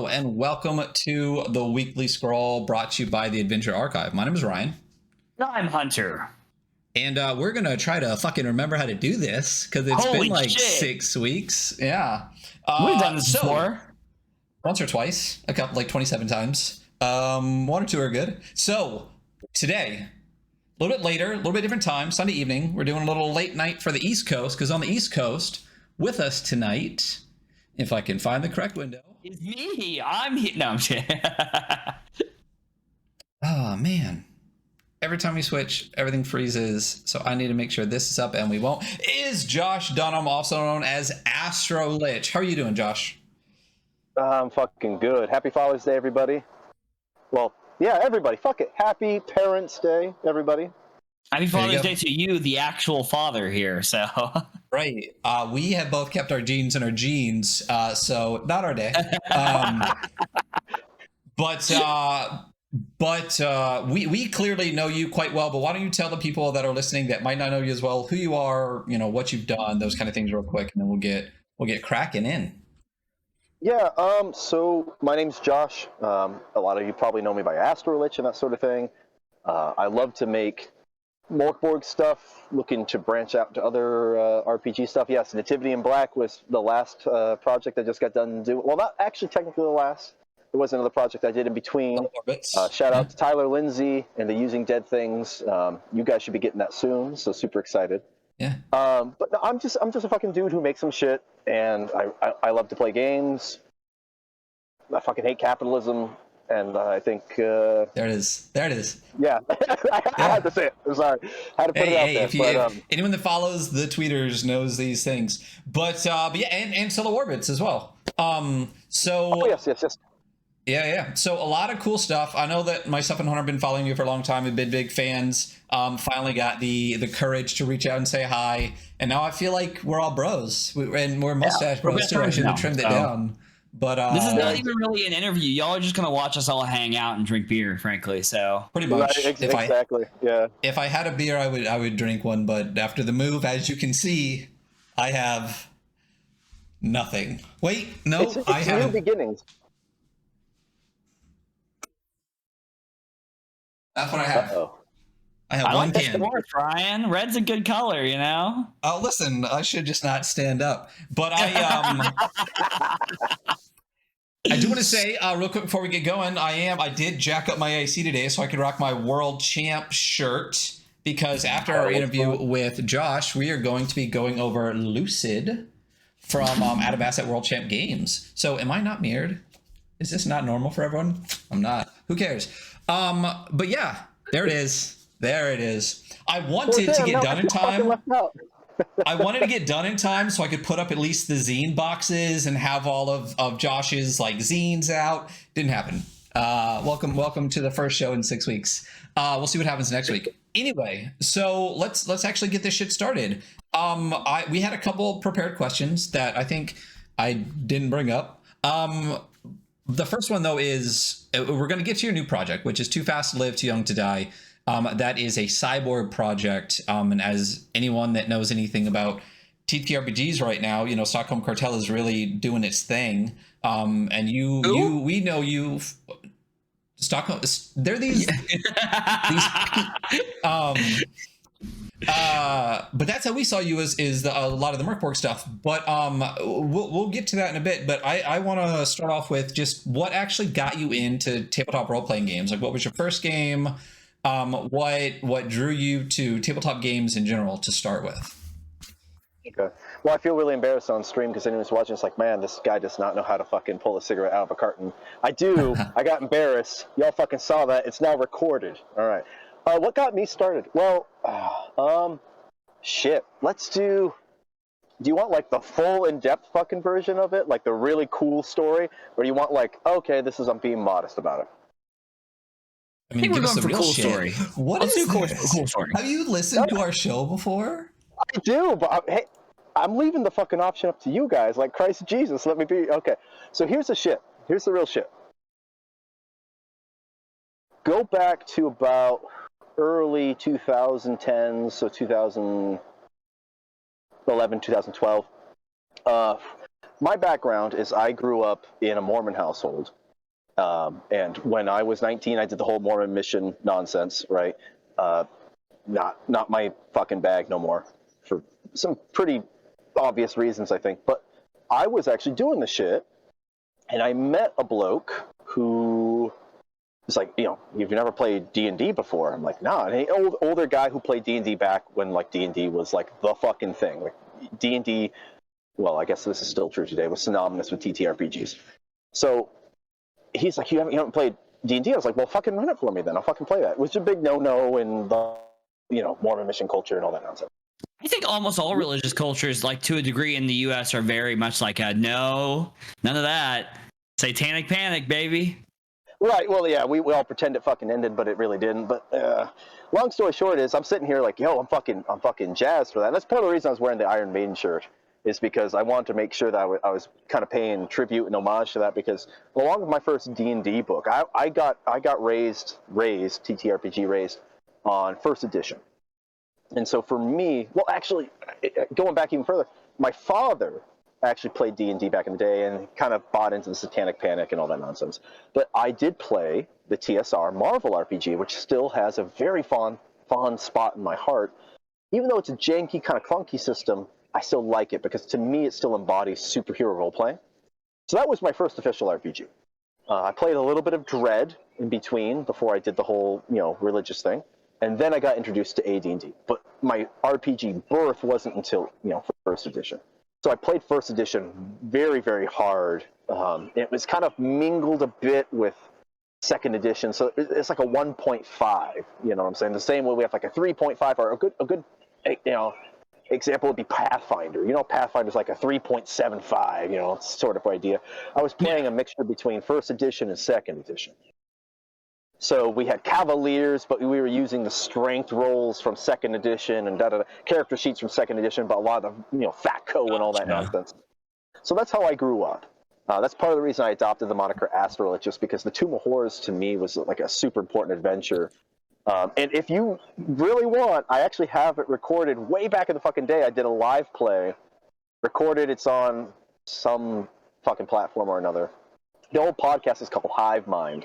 Hello and welcome to the Weekly Scroll brought to you by the Adventure Archive. My name is Ryan. No, I'm Hunter. And we're going to try to fucking remember how to do this because it's Holy been like shit. 6 weeks. Yeah. We've done this before. Once or twice, a couple, like 27 times. One or two are good. So today, a little bit later, a little bit different time, Sunday evening, we're doing a little late night for the East Coast because on the East Coast with us tonight, if I can find the correct window. It's me. I'm here. No, I'm kidding. Oh, man. Every time we switch, everything freezes. So I need to make sure this is up and we won't. Is Josh Dunham, also known as Astrolich. How are you doing, Josh? I'm fucking good. Happy Father's Day, everybody. Well, yeah, everybody. Fuck it. Happy Parents' Day, everybody. Happy Father's Day to you, the actual father here. So right. We have both kept our genes in our jeans, so not our day. But we clearly know you quite well. But why don't you tell the people that are listening that might not know you as well who you are, you know, what you've done, those kind of things, real quick, and then we'll get cracking in. Yeah. So my name's Josh. A lot of you probably know me by Astrolich and that sort of thing. I love to make Morkborg stuff, looking to branch out to other RPG stuff. Yes, Nativity in Black was the last project I just got done doing. Well, not actually technically the last. There was another project I did in between. Shout out to Tyler Lindsay and the Using Dead Things. You guys should be getting that soon, so super excited. Yeah. But no, I'm just a fucking dude who makes some shit, and I love to play games. I fucking hate capitalism. And I think... there it is. Yeah. I had to say it. I'm sorry. I had to put it out there. If anyone that follows the tweeters knows these things. But yeah, and Solar Orbits as well. Yes. Yeah. So a lot of cool stuff. I know that myself and Hunter have been following you for a long time. We've been big fans. Finally got the courage to reach out and say hi. And now I feel like we're all bros. We're mustache bros too. I should have trimmed it down. But this is not even really an interview. Y'all are just gonna watch us all hang out and drink beer, frankly. So pretty much. Right, exactly. Yeah. If I had a beer, I would drink one. But after the move, as you can see, I have nothing. Wait, no, I have new beginnings. That's what I have. Uh-oh. I have one can. Ryan. Red's a good color, you know. Oh, listen, I should just not stand up. But I do want to say real quick before we get going, I did jack up my AC today so I could rock my World Champ shirt because after our interview with Josh, we are going to be going over LUCID from Out of Asset World Champ Games. So am I not mirrored? Is this not normal for everyone? I'm not. Who cares? But yeah, there it is. There it is. I wanted to get done in time. I wanted to get done in time so I could put up at least the zine boxes and have all of Josh's like zines out. Didn't happen. Welcome to the first show in 6 weeks. We'll see what happens next week. Anyway, so let's actually get this shit started. We had a couple prepared questions that I think I didn't bring up. The first one though is we're going to get to your new project, which is Too Fast to Live, Too Young to Die. That is a cyborg project, and as anyone that knows anything about ttrpgs right now, you know, Stockholm Cartel is really doing its thing. And we know you, Stockholm. They're these, but that's how we saw you is a lot of the Merkborg stuff. But we'll get to that in a bit. But I want to start off with just what actually got you into tabletop role playing games. Like, what was your first game? What drew you to tabletop games in general to start with? Okay. Well, I feel really embarrassed on stream because anyone's watching. It's like, man, this guy does not know how to fucking pull a cigarette out of a carton. I do. I got embarrassed. Y'all fucking saw that. It's now recorded. All right. What got me started? Well, shit. Let's do you want like the full in-depth fucking version of it? Like the really cool story? Or do you want like, okay, I'm being modest about it? I mean, give us the real story. What is cool story? Have you listened to our show before? I do, but hey, I'm leaving the fucking option up to you guys. Like, Christ Jesus, let me be. Okay, so here's the shit. Here's the real shit. Go back to about early 2010s, so 2011, 2012. my background is I grew up in a Mormon household. And when I was 19, I did the whole Mormon mission nonsense, right? Not my fucking bag no more, for some pretty obvious reasons, I think. But I was actually doing the shit, and I met a bloke who was like, you've never played D&D before? I'm like, nah. And an older guy who played D&D back when like D&D was like the fucking thing. Like D&D, well, I guess this is still true today, was synonymous with ttrpgs. So he's like, you haven't played D&D? I was like, well, fucking run it for me then. I'll fucking play that. Which is a big no-no in the, Mormon mission culture and all that nonsense. I think almost all religious cultures, like to a degree in the U.S., are very much like a no, none of that. Satanic panic, baby. Right. Well, yeah, we all pretend it fucking ended, but it really didn't. But long story short is, I'm sitting here like, I'm fucking jazzed for that. And that's part of the reason I was wearing the Iron Maiden shirt, is because I wanted to make sure that I was kind of paying tribute and homage to that, because along with my first D&D book, I got raised TTRPG raised on first edition. And so for me, well, actually, going back even further, my father actually played D&D back in the day and kind of bought into the Satanic Panic and all that nonsense. But I did play the TSR Marvel RPG, which still has a very fond spot in my heart. Even though it's a janky, kind of clunky system, I still like it, because to me it still embodies superhero role-playing. So that was my first official RPG. I played a little bit of Dread in between before I did the whole, religious thing. And then I got introduced to AD&D. But my RPG birth wasn't until, first edition. So I played first edition very, very hard. It was kind of mingled a bit with second edition. So it's like a 1.5, you know what I'm saying? The same way we have like a 3.5, or a good example would be Pathfinder. Pathfinder's like a 3.75, sort of idea. I was playing a mixture between first edition and second edition. So we had Cavaliers, but we were using the strength rolls from second edition and character sheets from second edition, but a lot of FATCO and all that nonsense. So that's how I grew up. That's part of the reason I adopted the moniker Astrolich, just because the Tomb of Horrors to me was like a super important adventure. And if you really want, I actually have it recorded way back in the fucking day. I did a live play, recorded. It's on some fucking platform or another. The old podcast is called Hive Mind.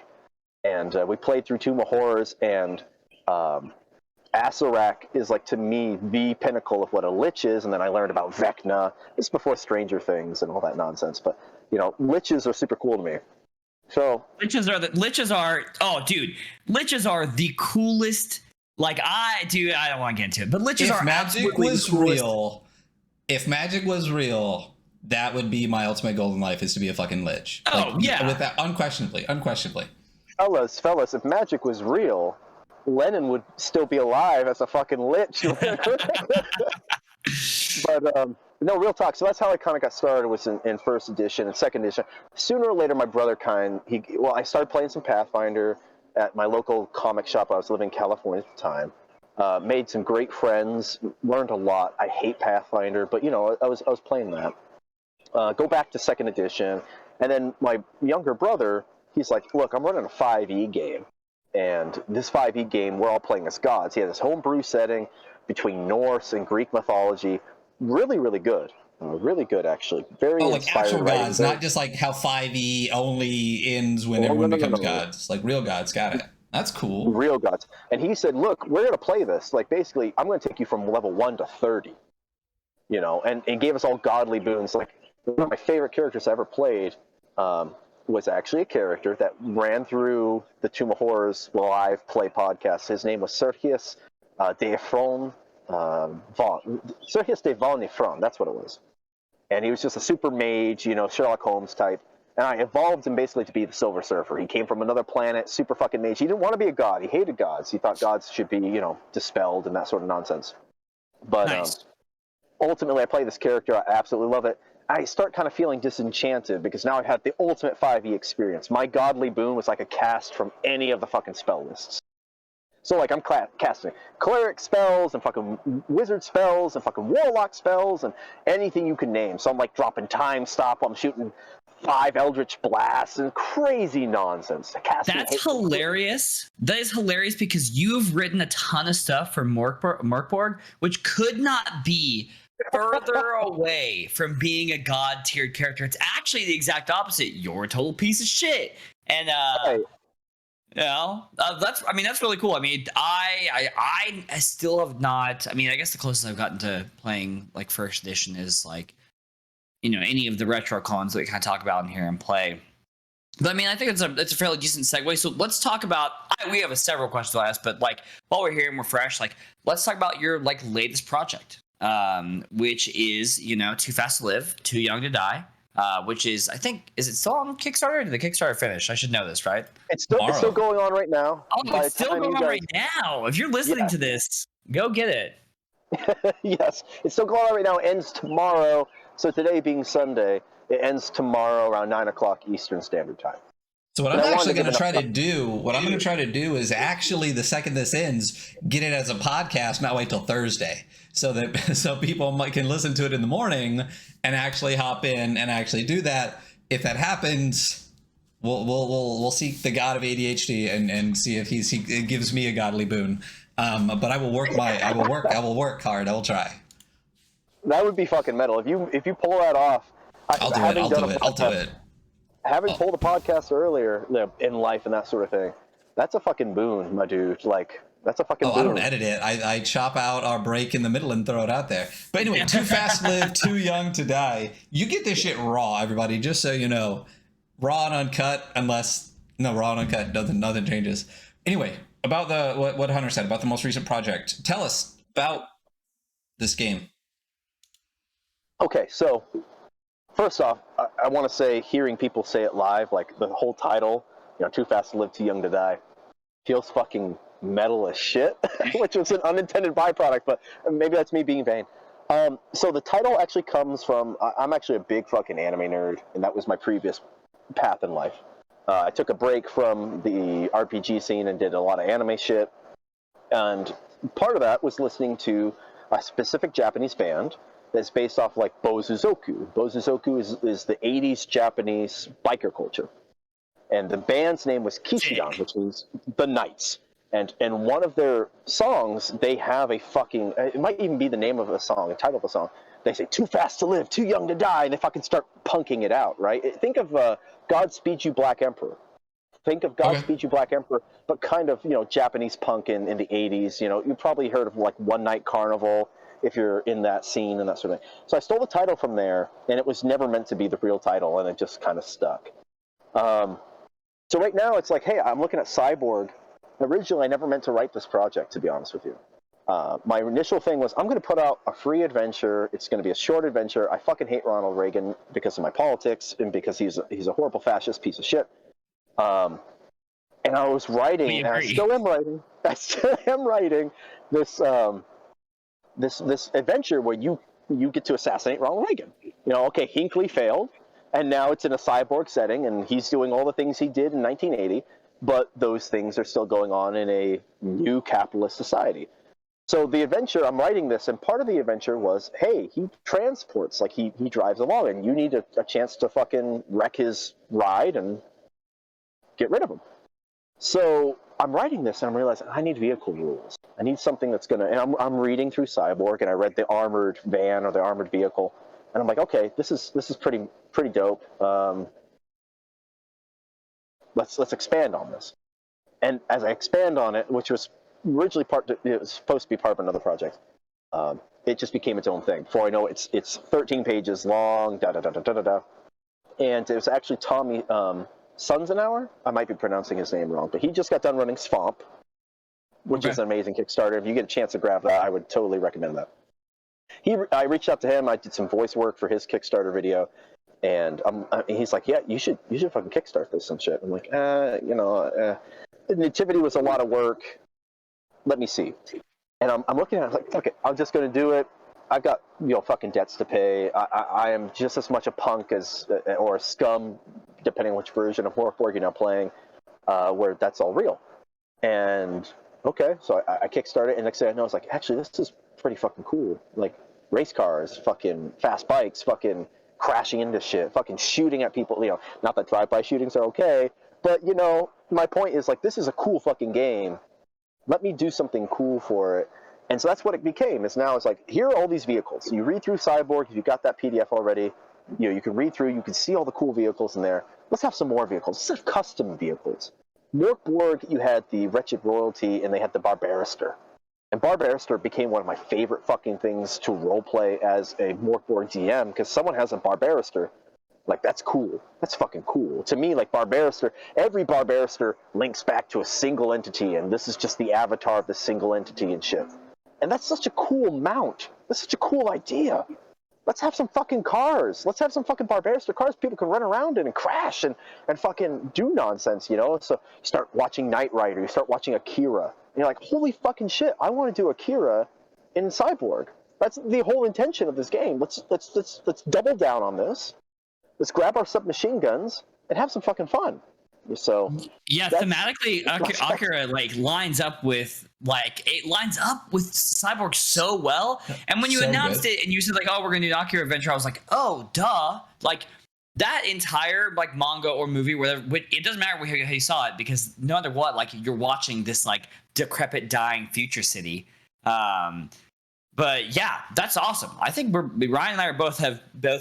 And we played through Tomb of Horrors, and Asarak is, like, to me, the pinnacle of what a lich is. And then I learned about Vecna. This is before Stranger Things and all that nonsense. But, liches are super cool to me. So liches are the coolest. Like, I don't want to get into it, but liches are magic was real. If magic was real, that would be my ultimate goal in life, is to be a fucking lich. Oh, yeah. With that, unquestionably. Fellas, if magic was real, Lennon would still be alive as a fucking lich. But no, real talk. So that's how I kind of got started, was in first edition and second edition. Sooner or later, my brother I started playing some Pathfinder at my local comic shop. I was living in California at the time. Made some great friends, learned a lot. I hate Pathfinder, but I was playing that. Go back to second edition, and then my younger brother, he's like, look, I'm running a 5e game. And this 5e game, we're all playing as gods. He had this homebrew setting between Norse and Greek mythology. Really, really good. Really good, actually. Very like actual writing. Gods, not just like how 5e only ends when everyone becomes gods. Like real gods, got it. That's cool. Real gods. And he said, look, we're going to play this. Like, basically, I'm going to take you from level 1 to 30. And gave us all godly boons. Like, one of my favorite characters I ever played was actually a character that ran through the Tomb of Horrors live play podcast. His name was Sergius de Von Ifron, that's what it was. And he was just a super mage, Sherlock Holmes type. And I evolved him basically to be the Silver Surfer. He came from another planet, super fucking mage. He didn't want to be a god. He hated gods. He thought gods should be, dispelled and that sort of nonsense. But nice. Ultimately, I play this character. I absolutely love it. I start kind of feeling disenchanted, because now I've had the ultimate 5e experience. My godly boon was like a cast from any of the fucking spell lists. So, like, I'm casting cleric spells and fucking wizard spells and fucking warlock spells and anything you can name. So I'm, like, dropping time stop while I'm shooting 5 eldritch blasts and crazy nonsense. That's hilarious. That is hilarious, because you've written a ton of stuff for Morkborg, which could not be further away from being a god tiered character. It's actually the exact opposite. You're a total piece of shit. And Right. that's really cool. I mean, I still have not. I mean, I guess the closest I've gotten to playing like first edition is like, any of the retro cons that we kind of talk about in here and play. But I mean, I think it's a fairly decent segue. So let's talk about. We have several questions to ask, but like while we're here and we're fresh, like let's talk about your like latest project, which is Too Fast to Live, Too Young to Die, which is I think is it still on Kickstarter? Or did the Kickstarter finish? I should know this, right? It's still going on right now. Oh, it's still going on right now. If you're listening to this, go get it. Yes, it's still going on right now. It ends tomorrow. So today being Sunday, it ends tomorrow around 9 o'clock Eastern Standard Time. So what I'm actually going to try to do, is actually the second this ends, get it as a podcast, not wait till Thursday, so people can listen to it in the morning and actually hop in and actually do that. If that happens, we'll seek the god of ADHD and see if he gives me a godly boon. But I will work hard. I will try. That would be fucking metal if you pull that off. I'll do it. Having pulled a podcast earlier in life and that sort of thing, that's a fucking boon, my dude. Like, that's a fucking boon. I don't edit it. I chop out our break in the middle and throw it out there. But anyway, Too Fast to Live, Too Young to Die. You get this shit raw, everybody, just so you know. Raw and uncut, raw and uncut, nothing changes. Anyway, about what Hunter said, about the most recent project. Tell us about this game. Okay, so first off, I want to say, hearing people say it live, like the whole title, Too Fast to Live, Too Young to Die, feels fucking metal as shit, which was an unintended byproduct, but maybe that's me being vain. So the title actually comes from, I'm actually a big fucking anime nerd, and that was my previous path in life. I took a break from the RPG scene and did a lot of anime shit, and part of that was listening to a specific Japanese band that's based off like Bozuzoku. Bozuzoku is the 80s Japanese biker culture. And the band's name was Kishidan, which means the Knights. And one of their songs, they have a fucking, it might even be the name of a song, the title of a song. They say, too fast to live, too young to die, and they fucking start punking it out, right? Think of Godspeed You Black Emperor. Think of Godspeed You Black Emperor, but kind of, Japanese punk in the 80s. You probably heard of like One Night Carnival, if you're in that scene and that sort of thing. So I stole the title from there, and it was never meant to be the real title, and it just kind of stuck. So right now it's like, hey, I'm looking at Cyborg. Originally, I never meant to write this project, to be honest with you. My initial thing was, I'm going to put out a free adventure. It's going to be a short adventure. I fucking hate Ronald Reagan because of my politics and because he's a horrible fascist piece of shit. And I was writing, and I still am writing this this adventure where you get to assassinate Ronald Reagan. Okay, Hinckley failed, and now it's in a cyborg setting, and he's doing all the things he did in 1980, but those things are still going on in a new capitalist society. So the adventure, I'm writing this, and part of the adventure was, hey, he transports, like he drives along, and you need a chance to fucking wreck his ride and get rid of him. So I'm writing this, and I'm realizing I need vehicle rules. I need something that's going to, and I'm reading through Cyborg, and I read the armored van or the armored vehicle, and I'm like, okay, this is pretty dope. Let's expand on this. And as I expand on it, which was originally it was supposed to be part of another project, it just became its own thing. Before I know it, it's 13 pages long, and it was actually Tommy Sunzenauer. I might be pronouncing his name wrong, but he just got done running Swamp, which is an amazing Kickstarter. If you get a chance to grab that, I would totally recommend that. I reached out to him. I did some voice work for his Kickstarter video, and he's like, "Yeah, you should fucking kickstart this and shit." I'm like, Nativity was a lot of work. Let me see. And I'm looking at it like, fuck it, I'm just going to do it. I've got fucking debts to pay. I am just as much a punk or a scum, depending on which version of Warforged you're now playing, where that's all real. And okay, so I kickstarted it, and next thing I know, I was like, actually, this is pretty fucking cool. Like race cars, fucking fast bikes, fucking crashing into shit, fucking shooting at people. Not that drive-by shootings are okay, but my point is, like, this is a cool fucking game. Let me do something cool for it. And so that's what it became. Is now it's like, here are all these vehicles. You read through Cyborg. If you got that PDF already, you can read through. You can see all the cool vehicles in there. Let's have some more vehicles. Let's have custom vehicles. Morkborg, you had the Wretched Royalty, and they had the Barbarister. And Barbarister became one of my favorite fucking things to roleplay as a Morkborg GM, because someone has a Barbarister. Like, that's cool. That's fucking cool. To me, like, Barbarister, every Barbarister links back to a single entity, and this is just the avatar of the single entity and shit. And that's such a cool mount. That's such a cool idea. Let's have some fucking cars. Let's have some fucking Barbarister cars people can run around in and crash and fucking do nonsense, you know? So you start watching Knight Rider, you start watching Akira, and you're like, holy fucking shit, I want to do Akira in Cyborg. That's the whole intention of this game. Let's double down on this. Let's grab our submachine guns and have some fucking fun. So yeah, thematically, Akira like lines up with Cyborg so well. And when you announced it and you said like, "Oh, we're gonna do an Akira adventure," I was like, "Oh, duh!" Like that entire like manga or movie, where it doesn't matter how you saw it, because no matter what, like you're watching this like decrepit, dying future city. But yeah, that's awesome. I think Ryan and I have both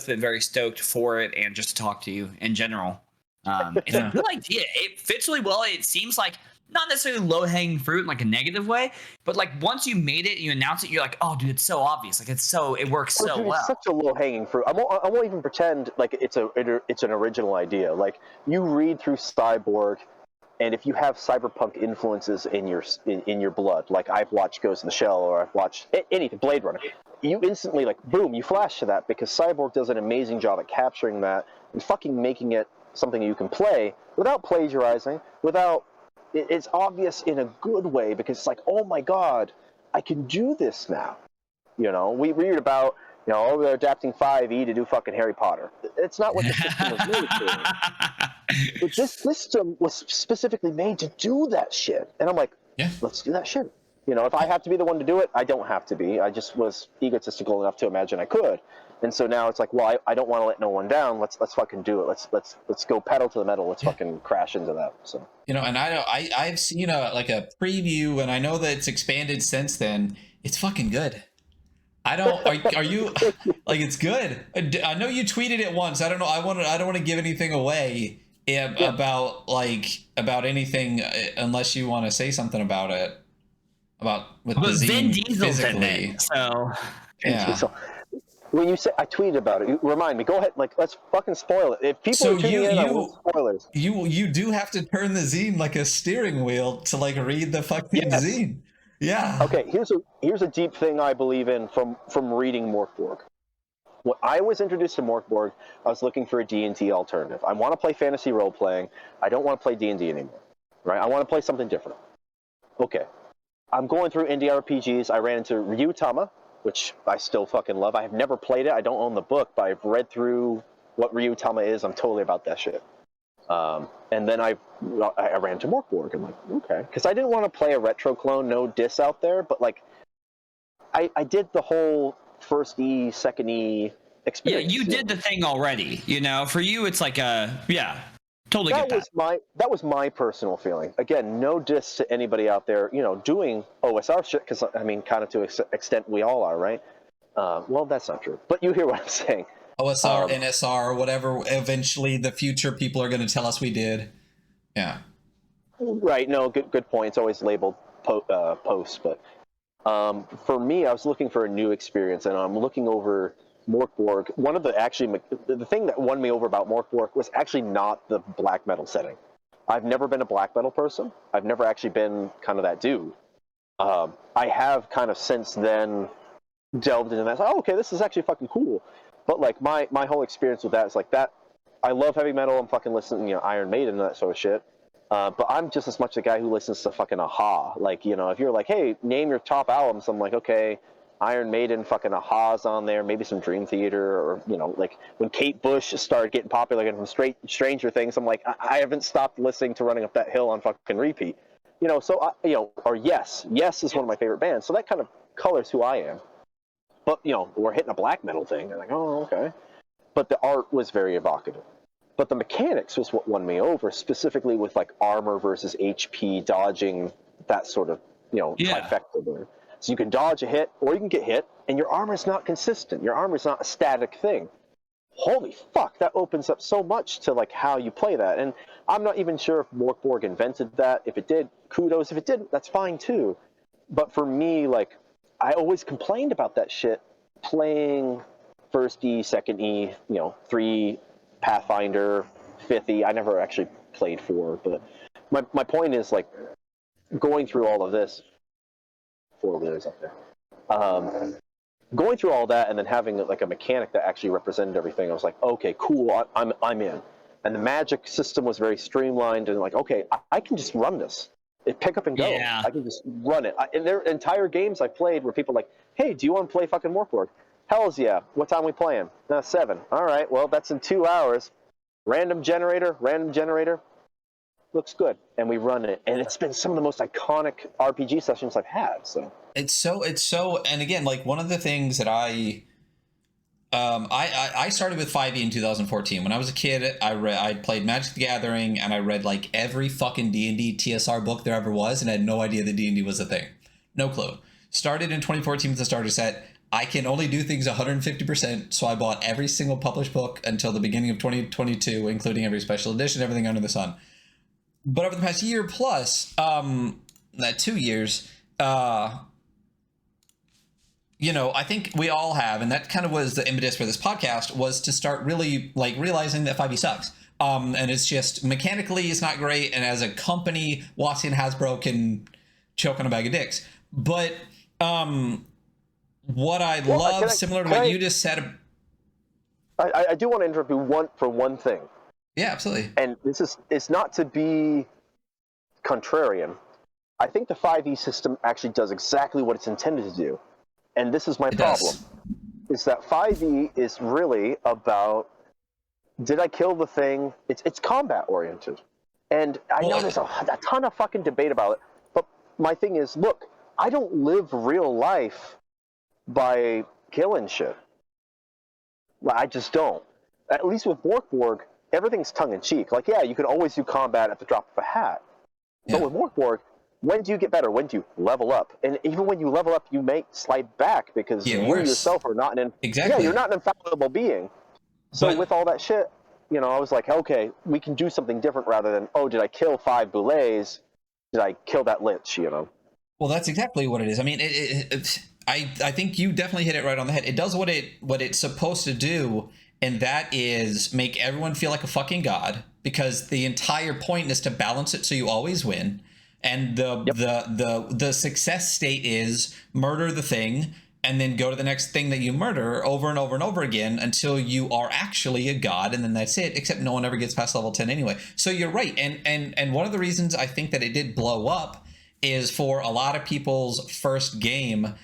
been very stoked for it, and just to talk to you in general. It's a good idea. It fits really well. It seems like not necessarily low-hanging fruit in like a negative way, but like once you made it and you announce it, you're like, oh, dude, it's so obvious. Like it works so well. It's such a low-hanging fruit. I won't even pretend like it's an original idea. Like you read through Cyborg, and if you have cyberpunk influences in your blood, like I've watched Ghost in the Shell or I've watched anything, Blade Runner, you instantly like boom, you flash to that, because Cyborg does an amazing job at capturing that and fucking making it something you can play without plagiarizing, it's obvious in a good way, because it's like, oh my god, I can do this now. You know, we read about, you know, oh, they're adapting 5e to do fucking Harry Potter. It's not what the system was made for. But this system was specifically made to do that shit. And I'm like, yeah, let's do that shit. You know, if I have to be the one to do it, I don't have to be. I just was egotistical enough to imagine I could. And so now it's like, well, I don't want to let no one down. Let's fucking do it. Let's go pedal to the metal. Let's fucking crash into that. So, you know, and I've seen a preview, and I know that it's expanded since then. It's fucking good. I don't. Are you like, it's good? I know you tweeted it once. I don't know. I don't want to give anything away about anything unless you want to say something about it. With Vin Diesel's in it. So yeah. When you say I tweeted about it, remind me. Go ahead. Like, let's fucking spoil it. If people are tuning in, I want spoilers. You do have to turn the zine like a steering wheel to like read the fucking zine. Yeah. Okay. Here's a deep thing I believe in from reading Morkborg. When I was introduced to Morkborg, I was looking for a D&D alternative. I want to play fantasy role playing. I don't want to play D&D anymore. Right? I want to play something different. Okay. I'm going through indie RPGs. I ran into Ryutama, which I still fucking love. I have never played it. I don't own the book, but I've read through what Ryutama is. I'm totally about that shit. And then I ran to Morkborg. I'm like, okay. Because I didn't want to play a retro clone, no diss out there, but like, I did the whole first E, second E experience. Yeah, you did the thing already. You know, for you, it's like totally get that. That was my personal feeling. Again, no diss to anybody out there, you know, doing OSR shit, because I mean, kind of to an extent we all are, right? Well, that's not true, but you hear what I'm saying. OSR, NSR, whatever. Eventually, the future people are going to tell us we did. Yeah. Right. No. Good point. It's always labeled post, but for me, I was looking for a new experience, and I'm looking over Morkborg. One of the thing that won me over about Morkborg was actually not the black metal setting. I've never been a black metal person. I've never actually been kind of that dude. I have kind of since then delved into that. Oh, okay, this is actually fucking cool. But like my whole experience with that is like that. I love heavy metal. I'm fucking listening, you know, Iron Maiden and that sort of shit. But I'm just as much the guy who listens to fucking Aha. Like, you know, if you're like, hey, name your top albums, I'm like, okay, Iron Maiden, fucking Aha's on there, maybe some Dream Theater, or, you know, like when Kate Bush started getting popular again from Stranger Things, I'm like, I haven't stopped listening to Running Up That Hill on fucking repeat. You know, so, you know, or Yes is one of my favorite bands. So that kind of colors who I am. But, you know, we're hitting a black metal thing. I'm like, oh, okay. But the art was very evocative. But the mechanics was what won me over, specifically with like armor versus HP, dodging, that sort of, you know, trifecta there. So you can dodge a hit, or you can get hit, and your armor's not consistent. Your armor's not a static thing. Holy fuck, that opens up so much to like how you play that. And I'm not even sure if Morkborg invented that. If it did, kudos. If it didn't, that's fine too. But for me, like, I always complained about that shit playing first E, second E, 3 Pathfinder, 5th E. I never actually played 4, but my point is, like, going through all of this, 4-wheelers up there, going through all that and then having like a mechanic that actually represented everything, I was like, okay, cool, I'm in. And the magic system was very streamlined, and like, okay, I can just run this. It pick up and go. Yeah. I can just run it. And there are entire games I played where people are like, hey, do you want to play fucking Morkborg? Hells yeah. What time are we playing? 7. All right, well, that's in 2 hours. Random generator. Looks good. And we run it. And it's been some of the most iconic RPG sessions I've had. So it's so, and again, like one of the things that I started with 5e in 2014. When I was a kid, I played Magic the Gathering, and I read like every fucking D&D TSR book there ever was, and I had no idea that D&D was a thing. No clue. Started in 2014 with the starter set. I can only do things 150%, so I bought every single published book until the beginning of 2022, including every special edition, everything under the sun. But over the past year plus, 2 years, I think we all have, and that kind of was the impetus for this podcast, was to start really like realizing that 5e sucks. And it's just mechanically it's not great, and as a company, Watson Hasbro can choke on a bag of dicks. But what I love, similar to what you just said, I do want to interrupt you for one thing. Yeah, absolutely. And it's not to be contrarian. I think the 5e system actually does exactly what it's intended to do. And this is my problem, is that 5e is really about, did I kill the thing? It's combat oriented. And I know there's a ton of fucking debate about it, but my thing is, look, I don't live real life by killing shit. I just don't. At least with Morkborg, everything's tongue-in-cheek. Like, yeah, you can always do combat at the drop of a hat. Yeah. But with Morkborg, when do you get better? When do you level up? And even when you level up, you may slide back because you yourself are not you're not an infallible being. So with all that shit, I was like, okay, we can do something different rather than, oh, did I kill 5 boulets? Did I kill that lich, Well, that's exactly what it is. I mean, I think you definitely hit it right on the head. It does what it's supposed to do, and that is make everyone feel like a fucking god, because the entire point is to balance it so you always win. And the success state is murder the thing and then go to the next thing that you murder over and over and over again until you are actually a god, and then that's it, except no one ever gets past level 10 anyway. So you're right. And one of the reasons I think that it did blow up is for a lot of people's first game,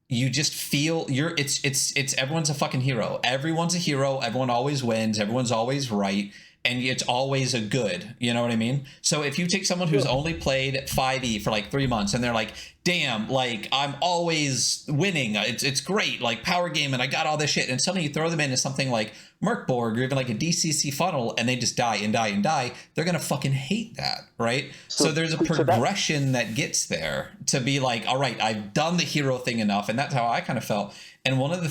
you just feel it's everyone's a fucking hero. Everyone's a hero. Everyone always wins. Everyone's always right. And it's always a good, you know what I mean? So if you take someone who's only played 5e for like 3 months and they're like, damn, like I'm always winning. It's great, like power game, and I got all this shit. And suddenly you throw them into something like Merkborg or even like a DCC funnel, and they just die and die and die. They're going to fucking hate that, right? So there's a progression that gets there to be like, all right, I've done the hero thing enough. And that's how I kind of felt. And a lot of the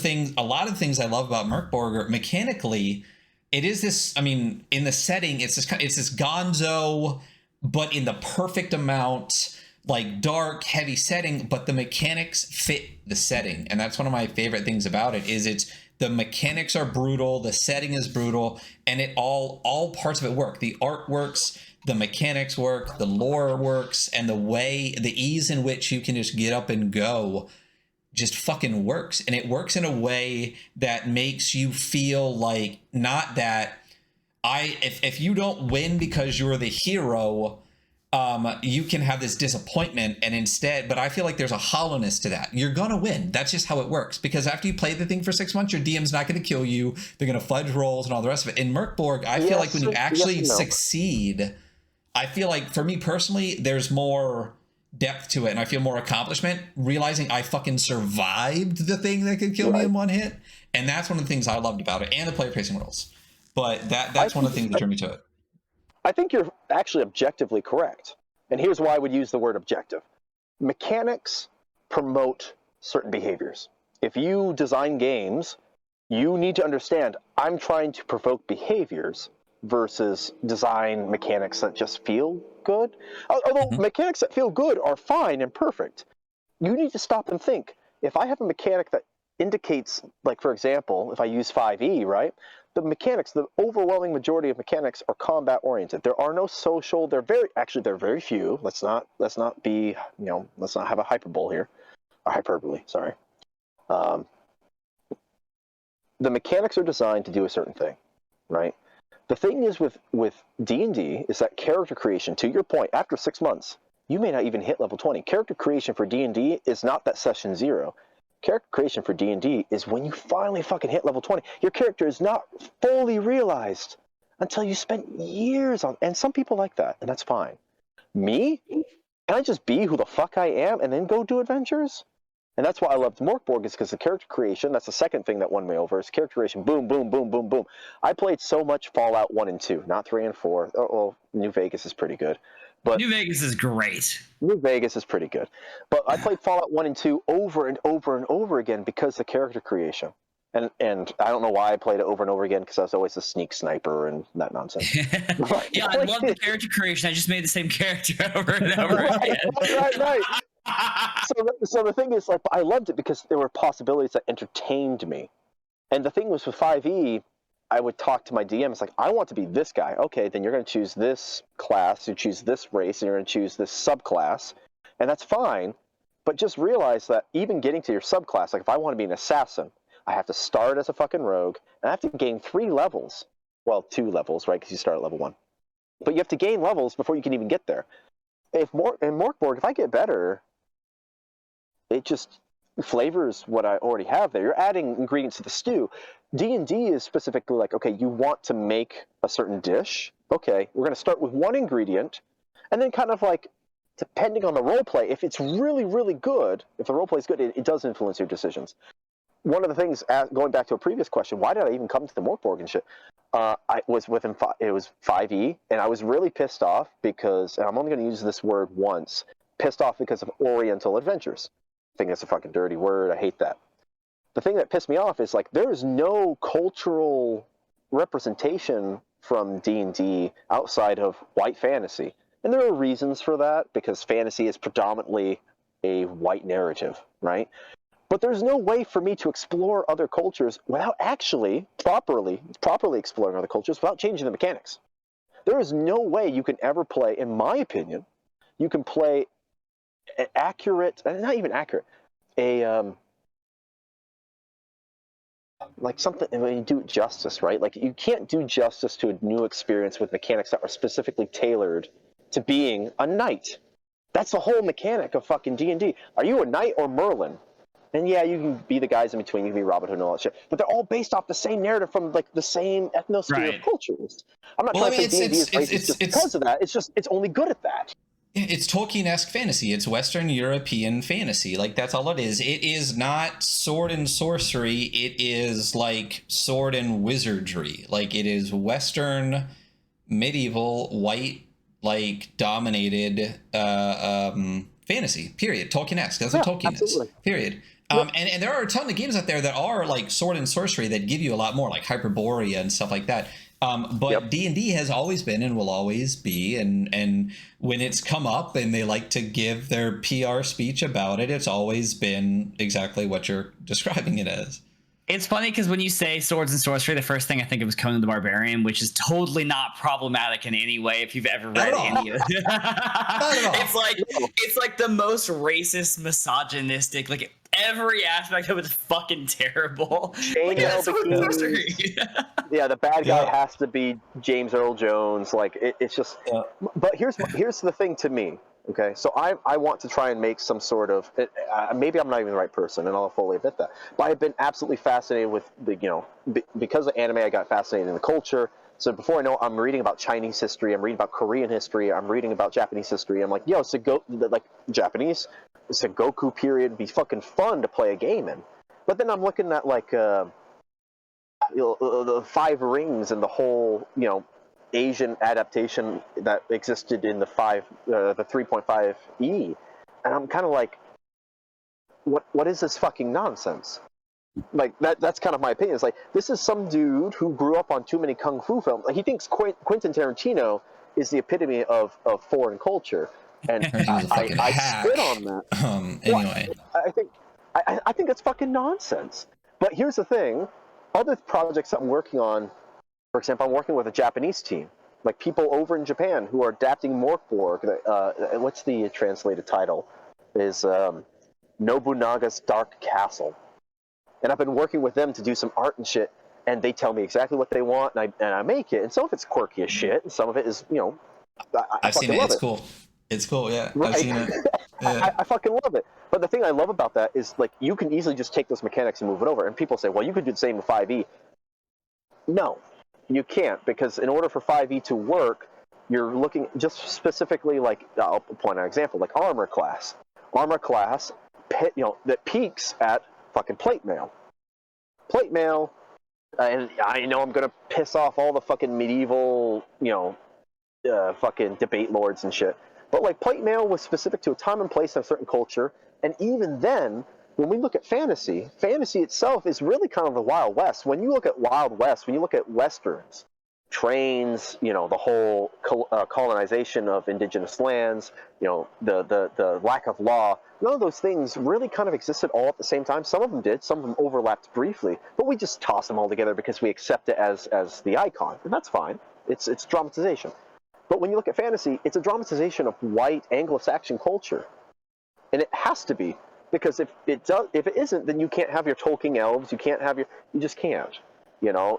things I love about Merkborg are mechanically, it is this, I mean, in the setting, it's this gonzo, but in the perfect amount, like dark, heavy setting, but the mechanics fit the setting. And that's one of my favorite things about it, is the mechanics are brutal, the setting is brutal, and it all parts of it work. The art works, the mechanics work, the lore works, and the ease in which you can just get up and go just fucking works. And it works in a way that makes you feel like, not that if you don't win because you're the hero, you can have this disappointment, and instead, but I feel like there's a hollowness to that. You're gonna win. That's just how it works, because after you play the thing for 6 months, your DM's not gonna kill you. They're gonna fudge rolls and all the rest of it. In Merkborg, I feel like when you actually succeed, I feel like, for me personally, there's more depth to it, and I feel more accomplishment realizing I fucking survived the thing that could kill me in one hit. And that's one of the things I loved about it, and the player pacing rules. But that's one of the things that drew me to it. I think you're actually objectively correct. And here's why I would use the word objective. Mechanics promote certain behaviors. If you design games, you need to understand I'm trying to provoke behaviors versus design mechanics that just feel good. Although mechanics that feel good are fine and perfect, you need to stop and think. If I have a mechanic that indicates, like for example, if I use 5e, right? The mechanics, the overwhelming majority of mechanics are combat oriented. There are no social. They're very few. Let's not be, let's not have a hyperbole here, a hyperbole. Sorry. The mechanics are designed to do a certain thing, right? The thing is with D&D is that character creation, to your point, after 6 months, you may not even hit level 20. Character creation for D&D is not that session 0. Character creation for D&D is when you finally fucking hit level 20. Your character is not fully realized until you spent years on, and some people like that, and that's fine. Me? Can I just be who the fuck I am and then go do adventures? And that's why I loved Morkborg, is because the character creation, that's the second thing that won me over, is character creation. Boom, boom, boom, boom, boom. I played so much Fallout 1 and 2, not 3 and 4. Oh, well, New Vegas is pretty good. But New Vegas is great. New Vegas is pretty good. But I played Fallout 1 and 2 over and over and over again because of character creation. And I don't know why I played it over and over again, because I was always a sneak sniper and that nonsense. Yeah, I love the character creation. I just made the same character over and over again. Right. So the thing is, like, I loved it because there were possibilities that entertained me. And the thing was with 5e, I would talk to my DM. It's like, I want to be this guy. Okay, then you're going to choose this class, you choose this race, and you're going to choose this subclass. And that's fine. But just realize that even getting to your subclass, like if I want to be an assassin, I have to start as a fucking rogue, and I have to gain 3 levels. Well, 2 levels, right? Because you start at level 1. But you have to gain levels before you can even get there. In Morkborg, if I get better, it just flavors what I already have there. You're adding ingredients to the stew. D&D is specifically like, okay, you want to make a certain dish. Okay, we're going to start with 1 ingredient, and then kind of like, depending on the role play, if it's really, really good, if the role play is good, it does influence your decisions. One of the things, going back to a previous question, why did I even come to the Morkborg and shit? I was within it was 5e, and I was really pissed off because, and I'm only going to use this word once, pissed off because of Oriental Adventures. I think that's a fucking dirty word. I hate that. The thing that pissed me off is, like, there is no cultural representation from D&D outside of white fantasy. And there are reasons for that, because fantasy is predominantly a white narrative, right? But there's no way for me to explore other cultures without actually properly exploring other cultures without changing the mechanics. There is no way you can ever play, in my opinion, you can play an accurate, not even accurate, like something, when you do it justice, right? Like, you can't do justice to a new experience with mechanics that are specifically tailored to being a knight. That's the whole mechanic of fucking D&D. Are you a knight or Merlin? And yeah, you can be the guys in between. You can be Robin Hood and all that shit. But they're all based off the same narrative from, like, the same ethnosphere of cultures. I'm not trying to say D&D is racist just because of that. It's only good at that. It's Tolkien-esque fantasy. It's Western European fantasy. Like, that's all it is. It is not sword and sorcery. It is like sword and wizardry. Like, it is Western, medieval, white, like, dominated fantasy. Period. Tolkien-esque. That's what Tolkien is. Period. And there are a ton of games out there that are like sword and sorcery that give you a lot more, like Hyperborea and stuff like that. But D&D has always been and will always be, and when it's come up and they like to give their PR speech about it, it's always been exactly what you're describing it as. It's funny because when you say swords and sorcery, the first thing I think of is Conan the Barbarian, which is totally not problematic in any way if you've ever read any of it. It's like the most racist, misogynistic, like every aspect of it is fucking terrible. Yeah, the bad guy has to be James Earl Jones. Like, it's just. Yeah. But here's the thing to me. Okay, so I want to try and make some sort of, maybe I'm not even the right person, and I'll fully admit that, but I've been absolutely fascinated with because of anime, I got fascinated in the culture. So before I know it, I'm reading about Chinese history, I'm reading about Korean history, I'm reading about Japanese history. I'm like, Japanese, it's a Goku period, it'd be fucking fun to play a game in. But then I'm looking at, like, the 5 Rings and the whole, Asian adaptation that existed in the 3.5e, and I'm kind of like, what is this fucking nonsense? Like that's kind of my opinion. It's like, this is some dude who grew up on too many kung fu films. Like, he thinks Quentin Tarantino is the epitome of foreign culture, and I spit on that. Anyway, I think that's fucking nonsense. But here's the thing: other projects I'm working on, for example, I'm working with a Japanese team, like people over in Japan who are adapting Morkborg. What's the translated title? Is Nobunaga's Dark Castle. And I've been working with them to do some art and shit, and they tell me exactly what they want, and I make it. And some of it's quirky as shit, and some of it is, I've seen it. It's cool. It's cool, yeah. Right? I've seen it. Yeah. I fucking love it. But the thing I love about that is, like, you can easily just take those mechanics and move it over. And people say, well, you could do the same with 5e. No, you can't, because in order for 5e to work, you're looking just specifically, like, I'll point out an example, like armor class. Armor class, that peaks at fucking plate mail. Plate mail, and I know I'm gonna piss off all the fucking medieval, fucking debate lords and shit. But like, plate mail was specific to a time and place in a certain culture, and even then, when we look at fantasy itself is really kind of the Wild West. When you look at Wild West, when you look at westerns, trains, the whole colonization of indigenous lands, the lack of law, none of those things really kind of existed all at the same time. Some of them did, some of them overlapped briefly, but we just toss them all together because we accept it as the icon, and that's fine. It's dramatization. But when you look at fantasy, it's a dramatization of white Anglo-Saxon culture, and it has to be, because if it isn't, then you can't have your Tolkien elves, you just can't.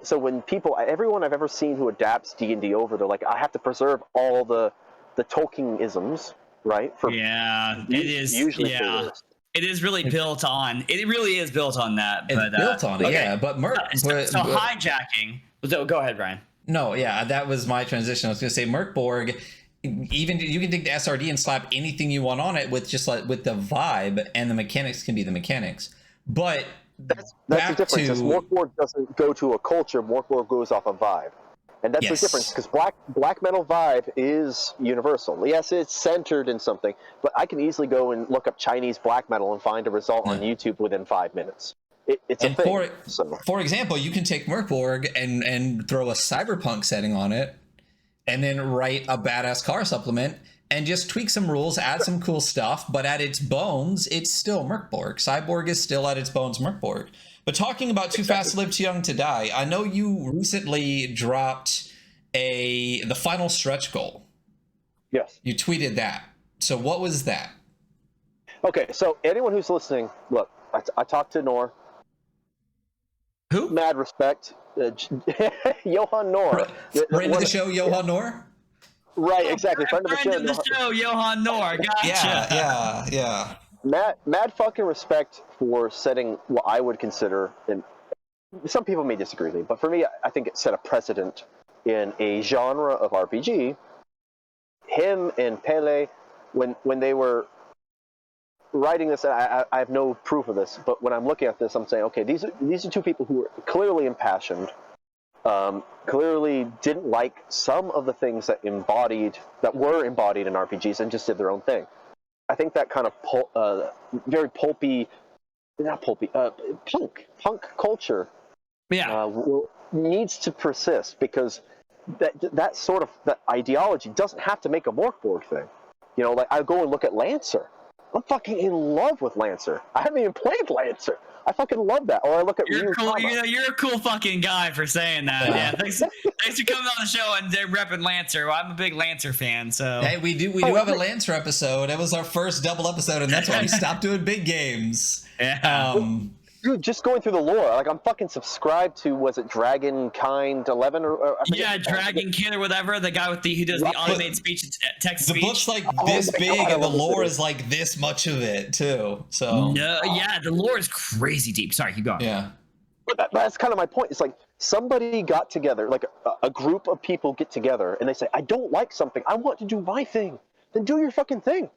So when everyone I've ever seen who adapts D&D over, they're like, I have to preserve all the Tolkien-isms, right? It is. Usually, it is really built on. It really is built on that. It's built on it, yeah. But hijacking. So go ahead, Brian. No, yeah, that was my transition. I was going to say Merkborg. Even you can take the SRD and slap anything you want on it with just like with the vibe, and the mechanics can be the mechanics. But that's the difference. Morkborg doesn't go to a culture. Morkborg goes off a vibe, and that's the difference. Because black metal vibe is universal. Yes, it's centered in something, but I can easily go and look up Chinese black metal and find a result on YouTube within 5 minutes. It's a thing. For example, you can take Merkborg and throw a cyberpunk setting on it, and then write a badass car supplement and just tweak some rules, add some cool stuff, but at its bones, it's still Merkborg. Cyborg is still at its bones Merkborg. But talking about Too Fast to Live, Too Young to Die, I know you recently dropped the final stretch goal. Yes. You tweeted that. So what was that? Okay, so anyone who's listening, look, I talked to Nor. Who? Mad respect. Johan Nor. Friend of the show, Johan Nor? Right, exactly. Friend of the show, Johan Nor. Gotcha. Yeah. Mad fucking respect for setting what I would consider, and some people may disagree with me, but for me, I think it set a precedent in a genre of RPG. Him and Pele, when they were writing this, I have no proof of this, but when I'm looking at this, I'm saying, okay, these are two people who are clearly impassioned, clearly didn't like some of the things that were embodied in RPGs, and just did their own thing. I think that kind of very pulpy, not pulpy, punk culture, needs to persist, because that sort of that ideology doesn't have to make a Morkborg thing. Like, I go and look at Lancer. I'm fucking in love with Lancer. I haven't even played Lancer. I fucking love that. Or I look at you're cool. You're a cool fucking guy for saying that. Yeah, thanks for coming on the show and repping Lancer. Well, I'm a big Lancer fan, so hey, we do have a Lancer episode. It was our first double episode, and that's why we stopped doing big games. Yeah. Dude, just going through the lore, like, I'm fucking subscribed to, was it Dragonkind 11 or Dragonkind or whatever, the guy who does the automated speech, text speech. The book's like this big, and the lore is like this much of it too. So the lore is crazy deep. Sorry, keep going. Yeah, but that's kind of my point. It's like somebody got together, like a group of people get together, and they say, I don't like something, I want to do my thing. Then do your fucking thing.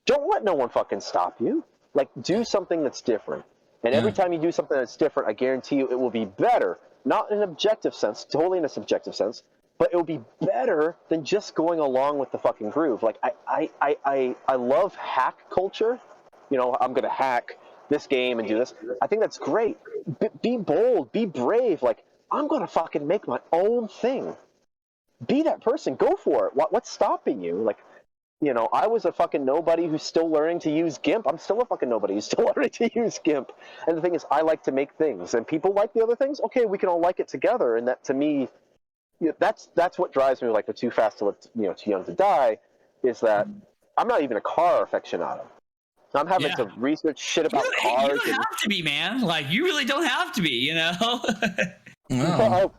Don't let no one fucking stop you. Like, do something that's different. And every time you do something that's different, I guarantee you it will be better. Not in an objective sense, totally in a subjective sense, but it will be better than just going along with the fucking groove. Like, I love hack culture. I'm going to hack this game and do this. I think that's great. Be bold, be brave. Like, I'm going to fucking make my own thing. Be that person. Go for it. What's stopping you? Like, you know, I was a fucking nobody who's still learning to use GIMP. I'm still a fucking nobody who's still learning to use GIMP. And the thing is, I like to make things, and people like the other things. Okay, we can all like it together. And that, to me, you know, that's what drives me. Like, with Too Fast to Live, you know, Too Young to Die, is that I'm not even a car aficionado. I'm having to research shit about cars. You don't have to be, man. Like, you really don't have to be, you know? Well,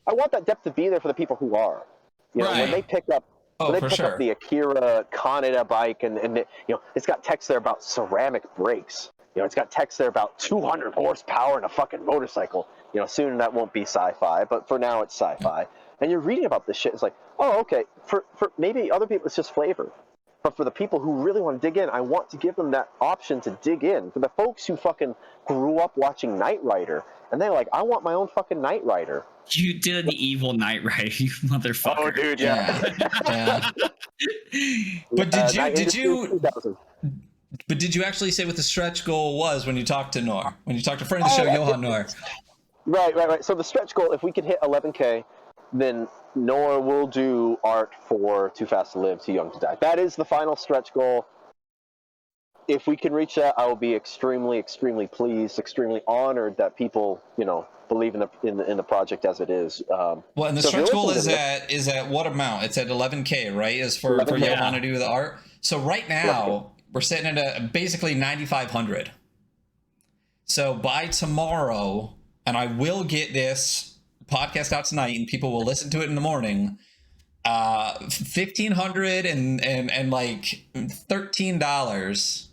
I want that depth to be there for the people who are. You know, when they pick up up the Akira Kaneda bike, and you know, it's got text there about ceramic brakes. You know, it's got text there about 200 horsepower and a fucking motorcycle. You know, soon that won't be sci-fi, but for now it's sci-fi. And you're reading about this shit. It's like, oh, okay. For maybe other people, it's just flavor. But for the people who really want to dig in, I want to give them that option to dig in. For the folks who fucking grew up watching Knight Rider, and they're like, I want my own fucking Knight Rider. You did an evil Knight Rider, you motherfucker. Oh, dude, yeah. But did you actually say what the stretch goal was when you talked to Nor? When you talked to friend of the show, Johan Nor? Right. So the stretch goal, if we could hit 11K, then Nor will do art for Too Fast to Live, Too Young to Die. That is the final stretch goal. If we can reach that, I will be extremely, extremely pleased, extremely honored that people, you know, believe in the project as it is. Well, and the stretch goal is at what amount? It's at 11K, right? Is for Johan to do the art. So right now we're sitting at basically 9,500. So by tomorrow, and I will get this podcast out tonight, and people will listen to it in the morning. 1,500 and like $13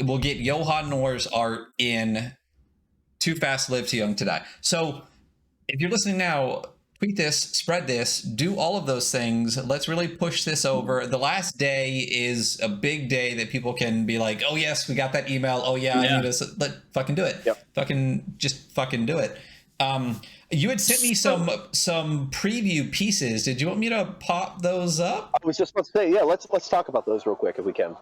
will get Johan Nor's art in Too Fast to Live, Too Young to Die. So if you're listening now, tweet this, spread this, do all of those things. Let's really push this over. The last day is a big day that people can be like, oh yes, we got that email. Oh yeah. I need to fucking do it. Yep. Just fucking do it. You had sent me some preview pieces. Did you want me to pop those up? I was just about to say, yeah, let's talk about those real quick if we can.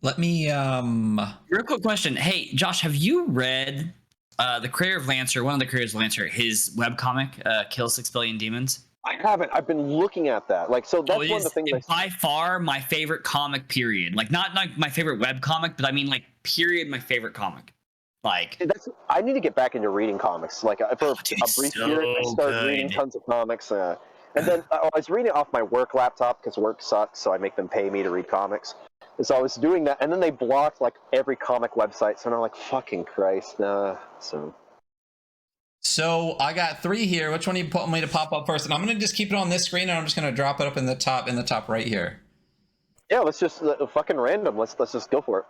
Let me real quick question. Hey, Josh, have you read the creator of Lancer, one of the creators of Lancer, his webcomic, Kill 6 Billion Demons? I haven't. I've been looking at that. Like, so that's one of the things. By far my favorite comic, period. Like, not like my favorite webcomic, but I mean, like, period, my favorite comic. Like, I need to get back into reading comics. Like, for a brief period, I started reading tons of comics. And then I was reading off my work laptop because work sucks, so I make them pay me to read comics. And so I was doing that, and then they blocked like every comic website. So I'm like, fucking Christ, nah. So I got 3 here. Which one do you want me to pop up first? And I'm gonna just keep it on this screen, and I'm just gonna drop it up in the top right here. Yeah, let's just fucking random. Let's just go for it.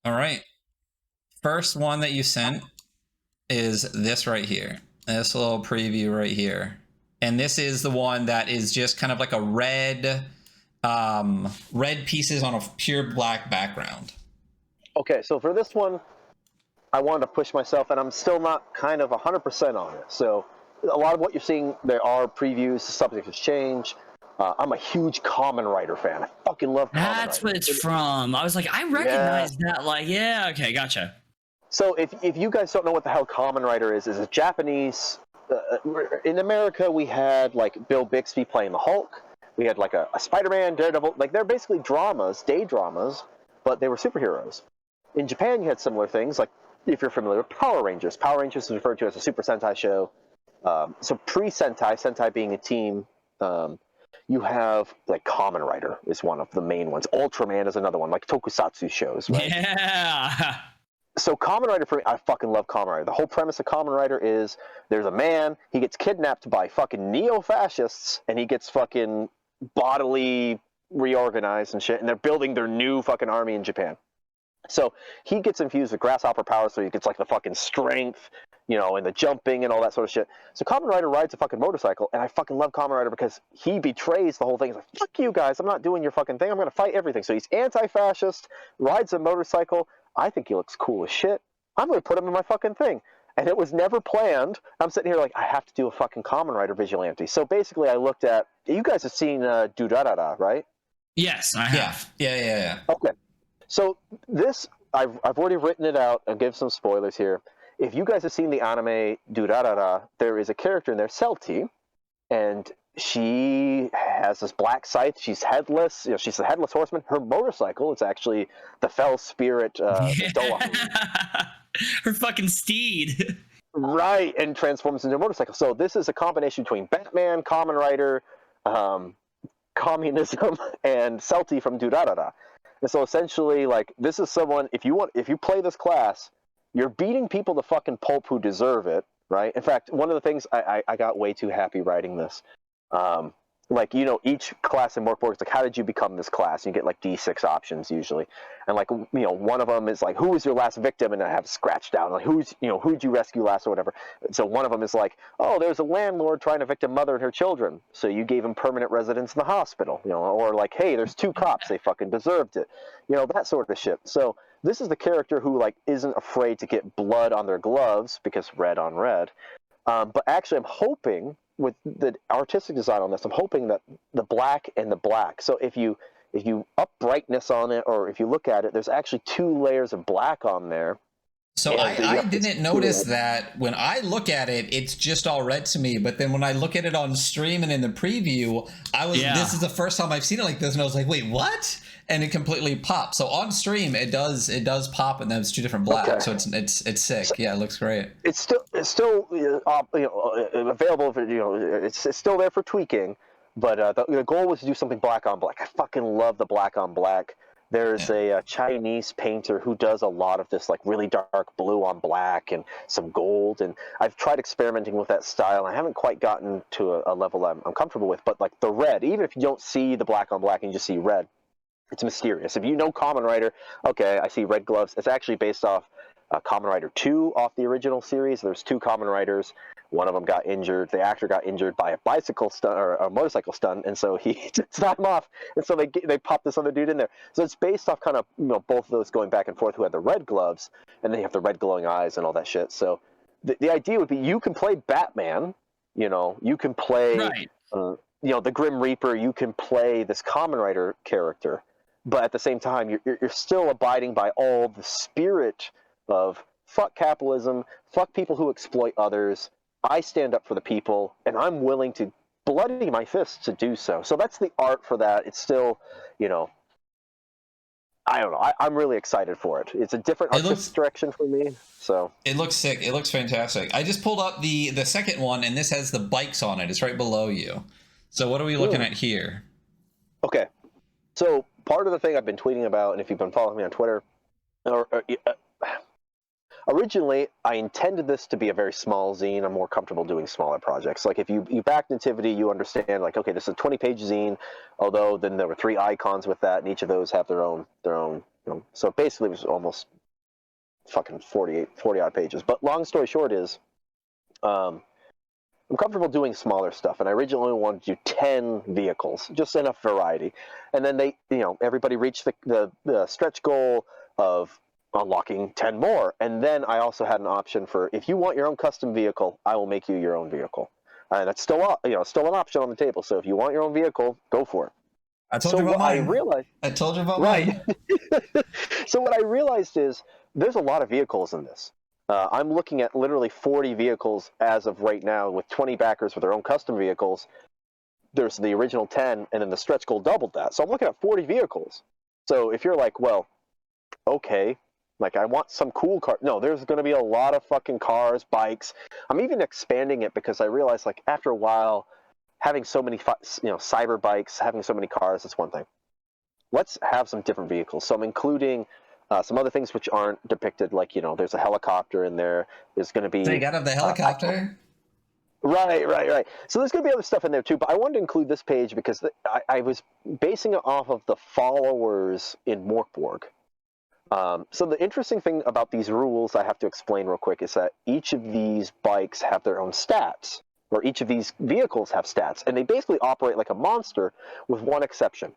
All right. First one that you sent is this right here. This little preview right here. And this is the one that is just kind of like a red pieces on a pure black background. Okay, so for this one, I wanted to push myself, and I'm still not kind of 100% on it. So a lot of what you're seeing, there are previews, the subject has changed. I'm a huge Kamen Rider fan. I fucking love Kamen Rider. That's what it's from. I was like, I recognize that. Like, yeah, okay, gotcha. So if you guys don't know what the hell Kamen Rider is a Japanese. In America, we had like Bill Bixby playing the Hulk. We had like a Spider-Man, Daredevil. Like, they're basically dramas, day dramas, but they were superheroes. In Japan, you had similar things. Like, if you're familiar with Power Rangers. Power Rangers is referred to as a Super Sentai show. So pre-Sentai, Sentai being a team, you have like Kamen Rider is one of the main ones. Ultraman is another one, like tokusatsu shows, right? Yeah. So Kamen Rider, for me, I fucking love Kamen Rider. The whole premise of Kamen Rider is there's a man, he gets kidnapped by fucking neo-fascists, and he gets fucking bodily reorganized and shit, and they're building their new fucking army in Japan. So he gets infused with grasshopper powers, so he gets like the fucking strength, you know, and the jumping and all that sort of shit. So Kamen Rider rides a fucking motorcycle, and I fucking love Kamen Rider because he betrays the whole thing. He's like, fuck you guys, I'm not doing your fucking thing, I'm gonna fight everything. So he's anti-fascist, rides a motorcycle. I think he looks cool as shit. I'm gonna put him in my fucking thing. And it was never planned. I'm sitting here like, I have to do a fucking Kamen Rider vigilante. So basically I looked at, you guys have seen Durarara, right? Yes, I have. Yeah. Okay. So this, I've already written it out. I'll give some spoilers here. If you guys have seen the anime Durarara, there is a character in there, Celti, and she has this black scythe. She's headless. She's a headless horseman. Her motorcycle is actually the fell spirit Doa. Her fucking steed. Right, and transforms into a motorcycle. So this is a combination between Batman, Kamen Rider, communism, and Celti from Durarara. And so essentially, like, this is someone, if you play this class, you're beating people to fucking pulp who deserve it, right? In fact, one of the things I got way too happy writing this. Like, each class in Morkborg is like, how did you become this class? You get like D6 options usually. And like, one of them is like, who was your last victim? And I have scratched down, like, who'd you rescue last or whatever. So one of them is like, oh, there's a landlord trying to evict a mother and her children. So you gave him permanent residence in the hospital, or like, hey, there's 2 cops. They fucking deserved it. That sort of shit. So this is the character who like isn't afraid to get blood on their gloves because red on red. But actually I'm hoping, with the artistic design on this, I'm hoping that the black and the black. So if you up brightness on it, or if you look at it, there's actually 2 layers of black on there. So I didn't notice that. When I look at it, it's just all red to me. But then when I look at it on stream and in the preview, this is the first time I've seen it like this, and I was like, wait, what? And it completely popped. So on stream, it does pop, and then it's 2 different blacks. Okay. So it's sick. Yeah, it looks great. It's still available for, it's still there for tweaking. But the goal was to do something black on black. I fucking love the black on black. There's a Chinese painter who does a lot of this, like, really dark blue on black and some gold. And I've tried experimenting with that style. I haven't quite gotten to a level I'm comfortable with. But like the red, even if you don't see the black on black and you just see red, it's mysterious. If you know Kamen Rider, okay, I see red gloves. It's actually based off Kamen Rider 2 off the original series. There's 2 Kamen Riders. One of them got injured. The actor got injured by a bicycle stunt or a motorcycle stunt, and so he took time off. And so they popped this other dude in there. So it's based off kind of both of those going back and forth who had the red gloves, and then you have the red glowing eyes and all that shit. So the idea would be you can play Batman, you can play right. The Grim Reaper, you can play this Kamen Rider character, but at the same time you're still abiding by all the spirit of fuck capitalism, fuck people who exploit others. I stand up for the people, and I'm willing to bloody my fists to do so. So that's the art for that. It's still, I don't know. I'm really excited for it. It's a different artistic direction for me. So it looks sick. It looks fantastic. I just pulled up the second one, and this has the bikes on it. It's right below you. So what are we looking at here? Okay. So part of the thing I've been tweeting about, and if you've been following me on Twitter, originally, I intended this to be a very small zine. I'm more comfortable doing smaller projects. Like if you back Nativity, you understand, like, okay, this is a 20-page zine, although then there were 3 icons with that, and each of those have their own. So basically it was almost fucking 40 odd pages. But long story short is, I'm comfortable doing smaller stuff, and I originally wanted to do 10 vehicles, just enough variety. And then everybody reached the stretch goal of unlocking 10 more, and then I also had an option for, if you want your own custom vehicle, I will make you your own vehicle, and that's still still an option on the table. So if you want your own vehicle, go for it. I told you about mine. I told you about mine. So what I realized is there's a lot of vehicles in this. I'm looking at literally 40 vehicles as of right now, with 20 backers with their own custom vehicles. There's the original 10, and then the stretch goal doubled that. So I'm looking at 40 vehicles. So if you're like, well, okay, like, I want some cool car. No, there's going to be a lot of fucking cars, bikes. I'm even expanding it because I realized, like, after a while, having so many, cyber bikes, having so many cars, that's one thing. Let's have some different vehicles. So I'm including some other things which aren't depicted, like, there's a helicopter in there. There's going to be... They got up the helicopter? Right. So there's going to be other stuff in there, too. But I wanted to include this page because I was basing it off of the followers in Morkborg. So the interesting thing about these rules I have to explain real quick is that each of these bikes have their own stats, or each of these vehicles have stats, and they basically operate like a monster, with one exception,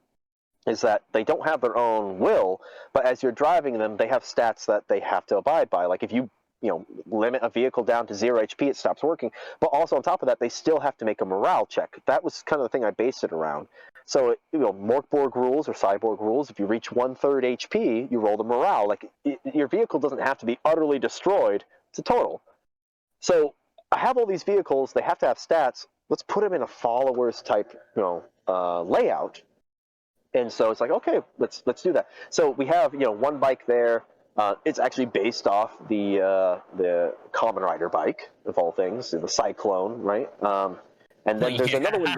is that they don't have their own will, but as you're driving them, they have stats that they have to abide by. Like if you limit a vehicle down to 0 HP, it stops working. But also on top of that, they still have to make a morale check. That was kind of the thing I based it around. So, Morkborg rules or Cyborg rules, if you reach 1/3 HP, you roll the morale. Like, your vehicle doesn't have to be utterly destroyed. It's a total. So I have all these vehicles. They have to have stats. Let's put them in a followers type, layout. And so it's like, okay, let's do that. So we have, one bike there. It's actually based off the Kamen Rider bike, of all things, the Cyclone, right? And then there's another one.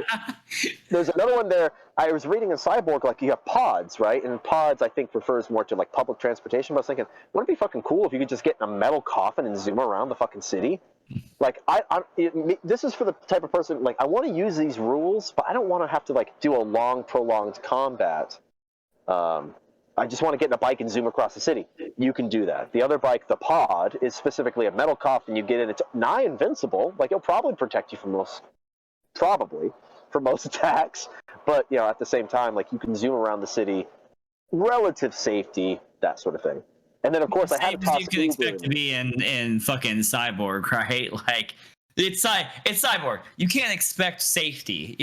There's another one there. I was reading in Cyborg, like, you have pods, right? And pods, I think, refers more to like public transportation. But I was thinking, wouldn't it be fucking cool if you could just get in a metal coffin and zoom around the fucking city? Like, this is for the type of person, like, I want to use these rules, but I don't want to have to like do a long, prolonged combat. I just want to get in a bike and zoom across the city. You can do that. The other bike, the pod, is specifically a metal coffin. You get in, it's nigh invincible. Like, it'll probably protect you from most attacks. But, at the same time, like, you can zoom around the city, relative safety, that sort of thing. And then, of course, I had to toss you can expect to be in fucking Cyborg, right? Like, it's Cyborg. You can't expect safety,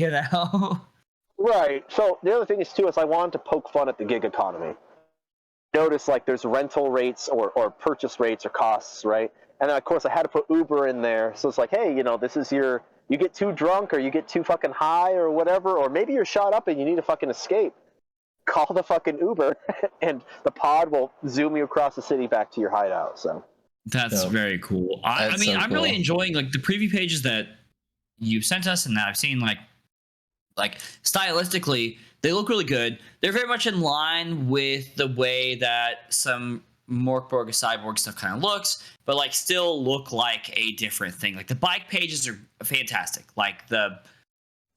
Right. So the other thing is, too, is I wanted to poke fun at the gig economy. Notice, like, there's rental rates or purchase rates or costs, right? And then, of course, I had to put Uber in there. So it's like, hey, this is you get too drunk or you get too fucking high or whatever, or maybe you're shot up and you need to fucking escape. Call the fucking Uber, and the pod will zoom you across the city back to your hideout. So that's very cool. I'm really enjoying like the preview pages that you sent us and that I've seen. Like stylistically, they look really good. They're very much in line with the way that some Morkborg Cyborg stuff kind of looks, but like still look like a different thing. Like the bike pages are fantastic. Like the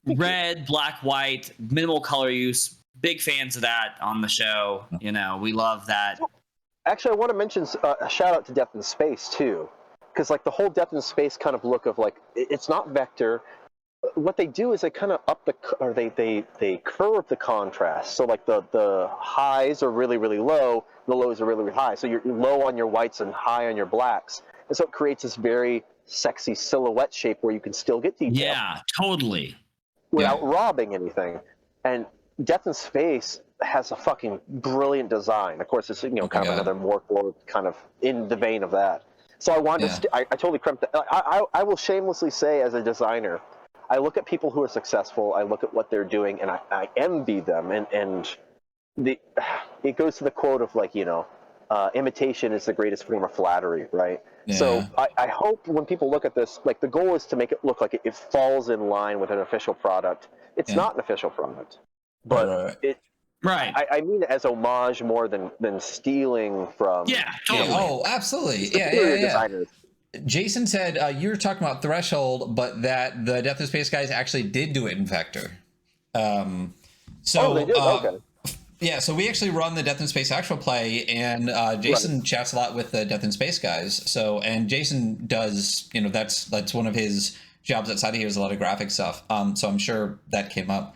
red, black, white, minimal color use. Big fans of that on the show. We love that. Actually, I want to mention a shout out to Death in Space too, because like the whole Death in Space kind of look of like it's not vector. What they do is they kind of they curve the contrast. So like the highs are really, really low, the lows are really, really high. So you're low on your whites and high on your blacks, and so it creates this very sexy silhouette shape where you can still get detail. Yeah, totally. Without robbing anything. And Death in Space has a fucking brilliant design. Of course, it's kind of another Morkborg kind of in the vein of that. So I wanted to. I totally crimped that. I will shamelessly say, as a designer, I look at people who are successful. I look at what they're doing, and I envy them. And it goes to the quote of like imitation is the greatest form of flattery, right? Yeah. So I hope when people look at this, like the goal is to make it look like it falls in line with an official product. It's not an official product. But I mean it as homage more than stealing from. Yeah, totally. Oh, absolutely. Yeah. Designers. Jason said you were talking about Threshold, but that the Death in Space guys actually did do it in Vector. They did? Okay. Yeah, so we actually run the Death in Space actual play, and Jason chats a lot with the Death in Space guys. So, and Jason does, that's one of his jobs outside of here is a lot of graphic stuff. So I'm sure that came up.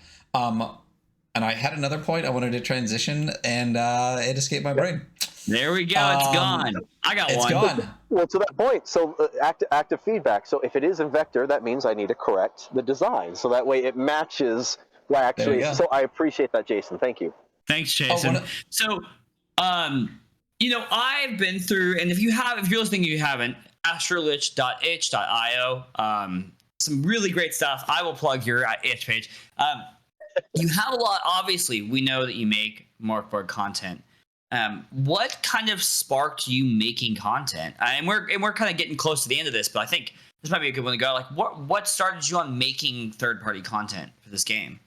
And I had another point I wanted to transition, and it escaped my brain. There we go. It's gone. I got one. It's gone. Well, to that point, so active feedback. So if it is in Vector, that means I need to correct the design. So that way it matches what actually. So I appreciate that, Jason. Thank you. Thanks, Jason. So, I've been through, and if you're listening, you haven't, astrolich.itch.io. Some really great stuff. I will plug your itch page. You have a lot. Obviously, we know that you make Morkborg content. What kind of sparked you making content? And we're kind of getting close to the end of this, but I think this might be a good one to go. Like, what started you on making third-party content for this game?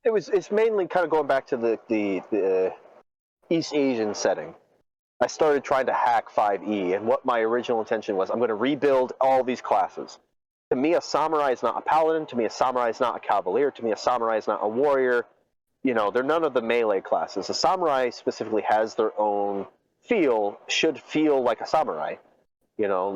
It's mainly kind of going back to the East Asian setting. I started trying to hack 5e, and what my original intention was, I'm going to rebuild all these classes. To me, a samurai is not a paladin. To me, a samurai is not a cavalier. To me, a samurai is not a warrior. They're none of the melee classes. A samurai specifically has their own should feel like a samurai. So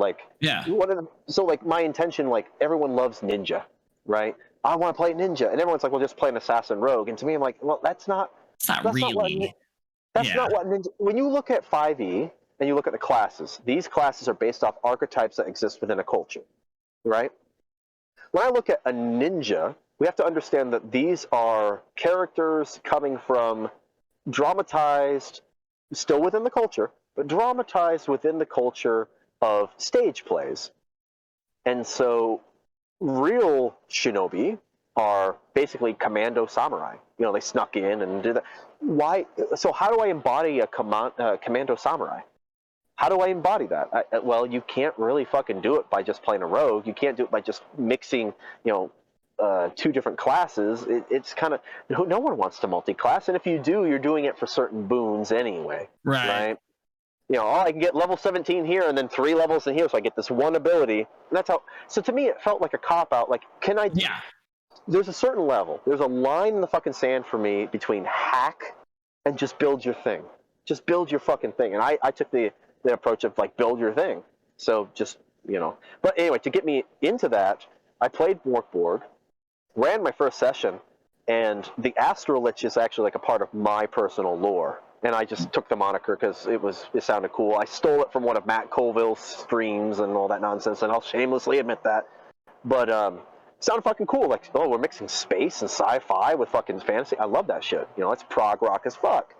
like my intention, like everyone loves ninja, right? I want to play ninja, and everyone's like, well, just play an assassin rogue. And to me, I'm like, well, that's not really. Not what ninja. When you look at 5e, and you look at the classes. These classes are based off archetypes that exist within a culture, right? When I look at a ninja, we have to understand that these are characters coming from dramatized, still within the culture, but dramatized within the culture of stage plays. And so real shinobi are basically commando samurai. You know, they snuck in and did that. Why? So how do I embody a commando samurai? How do I embody that? Well, you can't really fucking do it by just playing a rogue. You can't do it by just mixing, two different classes. It's kind of, no one wants to multi-class, and if you do, you're doing it for certain boons anyway. Right? I can get level 17 here and then 3 levels in here, so I get this one ability. And that's how. So to me, it felt like a cop-out. Like, can I? Yeah. There's a certain level. There's a line in the fucking sand for me between hack and just build your thing. Just build your fucking thing. And I took the approach of like build your thing. So just But anyway, to get me into that, I played Morkborg, ran my first session, and the Astrolich is actually like a part of my personal lore. And I just took the moniker because it sounded cool. I stole it from one of Matt Colville's streams and all that nonsense, and I'll shamelessly admit that. But it sounded fucking cool. Like, oh, we're mixing space and sci-fi with fucking fantasy. I love that shit. It's prog rock as fuck.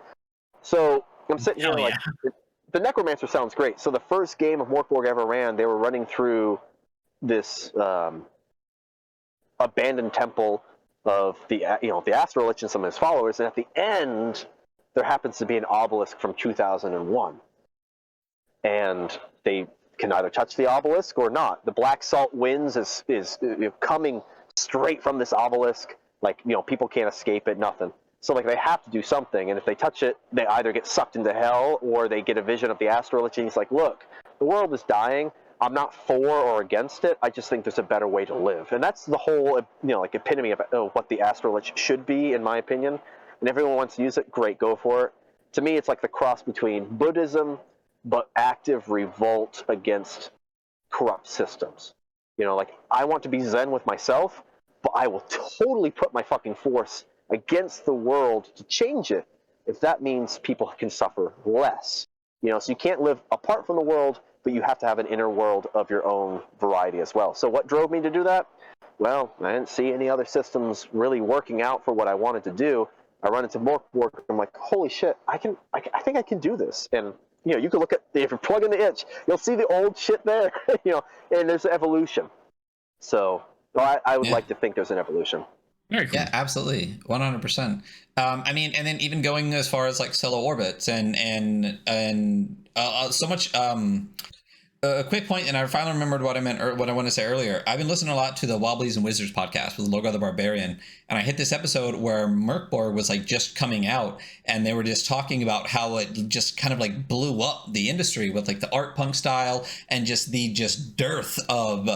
So I'm sitting here like, the Necromancer sounds great. So the first game of Morkborg I ever ran, they were running through this abandoned temple of the Astrolich and some of his followers, and at the end there happens to be an obelisk from 2001, and they can either touch the obelisk or not. The black salt winds is coming straight from this obelisk. Like, people can't escape it, nothing. So like they have to do something, and if they touch it, they either get sucked into hell or they get a vision of the Astrolich, and he's like, look, the world is dying. I'm not for or against it. I just think there's a better way to live. And that's the whole, epitome of what the Astrolich should be, in my opinion. And everyone wants to use it, great, go for it. To me, it's like the cross between Buddhism, but active revolt against corrupt systems. I want to be Zen with myself, but I will totally put my fucking force against the world to change it if that means people can suffer less. So you can't live apart from the world, but you have to have an inner world of your own variety as well. So what drove me to do that? Well, I didn't see any other systems really working out for what I wanted to do. I run into Morkborg, I'm like, holy shit, I think I can do this. And you can look at, if you plug in the itch, you'll see the old shit there, and there's an evolution. So I would like to think there's an evolution. Very cool. Yeah, absolutely, 100%. I mean, and then even going as far as like solo orbits and so much. A quick point, and I finally remembered what I meant, or what I wanted to say earlier. I've been listening a lot to the Wobblies and Wizards podcast with Logar the Barbarian, and I hit this episode where Morkborg was like just coming out, and they were just talking about how it just kind of like blew up the industry with like the art punk style and just the dearth of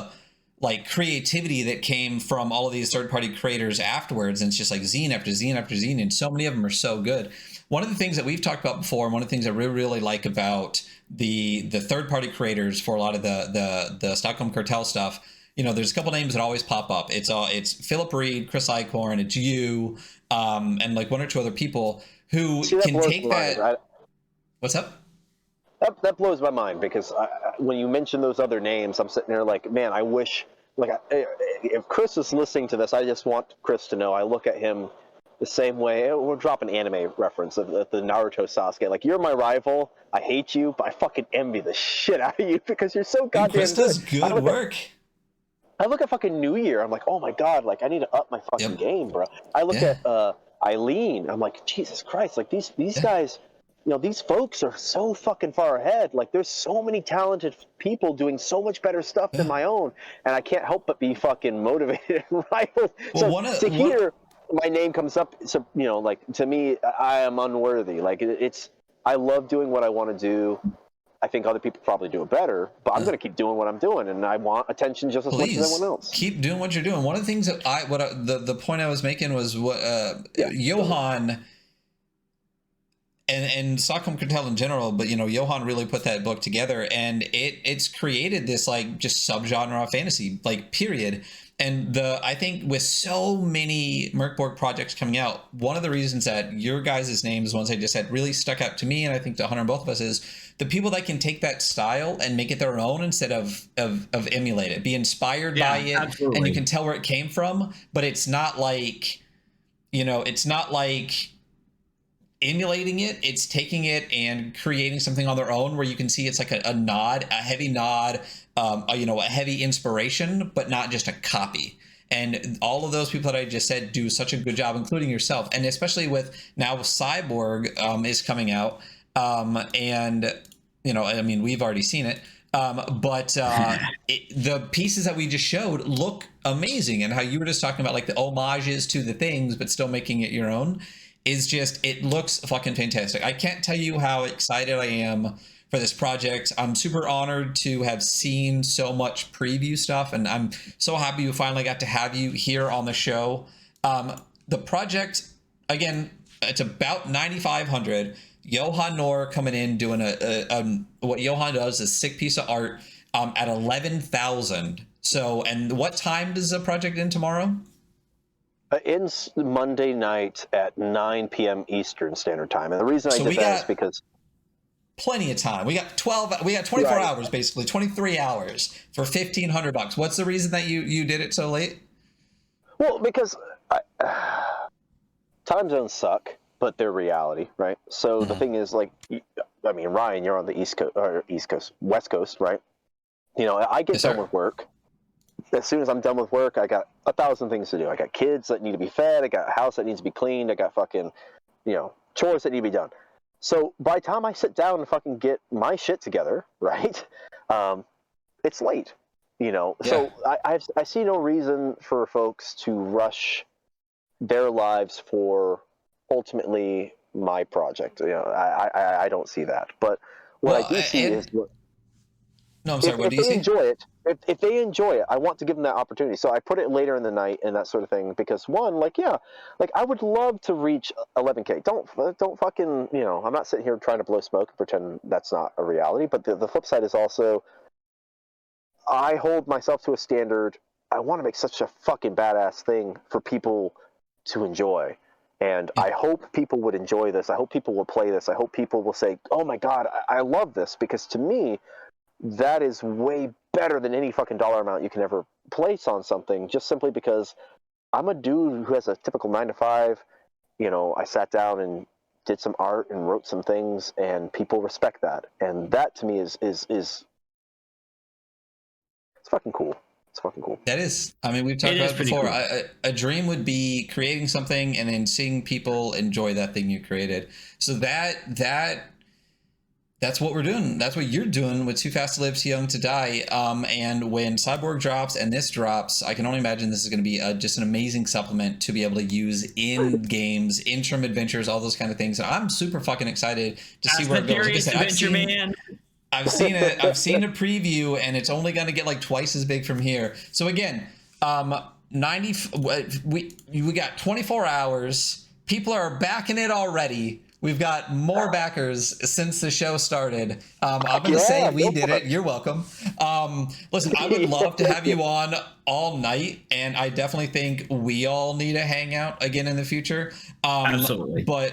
like creativity that came from all of these third-party creators afterwards. And it's just like zine after zine after zine, and so many of them are so good. One of the things that we've talked about before, and one of the things I really, really like about the third-party creators for a lot of the Stockholm Cartel stuff, there's a couple names that always pop up. It's Philip Reed, Chris Eichhorn, it's you, and like one or two other people who can take that. Right? What's up? That blows my mind, because when you mention those other names, I'm sitting there like, man, I wish, if Chris is listening to this, I just want Chris to know I look at him the same way. We'll drop an anime reference of the Naruto Sasuke. Like, you're my rival, I hate you, but I fucking envy the shit out of you because you're so goddamn Chris does good work. I look at fucking New Year, I'm like, oh my god, like, I need to up my fucking game, bro. I look at Eileen, I'm like, Jesus Christ, like, these guys, these folks are so fucking far ahead. Like, there's so many talented people doing so much better stuff than my own, and I can't help but be fucking motivated and rival. Well, so hear my name comes up, so like, to me, I am unworthy. Like, I love doing what I want to do. I think other people probably do it better, but I'm going to keep doing what I'm doing, and I want attention just as much as everyone else. Keep doing what you're doing. One of the things that the point I was making was what Johan and Stockholm Cartel in general, but Johan really put that book together, and it's created this like just subgenre of fantasy, like, period. And I think with so many Morkborg projects coming out, one of the reasons that your guys' names, ones I just said, really stuck out to me, and I think to Hunter and both of us, is the people that can take that style and make it their own instead of emulate it, be inspired by it, absolutely. and you can tell where it came from, but it's not like, it's not like emulating it. It's taking it and creating something on their own where you can see it's like a nod, a heavy nod, a heavy inspiration, but not just a copy. And all of those people that I just said do such a good job, including yourself. And especially with now Cyborg is coming out. And, we've already seen it. But the pieces that we just showed look amazing. And how you were just talking about like the homages to the things, but still making it your own is just, it looks fucking fantastic. I can't tell you how excited I am for this project. I'm super honored to have seen so much preview stuff, and I'm so happy we finally got to have you here on the show. The project, again, it's about 9,500. Johan Noor coming in doing what Johan does, a sick piece of art at 11,000. So, and what time does the project end tomorrow? Ends Monday night at 9 p.m. Eastern Standard Time. And the reason I did that is because plenty of time. We got 24 hours, basically 23 hours for $1,500. What's the reason that you did it so late? Well, because time zones suck, but they're reality, right? So the thing is, like, Ryan, you're on the West Coast, right? I get done with work. As soon as I'm done with work, I got 1,000 things to do. I got kids that need to be fed. I got a house that needs to be cleaned. I got fucking, chores that need to be done. So by the time I sit down and fucking get my shit together, right, it's late, Yeah. So I see no reason for folks to rush their lives for ultimately my project. I don't see that. But what I do see is... No, I'm sorry. What do you see? If they enjoy it, I want to give them that opportunity. So I put it later in the night and that sort of thing because one, I would love to reach 11K. Don't fucking, I'm not sitting here trying to blow smoke and pretend that's not a reality. But the flip side is also, I hold myself to a standard. I want to make such a fucking badass thing for people to enjoy. And I hope people would enjoy this. I hope people will play this. I hope people will say, oh my God, I love this. Because to me, that is way better than any fucking dollar amount you can ever place on something, just simply because I'm a dude who has a typical 9 to 5. I sat down and did some art and wrote some things, and people respect that. And that to me is it's fucking cool. It's fucking cool. That is. We've talked about it before. Cool. A dream would be creating something and then seeing people enjoy that thing you created. So that's what we're doing. That's what you're doing with Too Fast to Live, Too Young to Die. And when Cyborg drops and this drops, I can only imagine this is going to be just an amazing supplement to be able to use in games, interim adventures, all those kind of things. And I'm super fucking excited to see where it goes. Like I said, I've seen it. I've seen a preview, and it's only going to get like twice as big from here. So again, we got 24 hours. People are backing it already. We've got more backers since the show started. I'm going to say we did it. You're welcome. Listen, I would love to have you on all night, and I definitely think we all need to hang out again in the future. Absolutely. But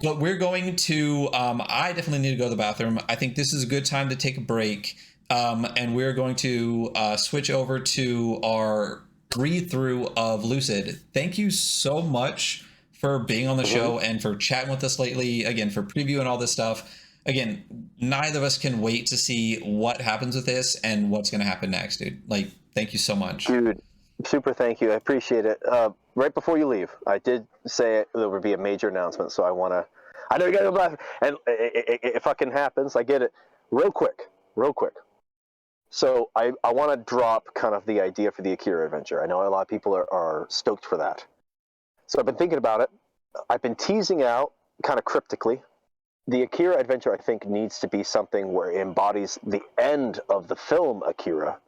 we're going to, I definitely need to go to the bathroom. I think this is a good time to take a break. And we're going to switch over to our read-through of Lucid. Thank you so much for being on the show and for chatting with us lately, again, for previewing all this stuff. Again, neither of us can wait to see what happens with this and what's going to happen next, dude. Like, thank you so much. Dude, super thank you. I appreciate it. Right before you leave, I did say there would be a major announcement, so I know you got to go back, and it fucking happens. I get it. Real quick. So I want to drop kind of the idea for the Akira adventure. I know a lot of people are stoked for that. So I've been thinking about it. I've been teasing out kind of cryptically. The Akira adventure, I think, needs to be something where it embodies the end of the film Akira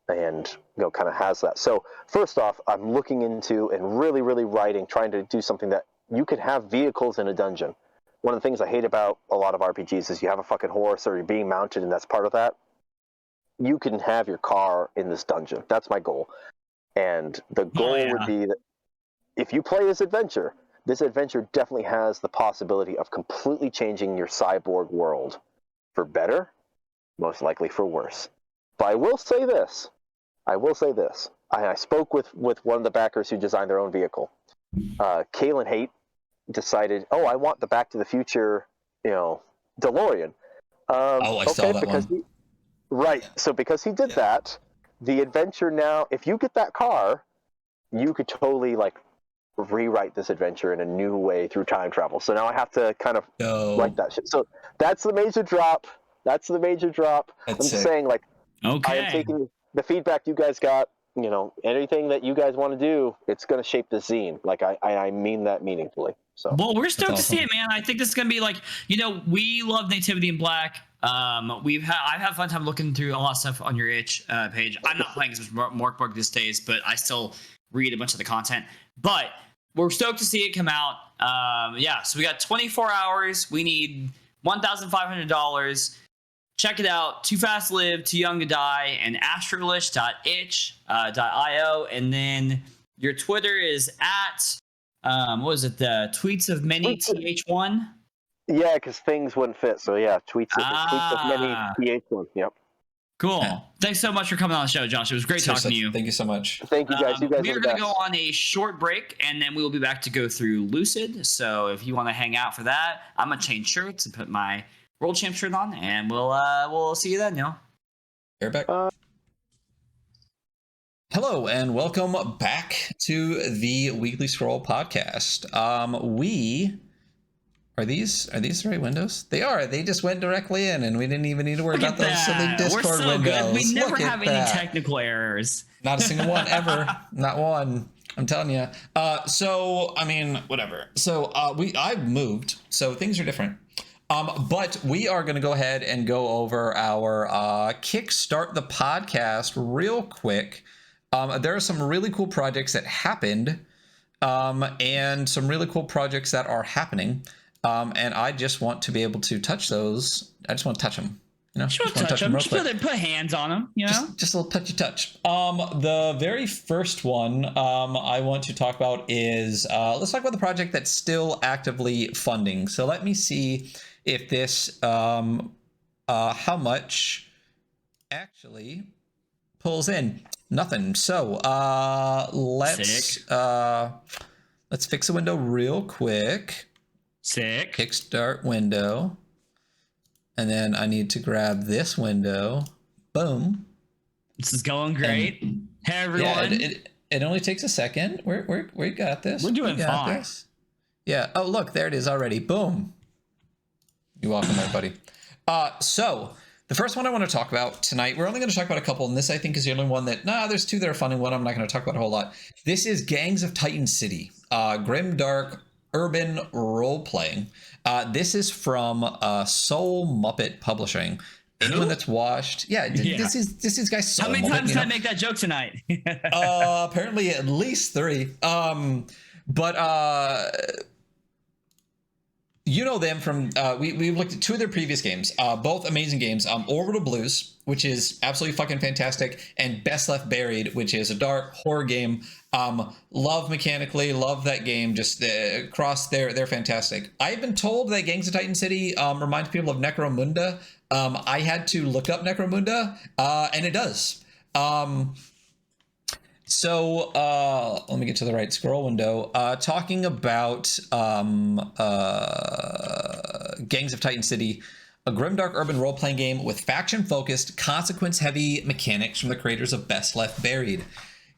and kind of has that. So first off, I'm looking into and really, really trying to do something that you could have vehicles in a dungeon. One of the things I hate about a lot of RPGs is you have a fucking horse or you're being mounted and that's part of that. You can have your car in this dungeon. That's my goal. And the goal would be that if you play this adventure definitely has the possibility of completely changing your cyborg world. for better, most likely for worse. But I will say this. I spoke with one of the backers who designed their own vehicle. Kalen Haight decided, I want the Back to the Future, DeLorean. I saw that one. Right. So because he did that, the adventure now, if you get that car, you could totally rewrite this adventure in a new way through time travel. So now I have to kind of write that shit. So that's the major drop. I'm just saying, I am taking the feedback you guys got. Anything that you guys want to do, it's going to shape the zine. I mean that meaningfully. So. Well, we're stoked to see it, man. I think this is going to be we love Nativity in Black. I've had fun time looking through a lot of stuff on your itch page. I'm not playing as much Morkborg these days, but I still read a bunch of the content. But we're stoked to see it come out. So we got 24 hours. We need $1,500. Check it out. Too Fast to Live, Too Young to Die, and astrolich.itch.io. And then your Twitter is at, the Tweets of Many TH1? Yeah, because things wouldn't fit. So yeah, tweets of Many TH1. Yep. Cool. Yeah. Thanks so much for coming on the show, Josh. It was great talking to you. Thank you so much. Thank you, guys. You guys we're going to go on a short break, and then we will be back to go through Lucid. So if you want to hang out for that, I'm going to change shirts and put my World Champ shirt on, and we'll see you then, You're back. Hello, and welcome back to the Weekly Scroll Podcast. Are these the right windows? They are. They just went directly in, and we didn't even need to worry about those silly Discord We're so windows. Good. We never have any technical errors. Not a single one ever. Not one. I'm telling you. Whatever. So I've moved, so things are different. But we are going to go ahead and go over our Kickstart the Podcast real quick. There are some really cool projects that happened, and some really cool projects that are happening. And I just want to be able to touch those. I just want to touch them. Just want to touch them. Just put hands on them. Just a little touchy touch. The very first one I want to talk about is let's talk about the project that's still actively funding. So let me see if this how much actually pulls in. Nothing. So let's fix a window real quick. Sick. Kickstart window. And then I need to grab this window. Boom. This is going great. Hey, everyone. Yeah, it only takes a second. We got this. We're doing fine. This. Yeah. Oh, look, there it is already. Boom. You're welcome, everybody. So the first one I want to talk about tonight, we're only going to talk about a couple, and this I think is the only one that, there's two that are fun, and one I'm not going to talk about a whole lot. This is Gangs of Titan City, grim, dark, urban role-playing. This is from Soul Muppet Publishing. Anyone that's watched, this is guys. Soul How many Muppet, times did I make that joke tonight? Apparently at least 3. You know them from we've looked at 2 of their previous games, both amazing games. Orbital Blues, which is absolutely fucking fantastic, and Best Left Buried, which is a dark horror game. Love mechanically, love that game. Just across they're fantastic. I've been told that Gangs of Titan City reminds people of Necromunda. I had to look up Necromunda, and it does. So let me get to the right scroll window. Talking about Gangs of Titan City, a grimdark urban role-playing game with faction-focused, consequence-heavy mechanics from the creators of Best Left Buried.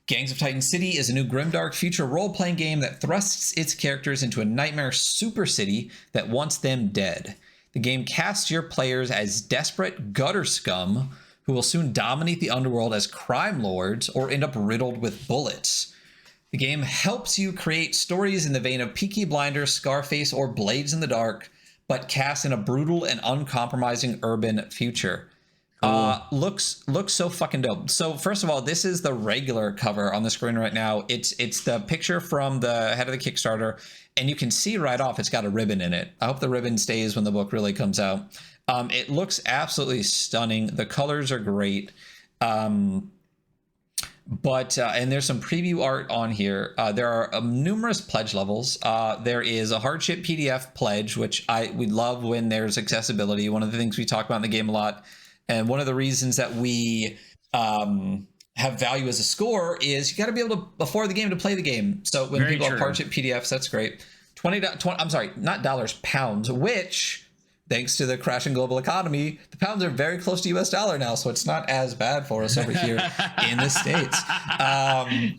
Gangs of Titan City is a new grimdark future role-playing game that thrusts its characters into a nightmare super city that wants them dead. The game casts your players as desperate gutter scum who will soon dominate the underworld as crime lords or end up riddled with bullets. The game helps you create stories in the vein of Peaky Blinders, Scarface, or Blades in the Dark, but cast in a brutal and uncompromising urban future. Cool. Looks so fucking dope. So first of all, this is the regular cover on the screen right now. It's the picture from the head of the Kickstarter, and you can see right off it's got a ribbon in it. I hope the ribbon stays when the book really comes out. It looks absolutely stunning. The colors are great. But and there's some preview art on here. There are numerous pledge levels. There is a hardship PDF pledge, which we love when there's accessibility. One of the things we talk about in the game a lot, and one of the reasons that we have value as a score is you got to be able to afford the game to play the game. So when people have hardship PDFs, that's great. I'm sorry, not dollars, pounds, which, thanks to the crashing global economy, the pounds are very close to US dollar now, so it's not as bad for us over here in the States.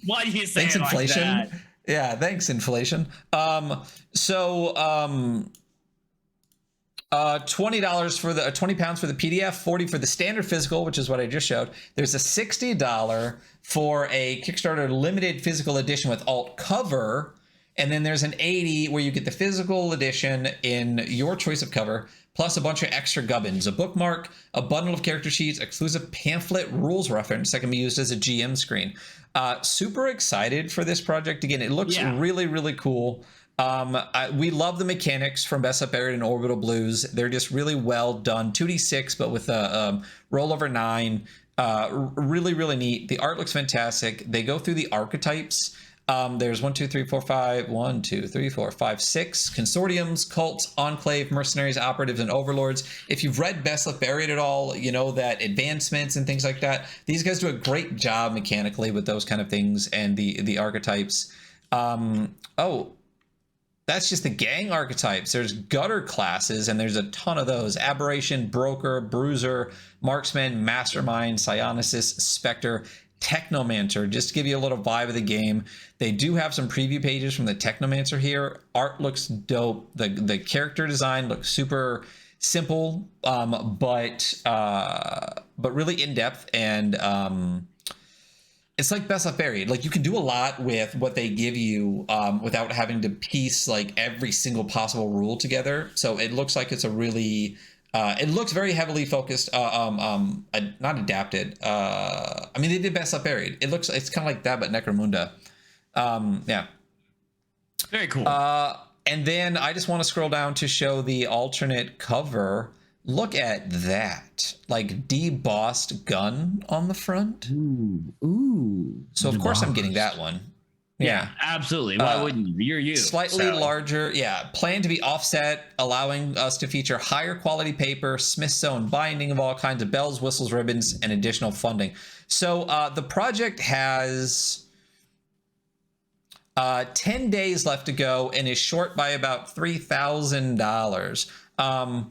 Why do you say thanks, it inflation? Like that? Yeah, thanks, inflation. $20 for the 20 pounds for the PDF, 40 for the standard physical, which is what I just showed. There's a $60 for a Kickstarter limited physical edition with alt cover. And then there's an 80 where you get the physical edition in your choice of cover, plus a bunch of extra gubbins, a bookmark, a bundle of character sheets, exclusive pamphlet rules reference that can be used as a GM screen. Super excited for this project. Again, it looks really, really cool. We love the mechanics from Best Up Buried and Orbital Blues. They're just really well done. 2d6, but with a roll over 9. Really, really neat. The art looks fantastic. They go through the archetypes. There's 6 consortiums, cults, enclave, mercenaries, operatives, and overlords. If you've read Best Left Buried at all, you know that advancements and things like that, these guys do a great job mechanically with those kind of things and the archetypes. That's just the gang archetypes. There's gutter classes, and there's a ton of those. Aberration, Broker, Bruiser, Marksman, Mastermind, Psionicist, Spectre, Technomancer, just to give you a little vibe of the game. They do have some preview pages from the Technomancer here. Art looks dope. The character design looks super simple, but really in-depth, and it's like Best Left Buried. Like, you can do a lot with what they give you without having to piece like every single possible rule together. So it looks like it's a really it looks very heavily focused, not adapted. I mean, they did Best Left Buried. It's kind of like that, but Necromunda. Yeah. Very cool. And then I just want to scroll down to show the alternate cover. Look at that, like debossed gun on the front. Ooh. So of course I'm getting that one. Yeah, absolutely. Why wouldn't you? You're you. Slightly larger, planned to be offset, allowing us to feature higher quality paper, Smith's Own binding of all kinds of bells, whistles, ribbons, and additional funding. So the project has 10 days left to go and is short by about $3,000.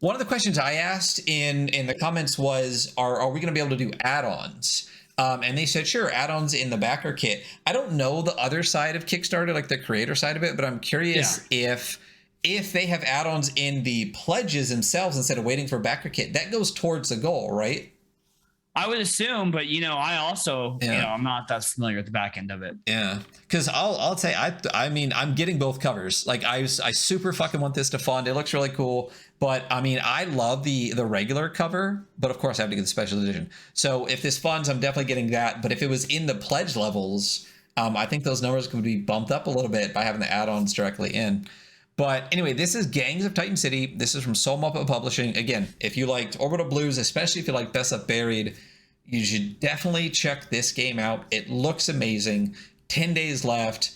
One of the questions I asked in the comments was, are we going to be able to do add-ons? And they said, sure, add-ons in the backer kit. I don't know the other side of Kickstarter, like the creator side of it, but I'm curious if they have add-ons in the pledges themselves instead of waiting for backer kit. That goes towards the goal, right? I would assume, but I also, I'm not that familiar with the back end of it. Yeah, because I'll say I mean I'm getting both covers. Like I super fucking want this to fund. It looks really cool, but I mean I love the regular cover, but of course I have to get the special edition. So if this funds, I'm definitely getting that. But if it was in the pledge levels, I think those numbers could be bumped up a little bit by having the add-ons directly in. But anyway, this is Gangs of Titan City. This is from Soul Muppet Publishing. Again, if you liked Orbital Blues, especially if you like Best Left Buried, you should definitely check this game out. It looks amazing. 10 days left.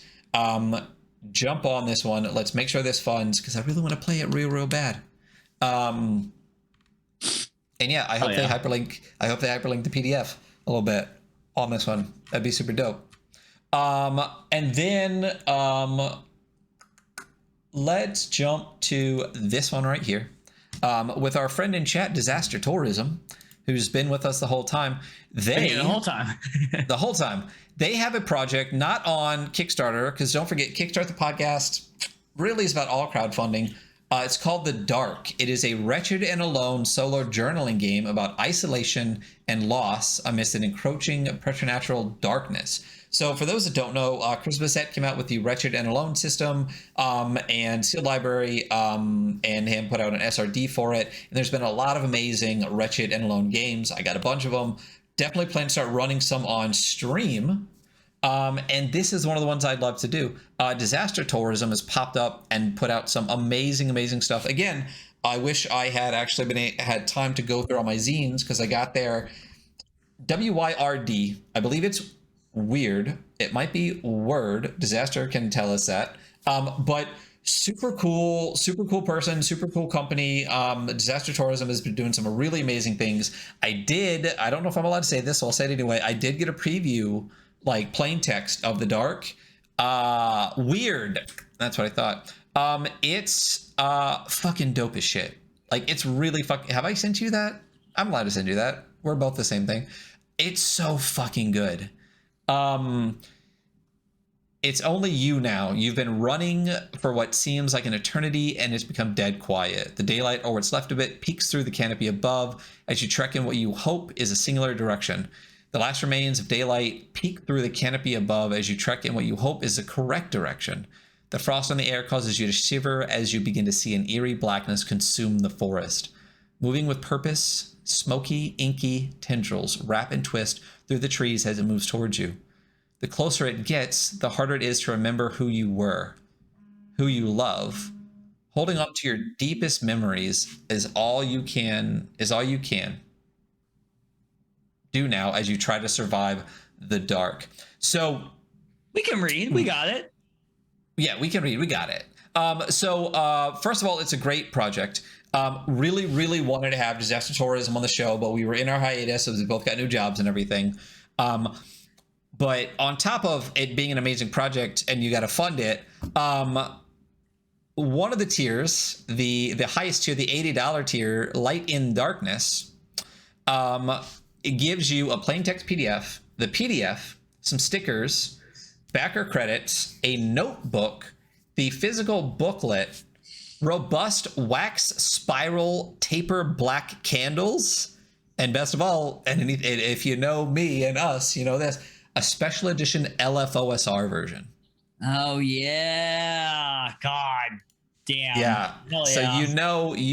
Jump on this one. Let's make sure this funds, because I really want to play it real bad. And yeah, I hope they hyperlink. I hope they hyperlink the PDF a little bit on this one. That'd be super dope. And then let's jump to this one right here with our friend in chat, Disaster Tourism, who's been with us the whole time. The whole time. They have a project not on Kickstarter, because don't forget, Kickstart the Podcast really is about all crowdfunding. It's called The Dark. It is a wretched and alone solo journaling game about isolation and loss amidst an encroaching preternatural darkness. So for those that don't know, Chris Bissett came out with the Wretched and Alone system, and Sealed Library and him put out an SRD for it. And there's been a lot of amazing Wretched and Alone games. I got a bunch of them. Definitely plan to start running some on stream. And this is one of the ones I'd love to do. Disaster Tourism has popped up and put out some amazing stuff. Again, I wish I had actually had time to go through all my zines, because I got there. WYRD, I believe it's weird. It might be word. Disaster can tell us that. But super cool person, super cool company. Disaster Tourism has been doing some really amazing things. I don't know if I'm allowed to say this, so I'll say it anyway. I did get a preview, like plain text of the Dark. Weird. That's what I thought. It's fucking dope as shit. Like, it's really fucking... Have I sent you that? I'm allowed to send you that. We're both the same thing. It's so fucking good. It's only you now. You've been running for what seems like an eternity, and it's become dead quiet. The daylight, or what's left of it, peeks through the canopy above as you trek in what you hope is a singular direction. The last remains of daylight peek through the canopy above as you trek in what you hope is the correct direction. The frost on the air causes you to shiver as you begin to see an eerie blackness consume the forest. Moving with purpose, smoky, inky tendrils wrap and twist through the trees as it moves towards you. The closer it gets, the harder it is to remember who you were, who you love. Holding on to your deepest memories is all you can do now as you try to survive the dark. So we can read. We got it. Yeah, we can read. We got it. So first of all, it's a great project. Really wanted to have Disaster Tourism on the show, but we were in our hiatus, so we both got new jobs and everything. But on top of it being an amazing project and you got to fund it, one of the tiers, the highest tier, the $80 tier, Light in Darkness, it gives you a plain text PDF, the PDF, some stickers, backer credits, a notebook, the physical booklet, robust wax spiral taper black candles, and best of all, and if you know me and us, you know this, a special edition LFOSR version. Oh yeah, God damn. Yeah. Hell So yeah. you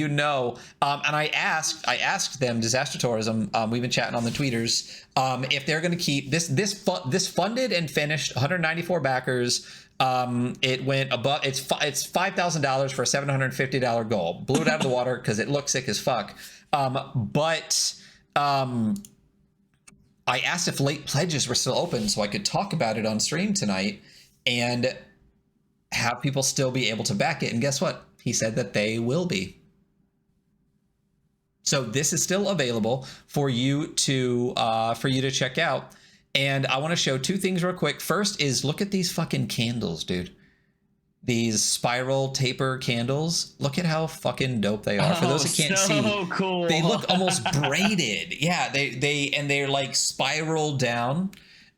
know. And I asked them, Disaster Tourism. We've been chatting on the tweeters. If they're going to keep this funded and finished, 194 backers. It went above. It's $5,000 for a $750 goal. Blew it out of the water because it looked sick as fuck. But I asked if late pledges were still open so I could talk about it on stream tonight and have people still be able to back it. And guess what? He said that they will be. So this is still available for you to check out. And I want to show two things real quick. First is look at these fucking candles, dude. These spiral taper candles. Look at how fucking dope they are. For those who can't see, cool. They look almost braided. Yeah, they're like spiral down.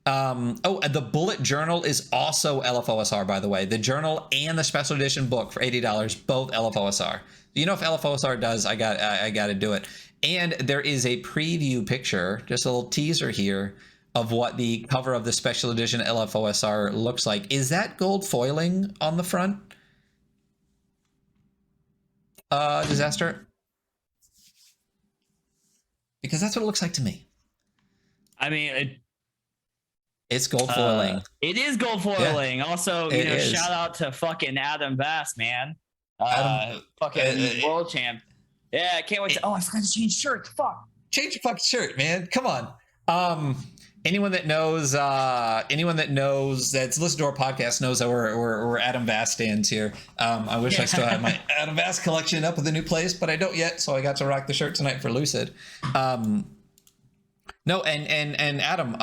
The bullet journal is also LFOSR, by the way. The journal and the special edition book for $80, both LFOSR. You know, if LFOSR does, I got to do it. And there is a preview picture, just a little teaser here, of what the cover of the special edition LFOSR looks like. Is that gold foiling on the front? Disaster? Because that's what it looks like to me. I mean, it's gold foiling. It is gold foiling. Yeah, also, you know, is. Shout out to fucking Adam Bass, man. Fucking world champ. Yeah, I can't wait to. Oh, I forgot to change shirts. Fuck. Change your fucking shirt, man. Come on. Anyone that knows that's listened to our podcast knows that we're Adam Bass stands here. I wish I still had my Adam Bass collection up at the new place, but I don't yet, so I got to rock the shirt tonight for Lucid. No, and Adam,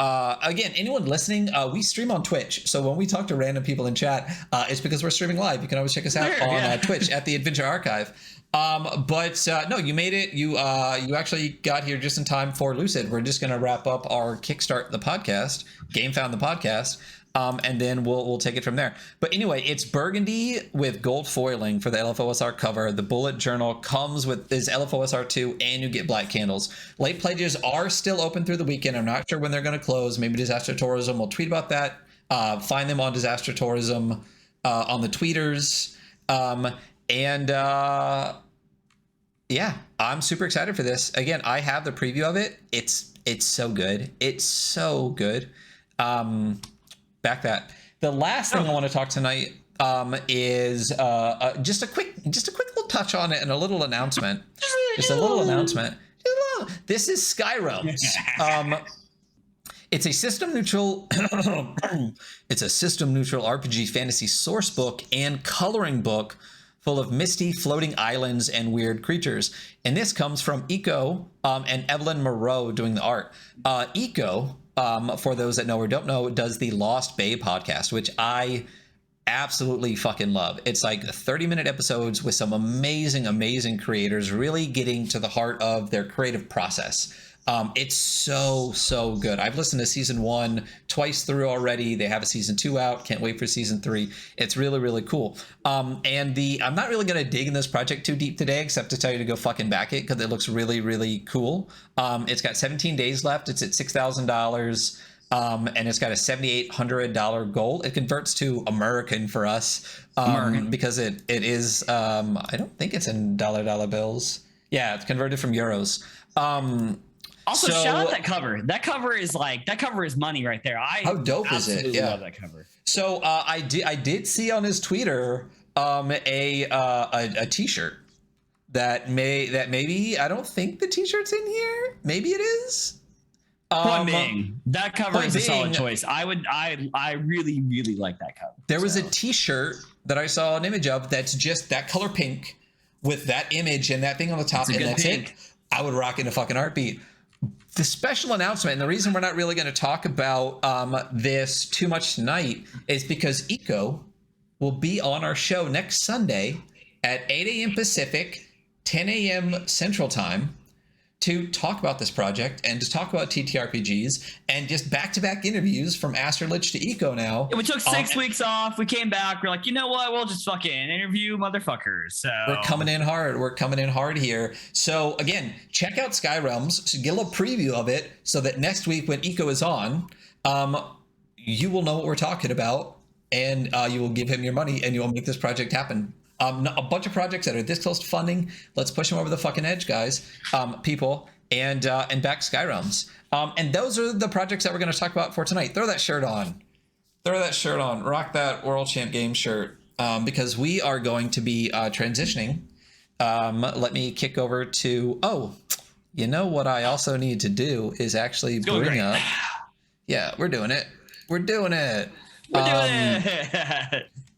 again, anyone listening, we stream on Twitch. So when we talk to random people in chat, it's because we're streaming live. You can always check us out on Twitch at the Adventure Archive. No, you made it. You actually got here just in time for Lucid. We're just going to wrap up our Kickstart the Podcast, Game Found the Podcast, and then we'll take it from there. But anyway, it's burgundy with gold foiling for the LFOSR cover. The bullet journal comes with this LFOSR 2, and you get black candles. Late pledges are still open through the weekend. I'm not sure when they're going to close. Maybe Disaster Tourism will tweet about that. Find them on Disaster Tourism on the tweeters. Yeah, I'm super excited for this. Again, I have the preview of it. It's so good. It's so good. Back that. The last thing I want to talk tonight is just a quick little touch on it and a little announcement. Just a little announcement. This is Skyrim. It's a system neutral it's a system neutral RPG fantasy source book and coloring book full of misty floating islands and weird creatures. And this comes from Eco and Evelyn Moreau doing the art. Eco, for those that know or don't know, does the Lost Bay podcast, which I absolutely fucking love. It's like 30-minute episodes with some amazing creators really getting to the heart of their creative process. It's so good. I've listened to season 1 twice through already. They have a season 2 out. Can't wait for season 3. It's really cool. I'm not really going to dig in this project too deep today, except to tell you to go fucking back it because it looks really cool. It's got 17 days left. It's at $6,000. And it's got a $7,800 goal. It converts to American for us because it is. I don't think it's in dollar bills. Yeah, it's converted from euros. Also, shout out that cover. That cover is money right there. How dope is it? Yeah, love that cover. So I did see on his Twitter a T-shirt that maybe I don't think the T-shirt's in here. Maybe it is. Point being, that cover is a solid choice. I really like that cover. There was a T-shirt that I saw an image of that's just that color pink with that image and that thing on the top, and that's it. I would rock in a fucking heartbeat. The special announcement, and the reason we're not really going to talk about this too much tonight is because Eco will be on our show next Sunday at 8 a.m. Pacific, 10 a.m. Central Time to talk about this project and to talk about TTRPGs and just back-to-back interviews from Astrolich to Eco now. Yeah, we took 6 weeks off. We came back. We're like, you know what? We'll just fucking interview motherfuckers. So we're coming in hard. We're coming in hard here. So again, check out Skyrealms. Get a little preview of it so that next week when Eco is on, you will know what we're talking about and you will give him your money and you will make this project happen. A bunch of projects that are this close to funding. Let's push them over the fucking edge, guys, people, and back Skyrealms. And those are the projects that we're going to talk about for tonight. Throw that shirt on. Rock that World Champ Game shirt because we are going to be transitioning. Let me kick over to. Oh, you know what I also need to do is actually bring up. Yeah, we're doing it.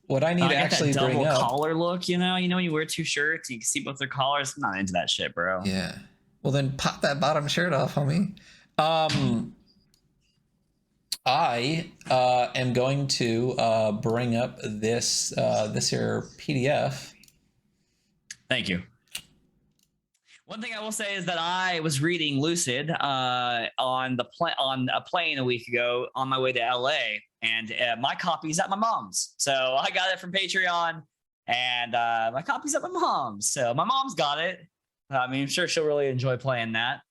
What I need to actually that bring double up. collar look, you know, when you wear 2 shirts, you can see both their collars. I'm not into that shit, bro. Yeah. Well, then pop that bottom shirt off, homie. I am going to bring up this here PDF. Thank you. One thing I will say is that I was reading Lucid on a plane a week ago on my way to LA, and my copy's at my mom's. So I got it from Patreon, and my copy's at my mom's. So my mom's got it. I mean, I'm sure she'll really enjoy playing that.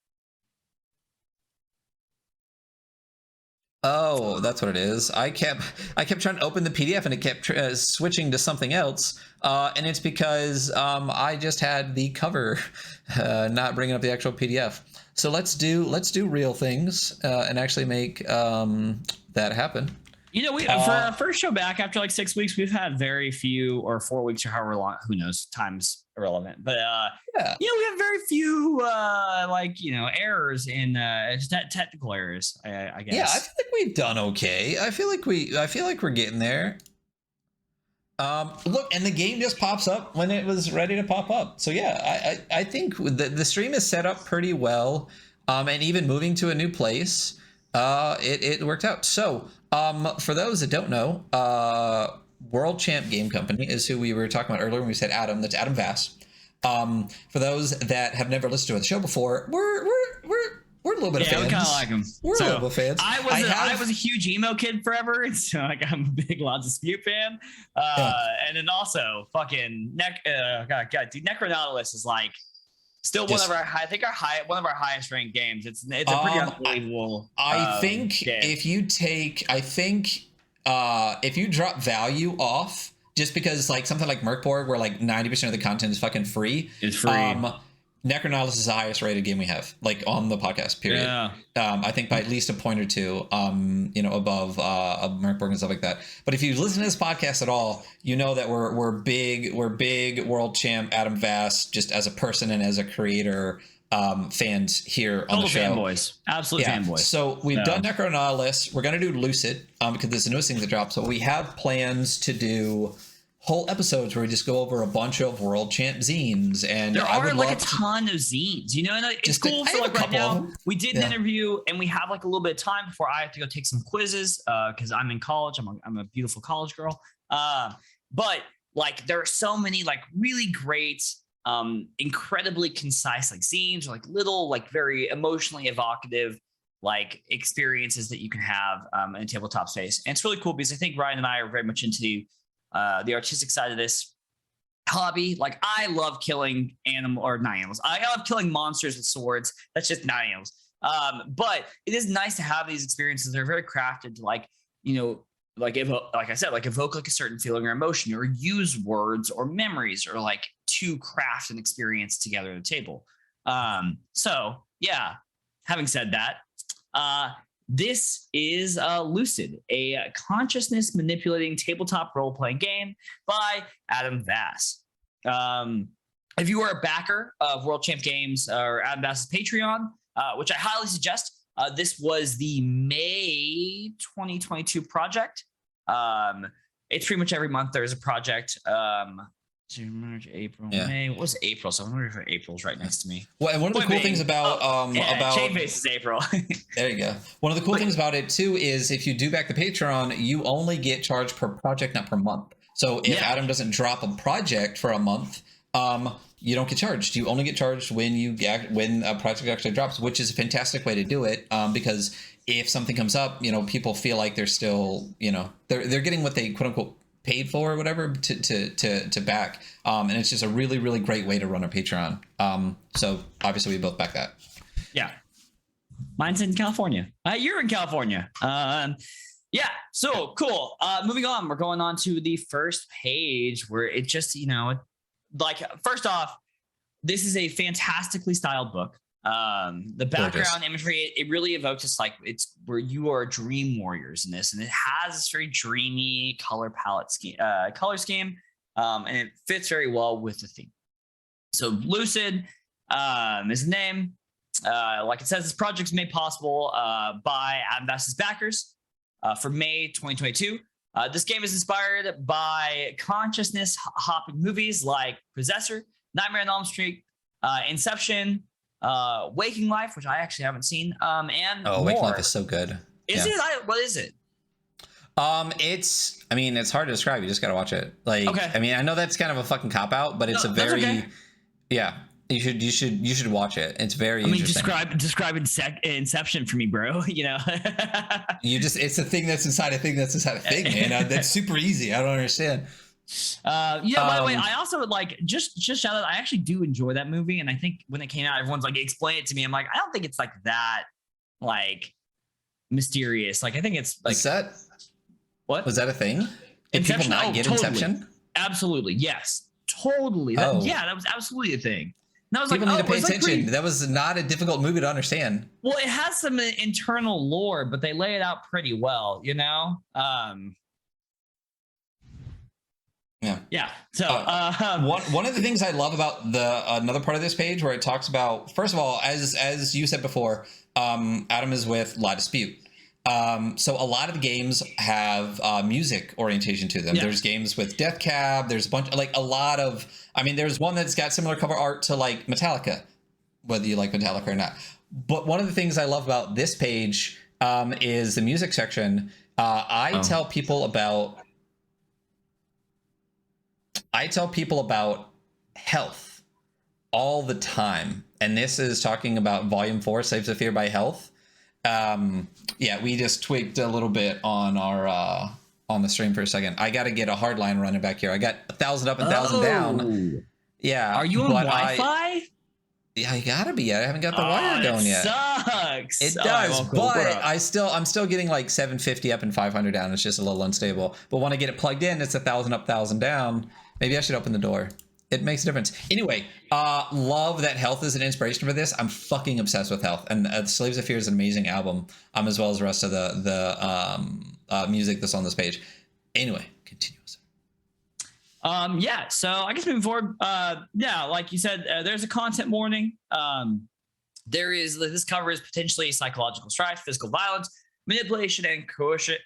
Oh, that's what it is. I kept trying to open the PDF and it kept switching to something else. And it's because I just had the cover, not bringing up the actual PDF. So let's do real things and actually make that happen. You know, we for our first show back after like 6 weeks, we've had very few, or 4 weeks or however long, who knows, time's irrelevant. But yeah, you know, we have very few errors in technical errors, I guess. Yeah, I feel like we've done okay. I feel like we're getting there. Look, and the game just pops up when it was ready to pop up. So yeah, I think the stream is set up pretty well. And even moving to a new place, it worked out. So for those that don't know, World Champ Game Company is who we were talking about earlier when we said Adam. That's Adam Vass. For those that have never listened to the show before, we're a little bit of fans. We kind of like him. We're a little bit of fans. I was a huge emo kid forever, and so like I'm a big Law Dispute fan. And then also fucking dude, Necronautilus is like still one of our highest ranked games. It's a pretty unbelievable. I think game. if you drop value off, just because like something like Merkborg, where like 90% of the content is fucking free. It's free. Necronautilus is the highest rated game we have, like on the podcast, period. Yeah. I think by at least a point or two, above Merkborg and stuff like that. But if you listen to this podcast at all, you know that we're big World Champ Adam Vass, just as a person and as a creator, fans here on the show. Fanboys. Absolute fanboys. So we've done Necronihilus. We're going to do Lucid because it's the newest thing that dropped. So we have plans to do whole episodes where we just go over a bunch of World Champ zines. And there I would are like love a ton of zines, you know, and it's just cool. So like right now we did an Yeah. interview and we have like a little bit of time before I have to go take some quizzes because I'm in college. I'm a beautiful college girl. But like there are so many like really great, incredibly concise like scenes or like little like very emotionally evocative like experiences that you can have in a tabletop space. And it's really cool because I think Ryan and I are very much into the artistic side of this hobby. Like I love killing not animals. I love killing monsters with swords. That's just not animals. But it is nice to have these experiences. They're very crafted to like, you know, like like I said, like evoke like a certain feeling or emotion or use words or memories or like to craft an experience together at a table. So yeah, having said that, this is Lucid, a consciousness manipulating tabletop role-playing game by Adam Vass. If you are a backer of World Champ Games or Adam Vass's Patreon, which I highly suggest, this was the May 2022 project. It's pretty much every month there's a project. June, March, April, May. What was April? So I wonder if April's right next to me. Well, and one of the cool things about Chainface is April. There you go. One of the cool things about it too is if you do back the Patreon, you only get charged per project, not per month. So if Adam doesn't drop a project for a month, you don't get charged. You only get charged when when a project actually drops, which is a fantastic way to do it. Because if something comes up, you know, people feel like they're still, you know, they're getting what they quote unquote paid for or whatever to back. And it's just a really, really great way to run a Patreon. So obviously we both back that. Yeah. Mine's in California. You're in California. Yeah. So cool. Moving on, we're going on to the first page where it just, you know, like first off, this is a fantastically styled book. The background imagery, it really evokes just like it's where you are dream warriors in this, and it has this very dreamy color scheme, and it fits very well with the theme. So Lucid is the name. Like it says, this project is made possible by Adam Vass's backers for May 2022. This game is inspired by consciousness hopping movies like Possessor, Nightmare on Elm Street, Inception, Waking Life, which I actually haven't seen, and more. Waking Life is so good. Is it? What is it? It's hard to describe. You just gotta watch it. Like, okay. I mean, I know that's kind of a fucking cop out, but it's you should watch it. It's very interesting. Describe Inception for me, bro. You know, it's a thing that's inside a thing that's inside a thing, man. That's super easy. I don't understand. By the way, I also would like just shout out. I actually do enjoy that movie, and I think when it came out, everyone's like, "Explain it to me." I'm like, I don't think it's like that, like mysterious. Like, I think it's like was that a thing? Did Inception? People not get totally. Inception? Absolutely, yes, totally. That was absolutely a thing. And I was people like, need to pay attention. That was not a difficult movie to understand. Well, it has some internal lore, but they lay it out pretty well, you know. Yeah. So one of the things I love about another part of this page where it talks about, first of all, as you said before, Adam is with La Dispute. So a lot of the games have music orientation to them. Yeah. There's games with Death Cab. There's there's one that's got similar cover art to like Metallica, whether you like Metallica or not. But one of the things I love about this page is the music section. I tell people about health all the time. And this is talking about Volume 4, Slaves of Fear by Health. We just tweaked a little bit on our on the stream for a second. I got to get a hard line running back here. I got 1,000 up and 1,000 down. Yeah. Are you on Wi-Fi? Yeah, I gotta be. I haven't got the wire going yet. Sucks. It does, but I'm still getting like 750 up and 500 down. It's just a little unstable. But when I get it plugged in, it's 1,000 up, 1,000 down. Maybe I should open the door. It makes a difference. Anyway, love that Health is an inspiration for this. I'm fucking obsessed with Health, and Slaves of Fear is an amazing album, as well as the rest of the music that's on this page. Anyway, continue. So I guess moving forward, like you said, there's a content warning. This covers potentially psychological strife, physical violence, manipulation, and coercion.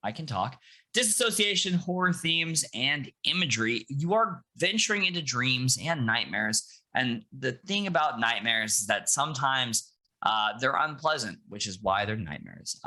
I can talk. Disassociation, horror themes, and imagery. You are venturing into dreams and nightmares. And the thing about nightmares is that sometimes they're unpleasant, which is why they're nightmares.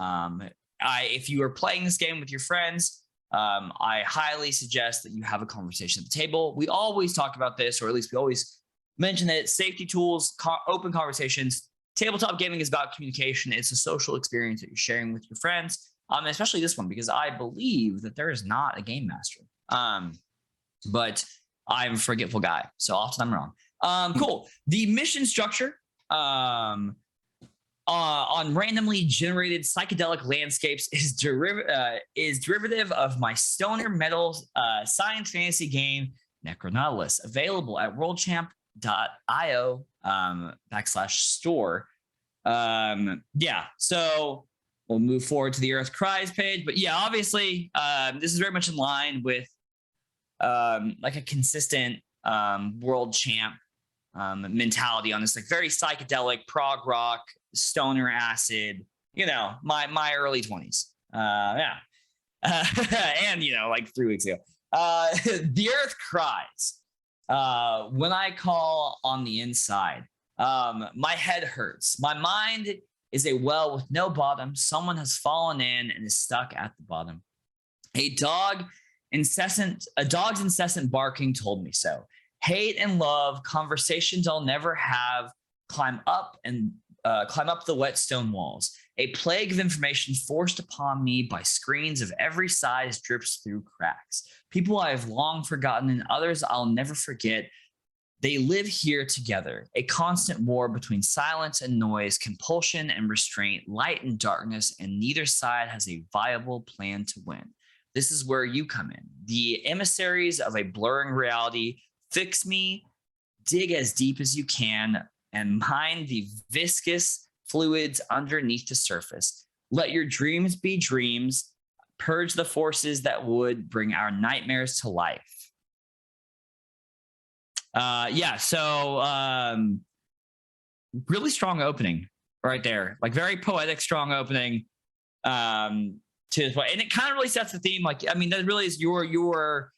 If you are playing this game with your friends, I highly suggest that you have a conversation at the table. We always talk about this, or at least we always mention it. Safety tools, open conversations. Tabletop gaming is about communication. It's a social experience that you're sharing with your friends, especially this one, because I believe that there is not a game master. But I'm a forgetful guy, so often I'm wrong. Cool. The mission structure on randomly generated psychedelic landscapes is derivative of my stoner metal science fantasy game Necronautilus, available at worldchamp.io /store. So we'll move forward to the Earth Cries page, but yeah, obviously this is very much in line with like a consistent world champ mentality on this, like very psychedelic prog rock, stoner acid, my early 20s. And like 3 weeks ago. The Earth Cries. When I call on the inside, my head hurts. My mind is a well with no bottom. Someone has fallen in and is stuck at the bottom. A dog's incessant barking told me so. Hate and love, conversations I'll never have, climb up the wet stone walls. A plague of information forced upon me by screens of every size drips through cracks. People I have long forgotten and others I'll never forget. They live here together, a constant war between silence and noise, compulsion and restraint, light and darkness, and neither side has a viable plan to win. This is where you come in. The emissaries of a blurring reality. Fix me, dig as deep as you can, and mine the viscous fluids underneath the surface. Let your dreams be dreams. Purge the forces that would bring our nightmares to life. Really strong opening right there. Like very poetic, strong opening. And it kind of really sets the theme. Like, I mean, that really is your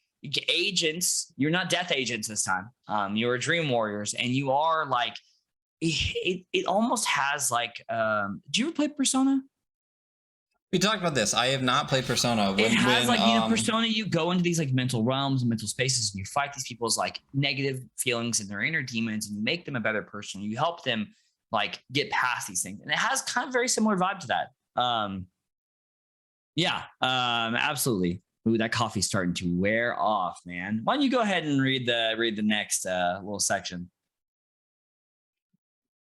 agents. You're not death agents this time. You're dream warriors, and you are like, it almost has like, do you ever play Persona? We talked about this. I have not played Persona. Persona, you go into these like mental realms and mental spaces, and you fight these people's like negative feelings and their inner demons, and you make them a better person. You help them like get past these things, and it has kind of very similar vibe to that. Absolutely. Ooh, that coffee's starting to wear off, man. Why don't you go ahead and read the next little section?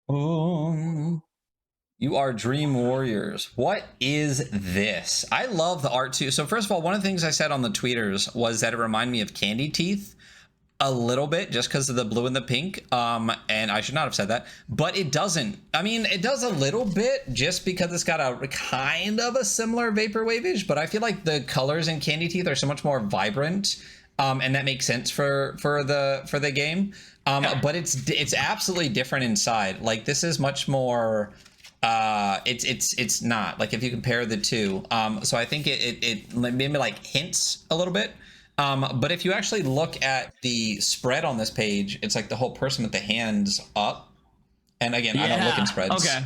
You are dream warriors. What is this? I love the art too. So first of all, one of the things I said on the tweeters was that it reminded me of Candy Teeth a little bit, just because of the blue and the pink. And I should not have said that, but it doesn't. I mean, it does a little bit just because it's got a kind of a similar vaporwave-ish, but I feel like the colors in Candy Teeth are so much more vibrant. And that makes sense for the game. But it's absolutely different inside. Like this is much more, it's not like if you compare the two. So I think it maybe like hints a little bit. But if you actually look at the spread on this page, it's like the whole person with the hands up. And again, I don't look in spreads. Okay.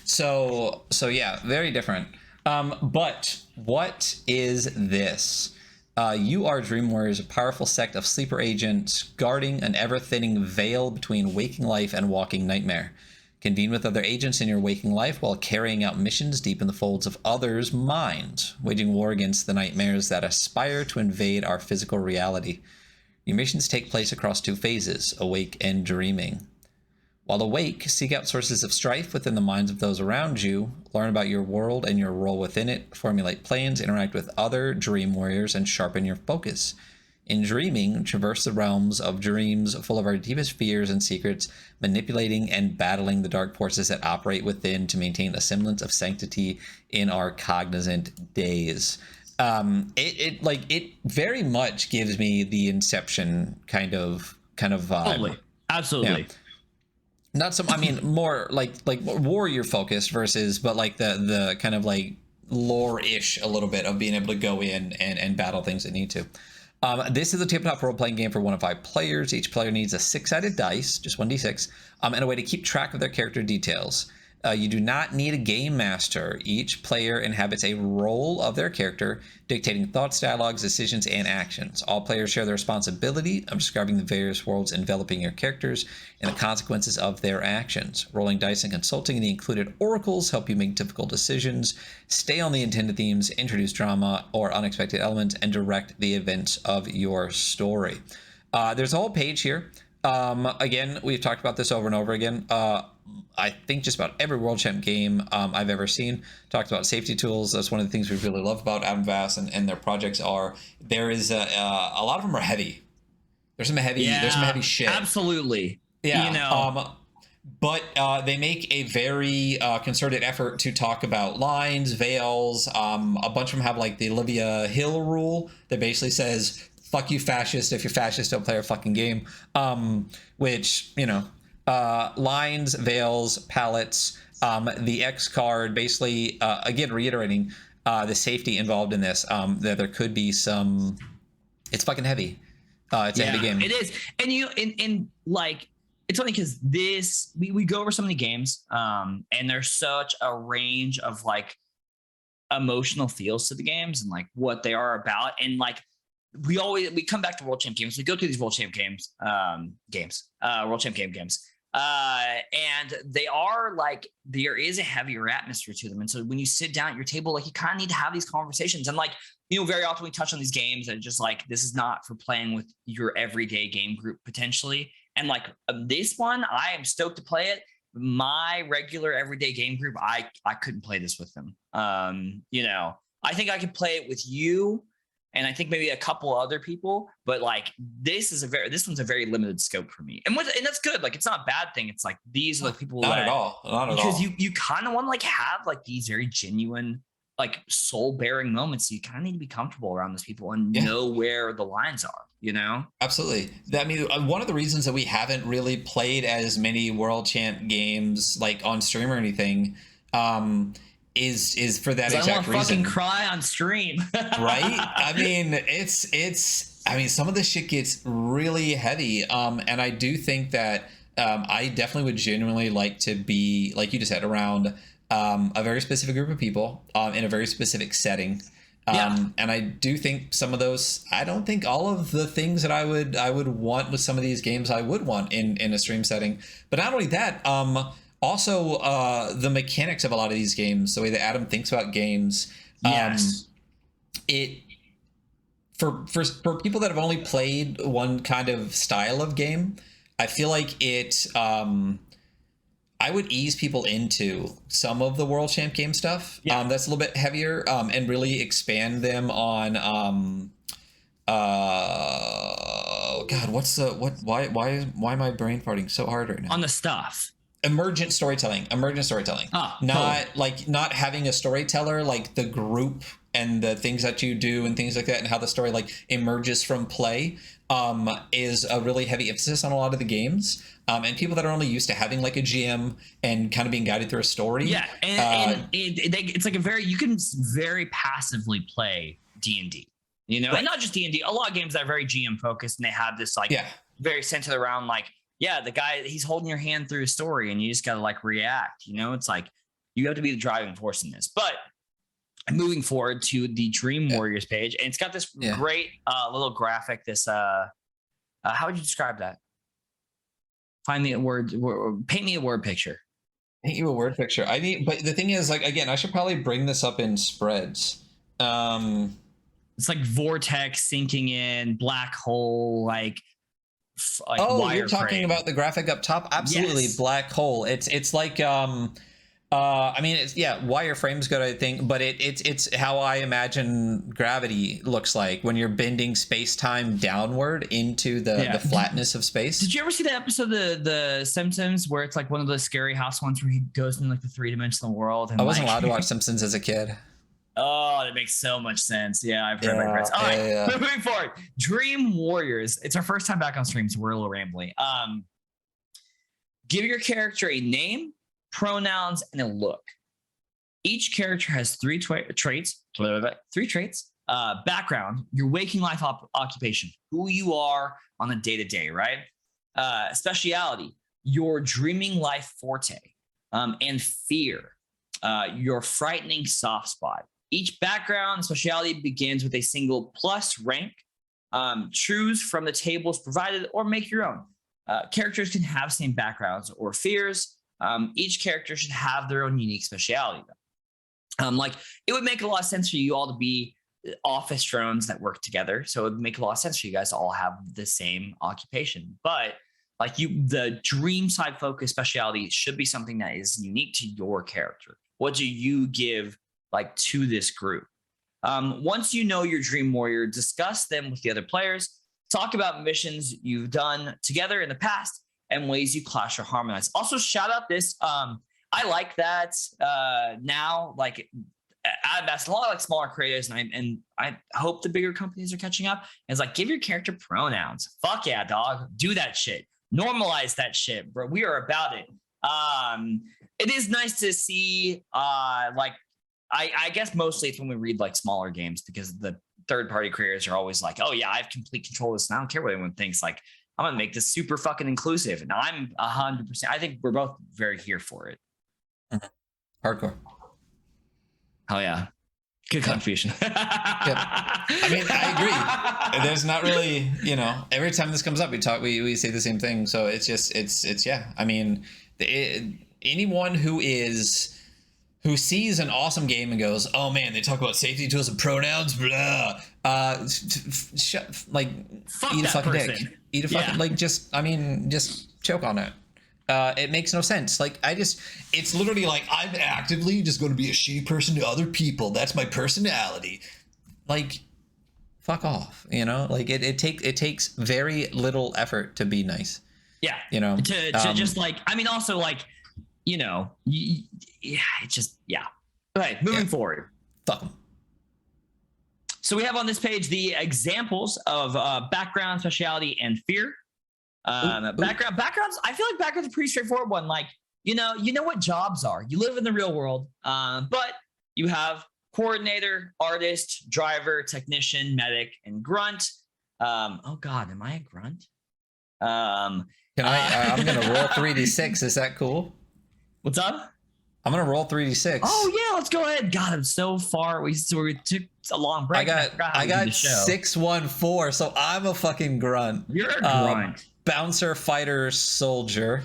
So yeah, very different. But what is this? You are Dream Warriors, a powerful sect of sleeper agents guarding an ever-thinning veil between waking life and walking nightmare. Convene with other agents in your waking life while carrying out missions deep in the folds of others' minds, waging war against the nightmares that aspire to invade our physical reality. Your missions take place across two phases, awake and dreaming. While awake, seek out sources of strife within the minds of those around you, learn about your world and your role within it, formulate plans, interact with other dream warriors, and sharpen your focus. In dreaming, traverse the realms of dreams full of our deepest fears and secrets, manipulating and battling the dark forces that operate within to maintain a semblance of sanctity in our cognizant days. It very much gives me the Inception kind of vibe. Totally. Absolutely. Yeah. Not some, I mean, more like warrior focused versus, but like the kind of like lore-ish a little bit of being able to go in and battle things that need to. This is a tabletop role-playing game for 1 to 5 players. Each player needs a 6-sided dice, just 1d6, and a way to keep track of their character details. You do not need a game master. Each player inhabits a role of their character, dictating thoughts, dialogues, decisions, and actions. All players share the responsibility of describing the various worlds enveloping your characters and the consequences of their actions. Rolling dice and consulting the included oracles help you make difficult decisions, stay on the intended themes, introduce drama or unexpected elements, and direct the events of your story. There's a whole page here. Again, we've talked about this over and over again. I think just about every World Champ game I've ever seen talked about safety tools. That's one of the things we really love about Adam Vass and their projects are there is a lot of them are heavy. There's some heavy shit. Absolutely. Yeah. You know, but they make a very concerted effort to talk about lines, veils. A bunch of them have like the Olivia Hill rule that basically says, fuck you fascist. If you're fascist, don't play our fucking game. Which, you know, lines, veils, palettes, the X card, basically, again, reiterating the safety involved in this, that there could be some, it's fucking heavy. It's a heavy game. It is. And in like, it's funny because we go over so many games, and there's such a range of like emotional feels to the games and like what they are about. And like, we come back to World Champ games. We go through these World Champ games, World Champ games. And they are like, there is a heavier atmosphere to them. And so when you sit down at your table, like you kind of need to have these conversations. And like, you know, very often we touch on these games that are just like, this is not for playing with your everyday game group potentially. And like this one, I am stoked to play it. My regular everyday game group, I couldn't play this with them. You know, I think I could play it with you and I think maybe a couple other people, but like this one's a very limited scope for me. And that's good. Like it's not a bad thing. It's like these are the people not at all. Because you kind of want to like have like these very genuine, like soul bearing moments. So you kind of need to be comfortable around those people and know where the lines are, you know? Absolutely. I mean, one of the reasons that we haven't really played as many World Champ games like on stream or anything, is for that exact reason. I fucking cry on stream. Right? I mean, I mean, some of this shit gets really heavy. And I do think that I definitely would genuinely like to be, like you just said, around a very specific group of people in a very specific setting. And I do think some of those, I don't think all of the things that I would want with some of these games I would want in a stream setting. But not only that, also the mechanics of a lot of these games, the way that Adam thinks about games. It for people that have only played one kind of style of game, I feel like it I would ease people into some of the World Champ game stuff. That's a little bit heavier, and really expand them on why am I brain farting so hard right now? On the stuff. Emergent storytelling. Not having a storyteller, like the group and the things that you do and things like that, and how the story like emerges from play is a really heavy emphasis on a lot of the games. And people that are only used to having like a GM and kind of being guided through a story. Yeah, and it's like you can very passively play D&D, you know, right. And not just D&D. A lot of games that are very GM focused, and they have this like very centered around like, the guy, he's holding your hand through a story, and you just gotta like react. You know, it's like you have to be the driving force in this. But moving forward to the Dream Warriors page, and it's got this great little graphic. This how would you describe that? Find me a word. Paint me a word picture. Paint you a word picture. But the thing is, like, again, I should probably bring this up in spreads. It's like vortex sinking in, black hole, like you're talking about the graphic up top? Absolutely. Yes. Black hole. It's like I mean, it's wireframe's good, I think, but it's how I imagine gravity looks like when you're bending space-time downward into the flatness of space. Did you ever see the episode of the Simpsons where it's like one of those scary house ones where he goes in like the three-dimensional world? And I wasn't allowed to watch Simpsons as a kid. Oh, that makes so much sense. Yeah, I've heard my friends. All right, moving forward. Dream Warriors. It's our first time back on stream, so we're a little rambly. Give your character a name, pronouns, and a look. Each character has three traits. Background, your waking life occupation, who you are on a day-to-day, right? Speciality, your dreaming life forte, and fear, your frightening soft spot. Each background speciality begins with a single plus rank. Choose from the tables provided or make your own. Characters can have same backgrounds or fears. Each character should have their own unique speciality. Like it would make a lot of sense for you all to be office drones that work together. So it would make a lot of sense for you guys to all have the same occupation. But like the dream side focus speciality should be something that is unique to your character. What do you give like to this group? Once you know your dream warrior, discuss them with the other players. Talk about missions you've done together in the past and ways you clash or harmonize. Also, shout out this. I like that now. Like, that's a lot of like smaller creators, and I hope the bigger companies are catching up. And it's like, give your character pronouns. Fuck yeah, dog. Do that shit. Normalize that shit, bro. We are about it. It is nice to see. Like, I guess mostly it's when we read like smaller games, because the third-party creators are always like, oh yeah, I have complete control of this, and I don't care what anyone thinks. Like, I'm gonna make this super fucking inclusive, and I'm 100%. I think we're both very here for it. Hardcore. Oh yeah, good contribution. Yeah. I mean, I agree. There's not really, every time this comes up, we say the same thing. So it's just, it's yeah. I mean, anyone who sees an awesome game and goes, oh man, they talk about safety tools and pronouns, blah. Like, Fuck eat a that fucking person. dick. Eat a fucking, just choke on it. It makes no sense. Like, it's literally like, I'm actively just going to be a shitty person to other people. That's my personality. Like, fuck off, like it takes very little effort to be nice. Yeah. To just like, I mean, also like, it's just, yeah. Okay, moving forward. Fuck them. So we have on this page the examples of background, speciality, and fear. Backgrounds. I feel like backgrounds are a pretty straightforward one. Like, you know what jobs are. You live in the real world, but you have coordinator, artist, driver, technician, medic, and grunt. Oh God, am I a grunt? I'm gonna roll 3d6. Is that cool? What's up? I'm gonna roll 3d6. Oh yeah, let's go ahead. God, I'm so far. We took a long break. I got 614, so I'm a fucking grunt. You're a grunt. Bouncer, fighter, soldier.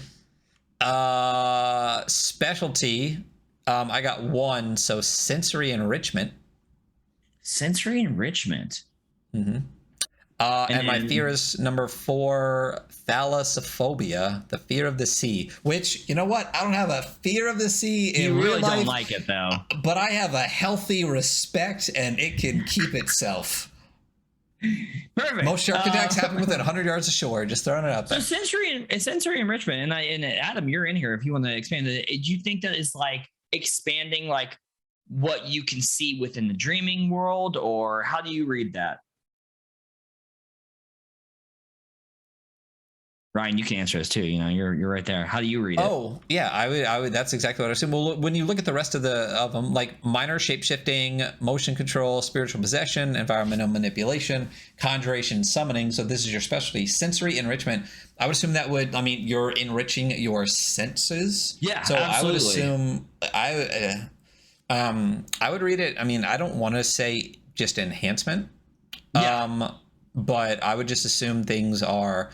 Specialty. I got 1, so sensory enrichment. Sensory enrichment. Mm-hmm. And my fear is number 4, thalassophobia, the fear of the sea. Which, you know what? I don't have a fear of the sea in real life. You really don't like it, though. But I have a healthy respect, and it can keep itself. Perfect. Most shark attacks happen within 100 yards of shore. Just throwing it out there. So sensory enrichment, and Adam, you're in here if you want to expand it. Do you think that is like expanding like what you can see within the dreaming world, or how do you read that? Ryan, you can answer this too. You're right there. How do you read it? Oh, yeah, I would. That's exactly what I assume. Well, when you look at the rest of them, like minor shapeshifting, motion control, spiritual possession, environmental manipulation, conjuration, summoning. So this is your specialty. Sensory enrichment. I would assume that you're enriching your senses. Yeah, so absolutely. I would assume I would read it. I mean, I don't want to say just enhancement. Yeah. But I would just assume things are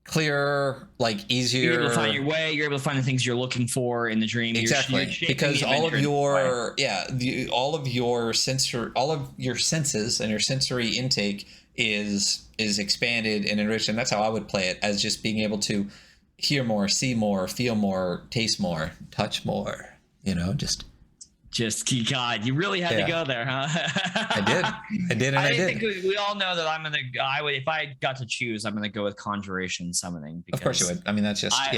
clearer, like easier. You're able to find your way. You're able to find the things you're looking for in the dream. Exactly, because all of your senses and your sensory intake is expanded and enriched, and that's how I would play it, as just being able to hear more, see more, feel more, taste more, touch more. Just God, you really had to go there, huh? I did, and I did. Think we all know that if I got to choose, I'm gonna go with conjuration summoning. Of course you would. I mean, that's just I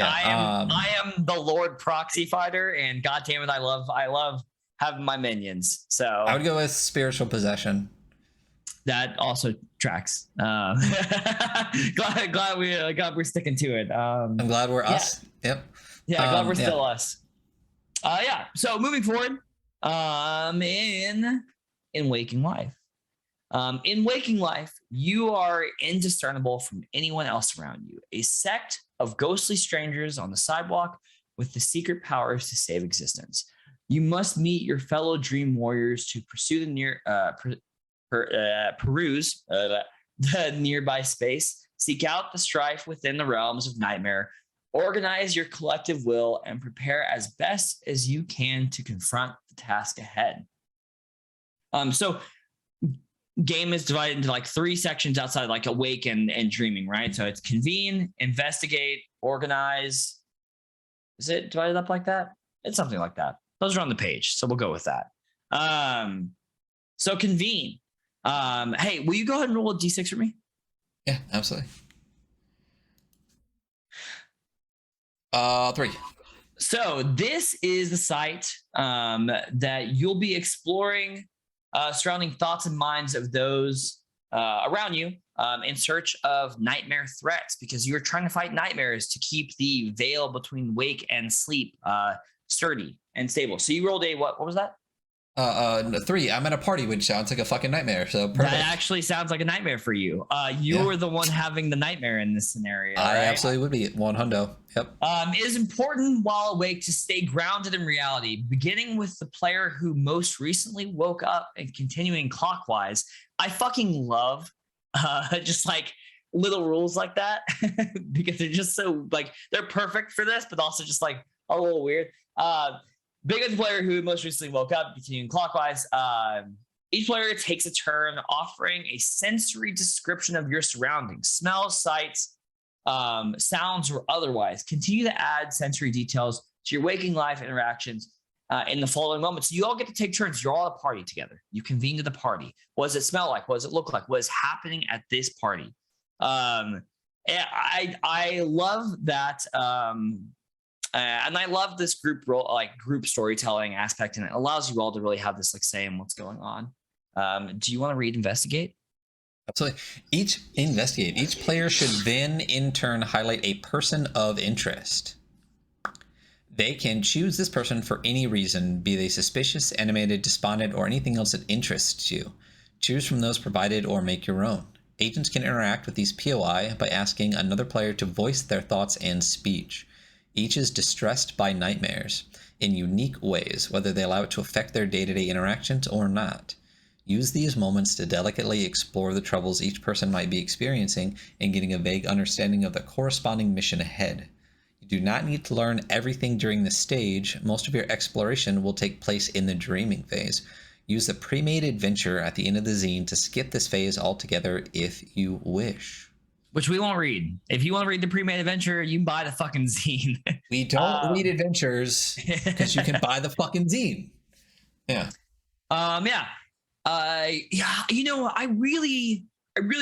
am the Lord proxy fighter, and God damn it, I love having my minions. So I would go with spiritual possession. That also tracks. Glad we're sticking to it. I'm glad we're us. Yep. Yeah, glad we're still us. Yeah. So moving forward, in waking life. In waking life, you are indiscernible from anyone else around you. A sect of ghostly strangers on the sidewalk with the secret powers to save existence. You must meet your fellow dream warriors to pursue the peruse the nearby space. Seek out the strife within the realms of nightmare. Organize your collective will and prepare as best as you can to confront the task ahead. So game is divided into like 3 sections outside like awake and dreaming, right? So it's convene, investigate, organize. Is it divided up like that? It's something like that. Those are on the page, so we'll go with that. So convene. Hey, will you go ahead and roll a d6 for me? Yeah, absolutely. 3. So this is the site that you'll be exploring, surrounding thoughts and minds of those around you in search of nightmare threats, because you're trying to fight nightmares to keep the veil between wake and sleep sturdy and stable. So you rolled a what was that? 3. I'm at a party, which sounds like a fucking nightmare. So perfect. That actually sounds like a nightmare for you. You're the one having the nightmare in this scenario. I right? absolutely would be 100. Yep. It is important while awake to stay grounded in reality, beginning with the player who most recently woke up and continuing clockwise. I fucking love just like little rules like that because they're just so like they're perfect for this, but also just like a little weird. Big with the player who most recently woke up, continuing clockwise. Each player takes a turn offering a sensory description of your surroundings, smells, sights, sounds, or otherwise. Continue to add sensory details to your waking life interactions in the following moments. You all get to take turns. You're all at a party together. You convene to the party. What does it smell like? What does it look like? What is happening at this party? I love that. And I love this group role, like group storytelling aspect, and it allows you all to really have this like say in what's going on. Do you want to read investigate? Absolutely. Each player should then in turn highlight a person of interest. They can choose this person for any reason, be they suspicious, animated, despondent, or anything else that interests you. Choose from those provided or make your own. Agents can interact with these POI by asking another player to voice their thoughts and speech. Each is distressed by nightmares in unique ways, whether they allow it to affect their day-to-day interactions or not. Use these moments to delicately explore the troubles each person might be experiencing and getting a vague understanding of the corresponding mission ahead. You do not need to learn everything during this stage. Most of your exploration will take place in the dreaming phase. Use the pre-made adventure at the end of the zine to skip this phase altogether if you wish. Which we won't read. If you want to read the pre-made adventure, you can buy the fucking zine. We don't read adventures because you can buy the fucking zine. Yeah. You know, I really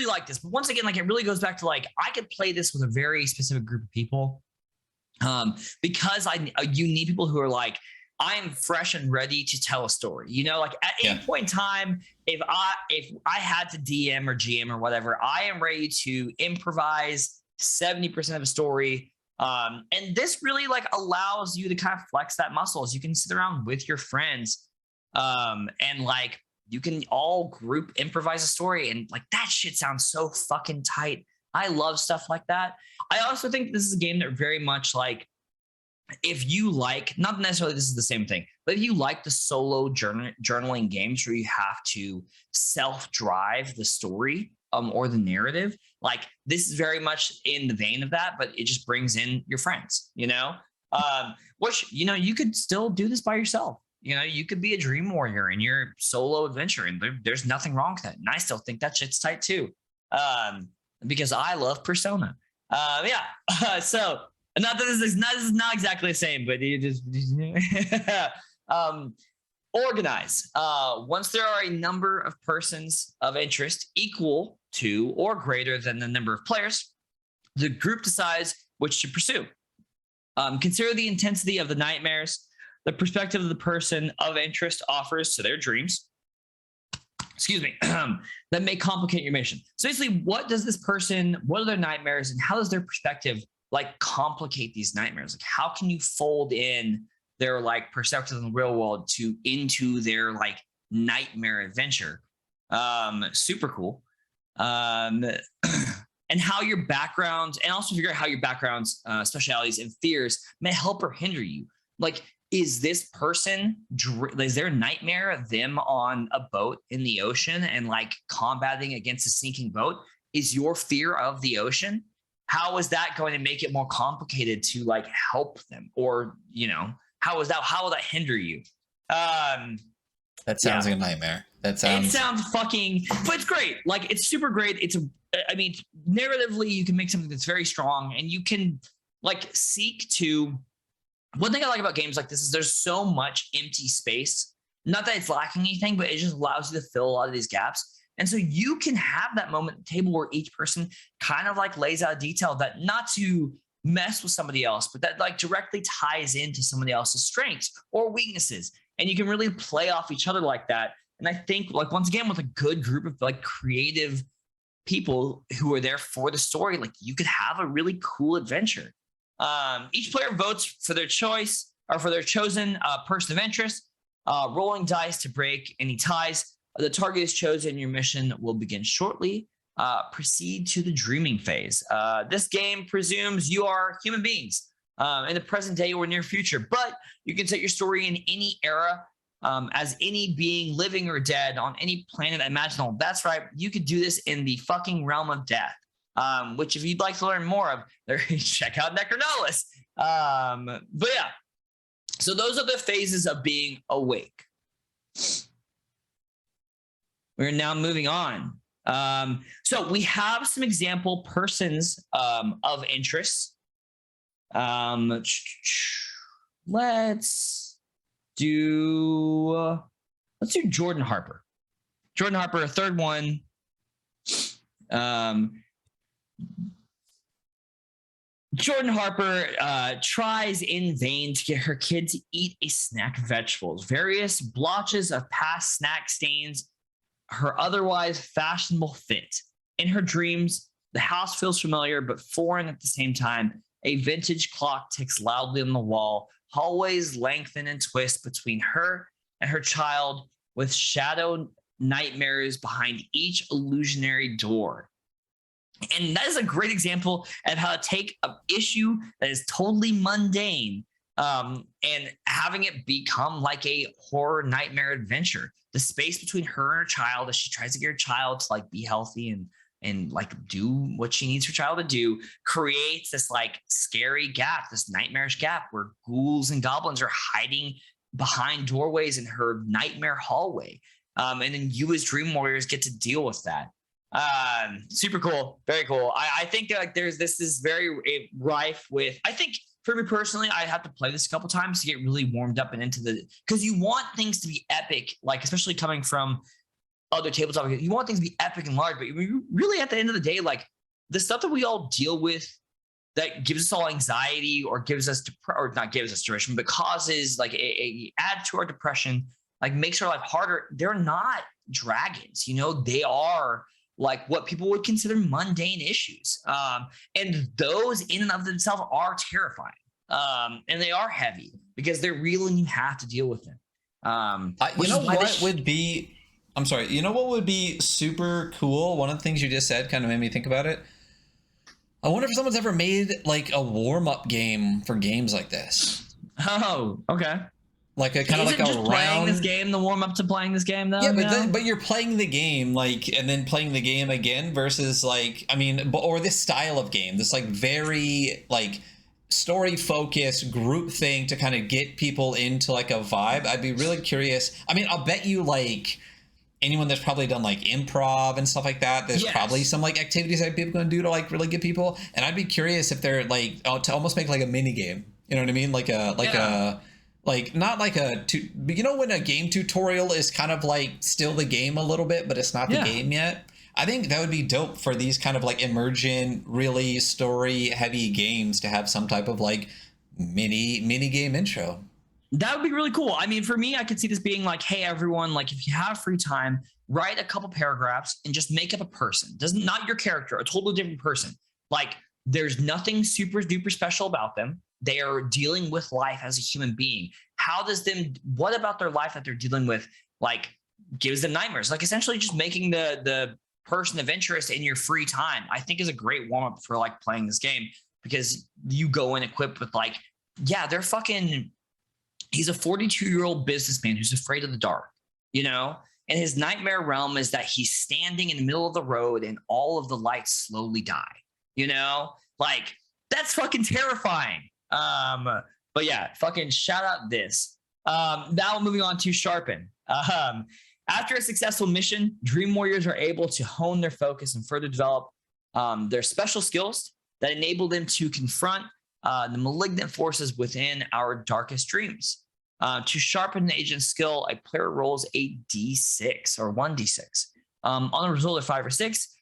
like this. But once again, like it really goes back to like I could play this with a very specific group of people. Because you need people who are like, I am fresh and ready to tell a story. You know, like at any point in time, if I had to DM or GM or whatever, I am ready to improvise 70% of a story. And this really like allows you to kind of flex that muscle as you can sit around with your friends. And like you can all group improvise a story, and like that shit sounds so fucking tight. I love stuff like that. I also think this is a game that very much like, if you like, not necessarily this is the same thing, but if you like the solo journaling games where you have to self-drive the story or the narrative, like this is very much in the vein of that, but it just brings in your friends, you know? Which, you know, you could still do this by yourself. You know, you could be a dream warrior in your solo adventure, and there's nothing wrong with that. And I still think that shit's tight too, because I love Persona. So not that this is not exactly the same, but you just organize. Once there are a number of persons of interest equal to or greater than the number of players, the group decides which to pursue. Consider the intensity of the nightmares, the perspective of the person of interest offers to their dreams. excuse me, that may complicate your mission. So basically, what are their nightmares, and how does their perspective like complicate these nightmares? Like, how can you fold in their like perspective in the real world into their like nightmare adventure? Super cool. And how your background, and also figure out how your background's specialities and fears may help or hinder you. Like, is this person, is their nightmare them on a boat in the ocean and like combating against a sinking boat? Is your fear of the ocean? How is that going to make it more complicated to like help them? Or, how will that hinder you? That sounds like a nightmare. It sounds fucking, but it's great. Like, it's super great. Narratively, you can make something that's very strong, and you can like seek to. One thing I like about games like this is there's so much empty space. Not that it's lacking anything, but it just allows you to fill a lot of these gaps. And so you can have that moment at the table where each person kind of like lays out a detail that, not to mess with somebody else, but that like directly ties into somebody else's strengths or weaknesses. And you can really play off each other like that. And I think, like, once again, with a good group of like creative people who are there for the story, like, you could have a really cool adventure. Each player votes for their choice or for their chosen person of interest, rolling dice to break any ties. The target is chosen. Your mission will begin shortly. Proceed to the dreaming phase. This game presumes you are human beings in the present day or near future, but you can set your story in any era, as any being living or dead on any planet imaginable. That's right. You could do this in the fucking realm of death. Which, if you'd like to learn more of, check out Necronolis. But yeah, so those are the phases of being awake. We're now moving on. So we have some example persons of interest. Let's do Jordan Harper. Jordan Harper, a third one. Jordan Harper tries in vain to get her kid to eat a snack of vegetables. Various blotches of past snack stains her otherwise fashionable fit. In her dreams, the house feels familiar but foreign at the same time. A vintage clock ticks loudly on the wall. Hallways lengthen and twist between her and her child, with shadow nightmares behind each illusionary door. And that is a great example of how to take an issue that is totally mundane and having it become like a horror nightmare adventure. The space between her and her child, as she tries to get her child to like be healthy and like do what she needs her child to do, creates this like scary gap, this nightmarish gap where ghouls and goblins are hiding behind doorways in her nightmare hallway. And then you as dream warriors get to deal with that. Super cool. Very cool. I think that like this is very rife with, I think for me personally, I have to play this a couple times to get really warmed up and into because you want things to be epic, like especially coming from other tabletop, you want things to be epic and large, but really at the end of the day, like the stuff that we all deal with that gives us all anxiety or gives us, or not gives us depression, but causes like a add to our depression, like makes our life harder. They're not dragons, they are like what people would consider mundane issues. And those in and of themselves are terrifying. And they are heavy because they're real and you have to deal with them. What would be super cool? One of the things you just said kind of made me think about it. I wonder if someone's ever made like a warm-up game for games like this. Oh, okay. Like a kind of like a round. Playing this game, the warm up to playing this game, though. Yeah, but you're playing the game like, and then playing the game again versus like, or this style of game, this like very like story focused group thing to kind of get people into like a vibe. I'd be really curious. I'll bet you like anyone that's probably done like improv and stuff like that, there's probably some like activities that people can do to like really get people. And I'd be curious if they're like to almost make like a mini game. You know what I mean? Like not like when a game tutorial is kind of like still the game a little bit, but it's not the game yet. I think that would be dope for these kind of like emergent, really story heavy games to have some type of like mini game intro. That would be really cool. I mean, for me, I could see this being like, hey, everyone, like if you have free time, write a couple paragraphs and just make up a person. Not your character, a totally different person. Like there's nothing super duper special about them. They are dealing with life as a human being. What about their life that they're dealing with, like gives them nightmares? Like essentially just making the person of interest in your free time, I think is a great warm up for like playing this game, because you go in equipped with like, yeah, he's a 42-year-old businessman who's afraid of the dark, you know? And his nightmare realm is that he's standing in the middle of the road and all of the lights slowly die, you know? Like, that's fucking terrifying. But yeah, fucking shout out this. Now moving on to Sharpen. After a successful mission, Dream Warriors are able to hone their focus and further develop their special skills that enable them to confront the malignant forces within our darkest dreams. To sharpen an agent's skill, a player rolls a d6 or 1d6. On a result of 5 or 6,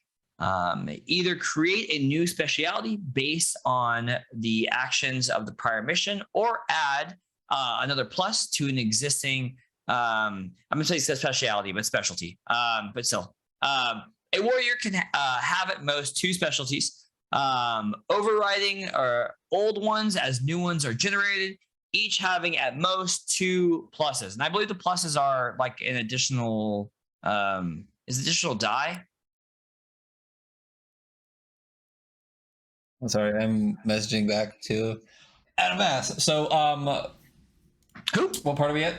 either create a new specialty based on the actions of the prior mission, or add another plus to an existing, I'm going to say specialty, but specialty. But still, a warrior can have at most 2 specialties, overriding or old ones as new ones are generated, each having at most 2 pluses. And I believe the pluses are like an additional, additional die. I'm sorry, I'm messaging back to Adam Bass. So, Who? what part are we at?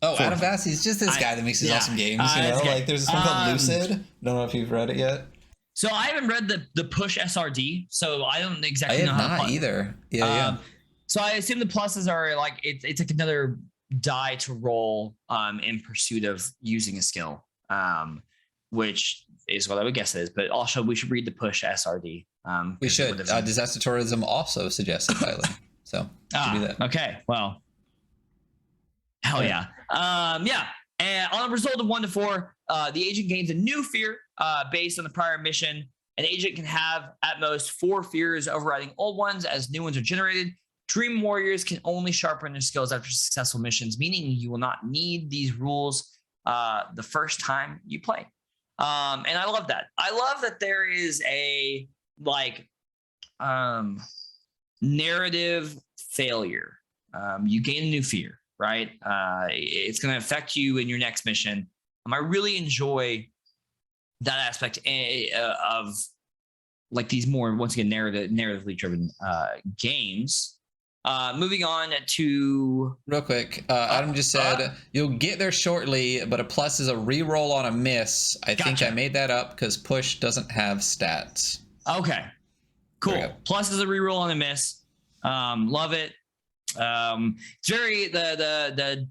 Oh, Adam Bass, he's just this guy that makes these awesome games, you know? Like, there's this one called Lucid. Don't know if you've read it yet. So I haven't read the push SRD, so I don't exactly know how to play. Either. Yeah. So I assume the pluses are like it's like another die to roll in pursuit of using a skill, which is what I would guess it is. But also we should read the push SRD. We should. Disaster Tourism also suggests it highly. So do that. Okay. Well, hell yeah. Yeah. And on a result of 1 to 4, the agent gains a new fear based on the prior mission. An agent can have at most 4 fears overriding old ones as new ones are generated. Dream Warriors can only sharpen their skills after successful missions, meaning you will not need these rules the first time you play. And I love that. I love that there is a narrative failure. You gain a new fear, right? It's going to affect you in your next mission. I really enjoy that aspect of like these more, once again, narratively driven games. Moving on to real quick, Adam just said you'll get there shortly, but a plus is a reroll on a miss. I think I made that up because push doesn't have stats. Okay, cool. Plus is a reroll on a miss. Love it. It's very the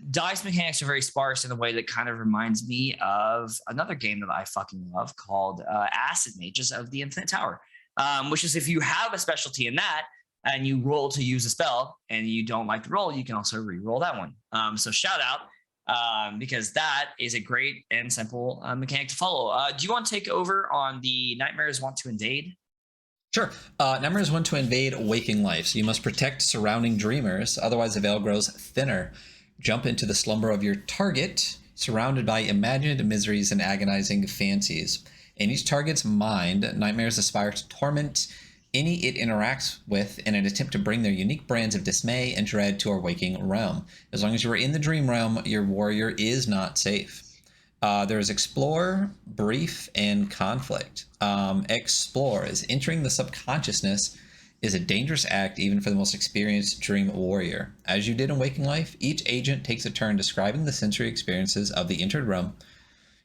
dice mechanics are very sparse in a way that kind of reminds me of another game that I fucking love called Acid Mages of the Infinite Tower, which is if you have a specialty in that and you roll to use a spell and you don't like the roll, you can also re-roll that one. So shout out, because that is a great and simple mechanic to follow. Do you want to take over on the Nightmares Want to Invade? Sure. Nightmares want to invade waking life, so you must protect surrounding dreamers, otherwise the veil grows thinner. Jump into the slumber of your target, surrounded by imagined miseries and agonizing fancies. In each target's mind, nightmares aspire to torment any it interacts with in an attempt to bring their unique brands of dismay and dread to our waking realm. As long as you are in the dream realm, your warrior is not safe. There is Explore, Brief, and Conflict. Explore is entering the subconsciousness is a dangerous act even for the most experienced dream warrior. As you did in waking life, each agent takes a turn describing the sensory experiences of the entered realm.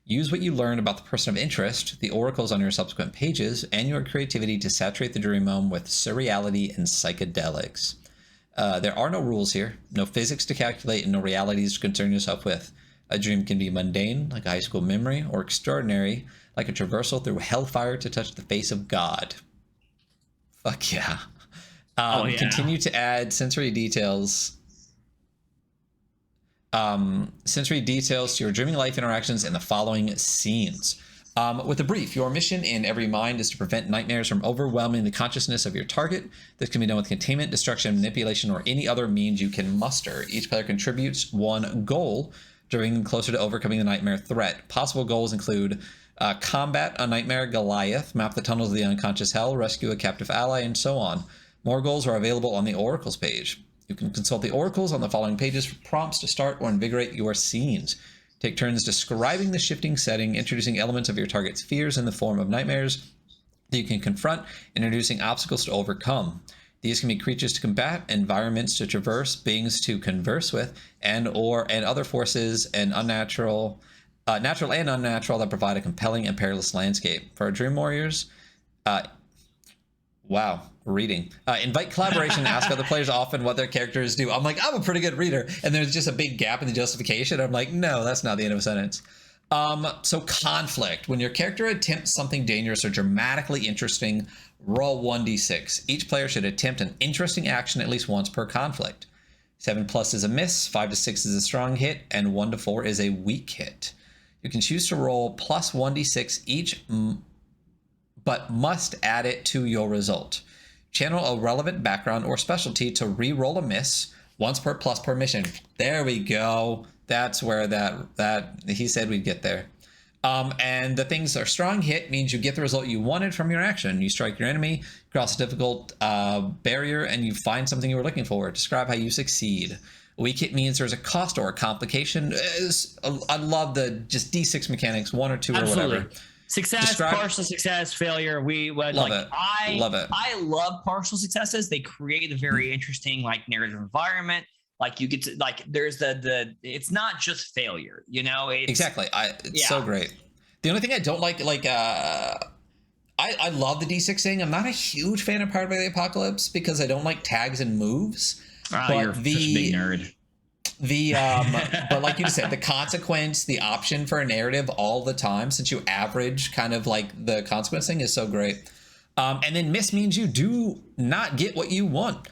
Use what you learned about the person of interest, the oracles on your subsequent pages, and your creativity to saturate the dream realm with surreality and psychedelics. There are no rules here, no physics to calculate, and no realities to concern yourself with. A dream can be mundane, like a high school memory, or extraordinary, like a traversal through hellfire to touch the face of God. Fuck yeah. Continue to add sensory details to your dreaming life interactions in the following scenes. With a brief, your mission in every mind is to prevent nightmares from overwhelming the consciousness of your target. This can be done with containment, destruction, manipulation, or any other means you can muster. Each player contributes one goal to bring them closer to overcoming the nightmare threat. Possible goals include combat a nightmare Goliath, map the tunnels of the unconscious hell, rescue a captive ally, and so on. More goals are available on the Oracles page. You can consult the Oracles on the following pages for prompts to start or invigorate your scenes. Take turns describing the shifting setting, introducing elements of your target's fears in the form of nightmares that you can confront, introducing obstacles to overcome. These can be creatures to combat, environments to traverse, beings to converse with, and other forces and natural and unnatural that provide a compelling and perilous landscape. For our Dream Warriors, invite collaboration and ask other players often what their characters do. I'm like, I'm a pretty good reader. And there's just a big gap in the justification. I'm like, no, that's not the end of a sentence. So conflict. When your character attempts something dangerous or dramatically interesting, roll 1d6. Each player should attempt an interesting action at least once per conflict. 7+ is a miss, 5 to 6 is a strong hit, and 1 to 4 is a weak hit. You can choose to roll plus 1d6 each, but must add it to your result. Channel a relevant background or specialty to re-roll a miss once per plus per mission. There we go. That's where that he said we'd get there. And the things are strong hit means you get the result you wanted from your action. You strike your enemy, cross a difficult barrier, and you find something you were looking for. Describe how you succeed. Weak hit means there's a cost or a complication. I love the just D6 mechanics, 1 or 2 Absolutely. or whatever. Success, partial success, failure. We would love it. I love partial successes. They create a very interesting narrative environment. You get to there's the it's not just failure, exactly. It's so great. The only thing I don't like I love the D6 thing. I'm not a huge fan of Powered by the Apocalypse because I don't like tags and moves. You're such a big nerd. But like you said, the consequence, the option for a narrative all the time, since you average kind of the consequence thing is so great. And then miss means you do not get what you want.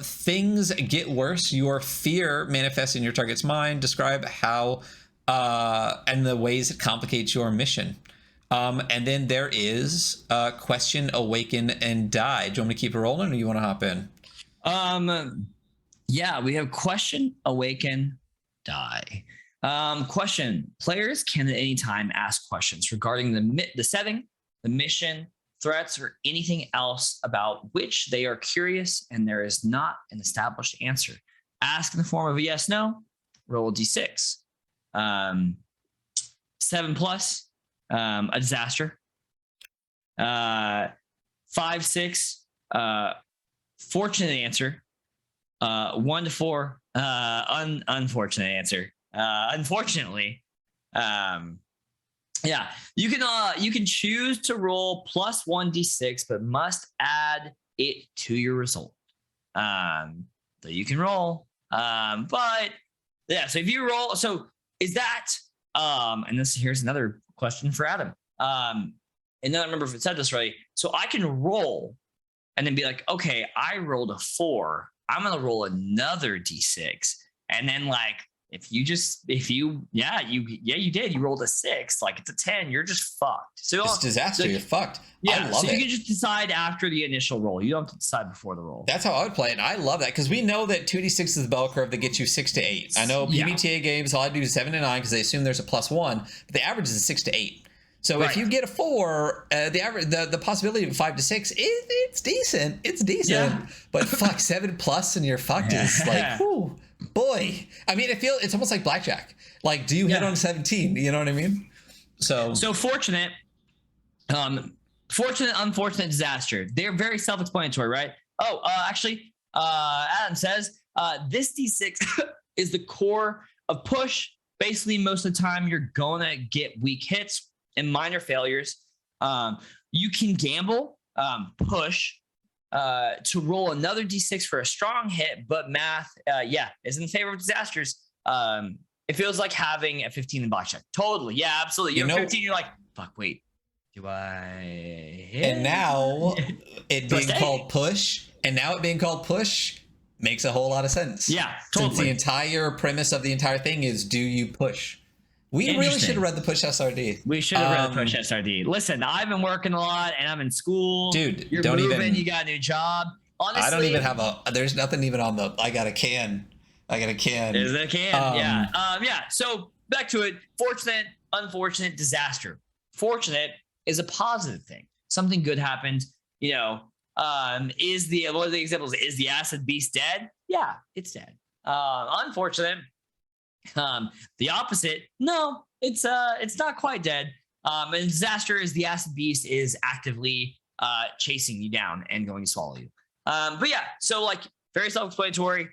Things get worse. Your fear manifests in your target's mind. Describe how and the ways it complicates your mission. And then there is question, awaken, and die. Do you want me to keep it rolling or you want to hop in? Yeah, we have question, awaken, die. Question. Players can at any time ask questions regarding the setting, the mission, threats, or anything else about which they are curious and there is not an established answer. Ask in the form of a yes, no, roll a d6. 7+, a disaster. 5, 6, fortunate answer. 1 to 4, unfortunate answer. Unfortunately, you can choose to roll plus 1d6, but must add it to your result. So you can roll, but yeah. So if you roll, so is that and here's another question for Adam. And then I remember if it said this right. So I can roll and then be like, okay, I rolled a 4. I'm going to roll another D6. And then you did, you rolled a 6, it's a 10, you're just fucked. So it's disaster. You're fucked. Yeah. I love so it. you can just decide after the initial roll. You don't have to decide before the roll. That's how I would play it. And I love that because we know that 2d6 is the bell curve that gets you 6 to 8. I know PBTA games, all I do is 7 to 9 because they assume there's a +1, but the average is a 6 to 8. So if you get a 4, the average, the possibility of 5 to 6, it's decent. It's decent. Yeah. But 7+ and you're fucked is whew, boy. I mean, it's almost like blackjack. Do you hit on 17? You know what I mean? So fortunate, unfortunate, disaster. They're very self-explanatory, right? Oh, actually, Adam says this D6 is the core of push. Basically, most of the time you're gonna get weak hits and minor failures. You can gamble, push, to roll another D6 for a strong hit, but math, is in favor of disasters. It feels like having a 15 in blackjack. Totally. Yeah, absolutely. You're 15, you're like, fuck, wait, do I hit? And now it being called push makes a whole lot of sense. Yeah, totally. Since the entire premise of the entire thing is, do you push? We really should have read the Push SRD. We should have read the Push SRD. Listen, I've been working a lot, and I'm in school. Dude, you're moving. You got a new job. Honestly, I don't even have there's nothing even on the. I got a can. Is it a can? Yeah. So back to it. Fortunate, unfortunate, disaster. Fortunate is a positive thing. Something good happened. You know, one of the examples is the acid beast dead? Yeah, it's dead. Unfortunate. The opposite. No, it's not quite dead. And disaster is the acid beast is actively chasing you down and going to swallow you. But yeah, so like very self-explanatory.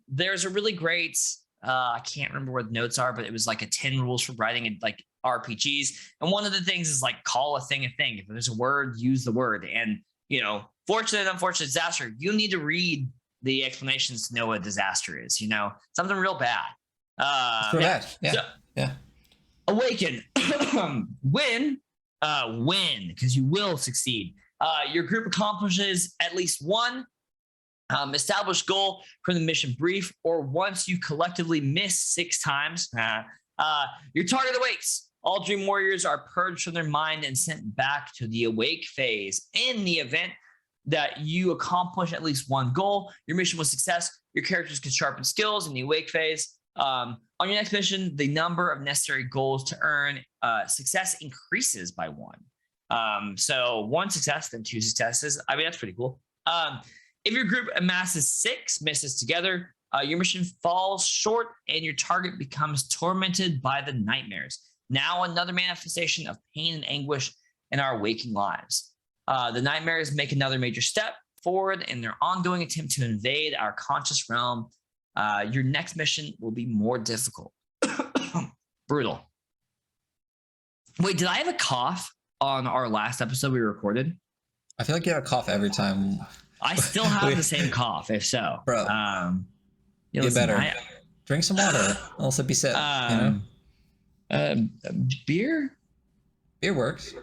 There's a really great I can't remember what the notes are, but it was like a 10 rules for writing like RPGs. And one of the things is like call a thing a thing. If there's a word, use the word. And you know, fortunate, unfortunate, disaster. You need to read the explanations to know what disaster is. You know, something real bad. Yeah. Awaken. Win, because you will succeed. Your group accomplishes at least one established goal from the mission brief, or once you collectively miss 6 times, your target awakes. All Dream Warriors are purged from their mind and sent back to the awake phase. In the event that you accomplish at least one goal, your mission was success. Your characters can sharpen skills in the awake phase. On your next mission, the number of necessary goals to earn success increases by 1. So 1 success, then 2 successes. I mean, that's pretty cool. If your group amasses 6 misses together, your mission falls short and your target becomes tormented by the nightmares. Now another manifestation of pain and anguish in our waking lives. The nightmares make another major step forward in their ongoing attempt to invade our conscious realm. Your next mission will be more difficult. Brutal. Wait, did I have a cough on our last episode we recorded? I feel like you have a cough every time. I still have the same cough, if so. Bro, get better. Drink some water. Also be set. Beer? Beer works.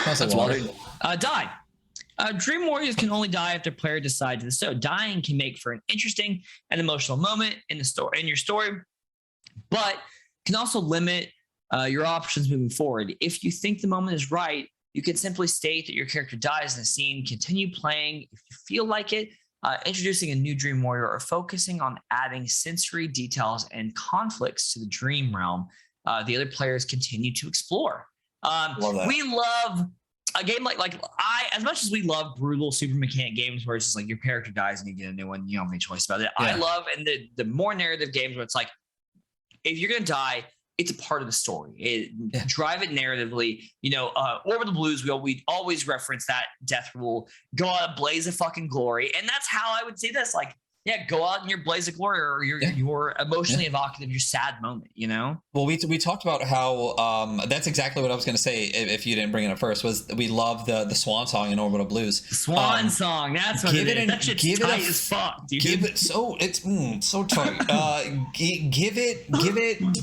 Smells like water. Die. Dream Warriors can only die if their player decides to. So dying can make for an interesting and emotional moment in your story, but can also limit your options moving forward. If you think the moment is right, you can simply state that your character dies in the scene, continue playing if you feel like it, introducing a new Dream Warrior, or focusing on adding sensory details and conflicts to the dream realm. The other players continue to explore. We love a game as much as we love brutal super mechanic games where it's just like your character dies and you get a new one, you don't have any choice about it. Yeah. I love the more narrative games where it's like, if you're gonna die, it's a part of the story. Drive it narratively. You know, Orbital Blues, we always reference that death rule. Go out, blaze of fucking glory. And that's how I would say this. Like, yeah, go out in your blaze of glory, or your emotionally evocative, your sad moment, you know? Well, we talked about how that's exactly what I was going to say if you didn't bring it up first, was we love the Swan Song in Orbital Blues. Swan Song, that's what it is. That shit's tight as fuck, dude. It's so tight. Give it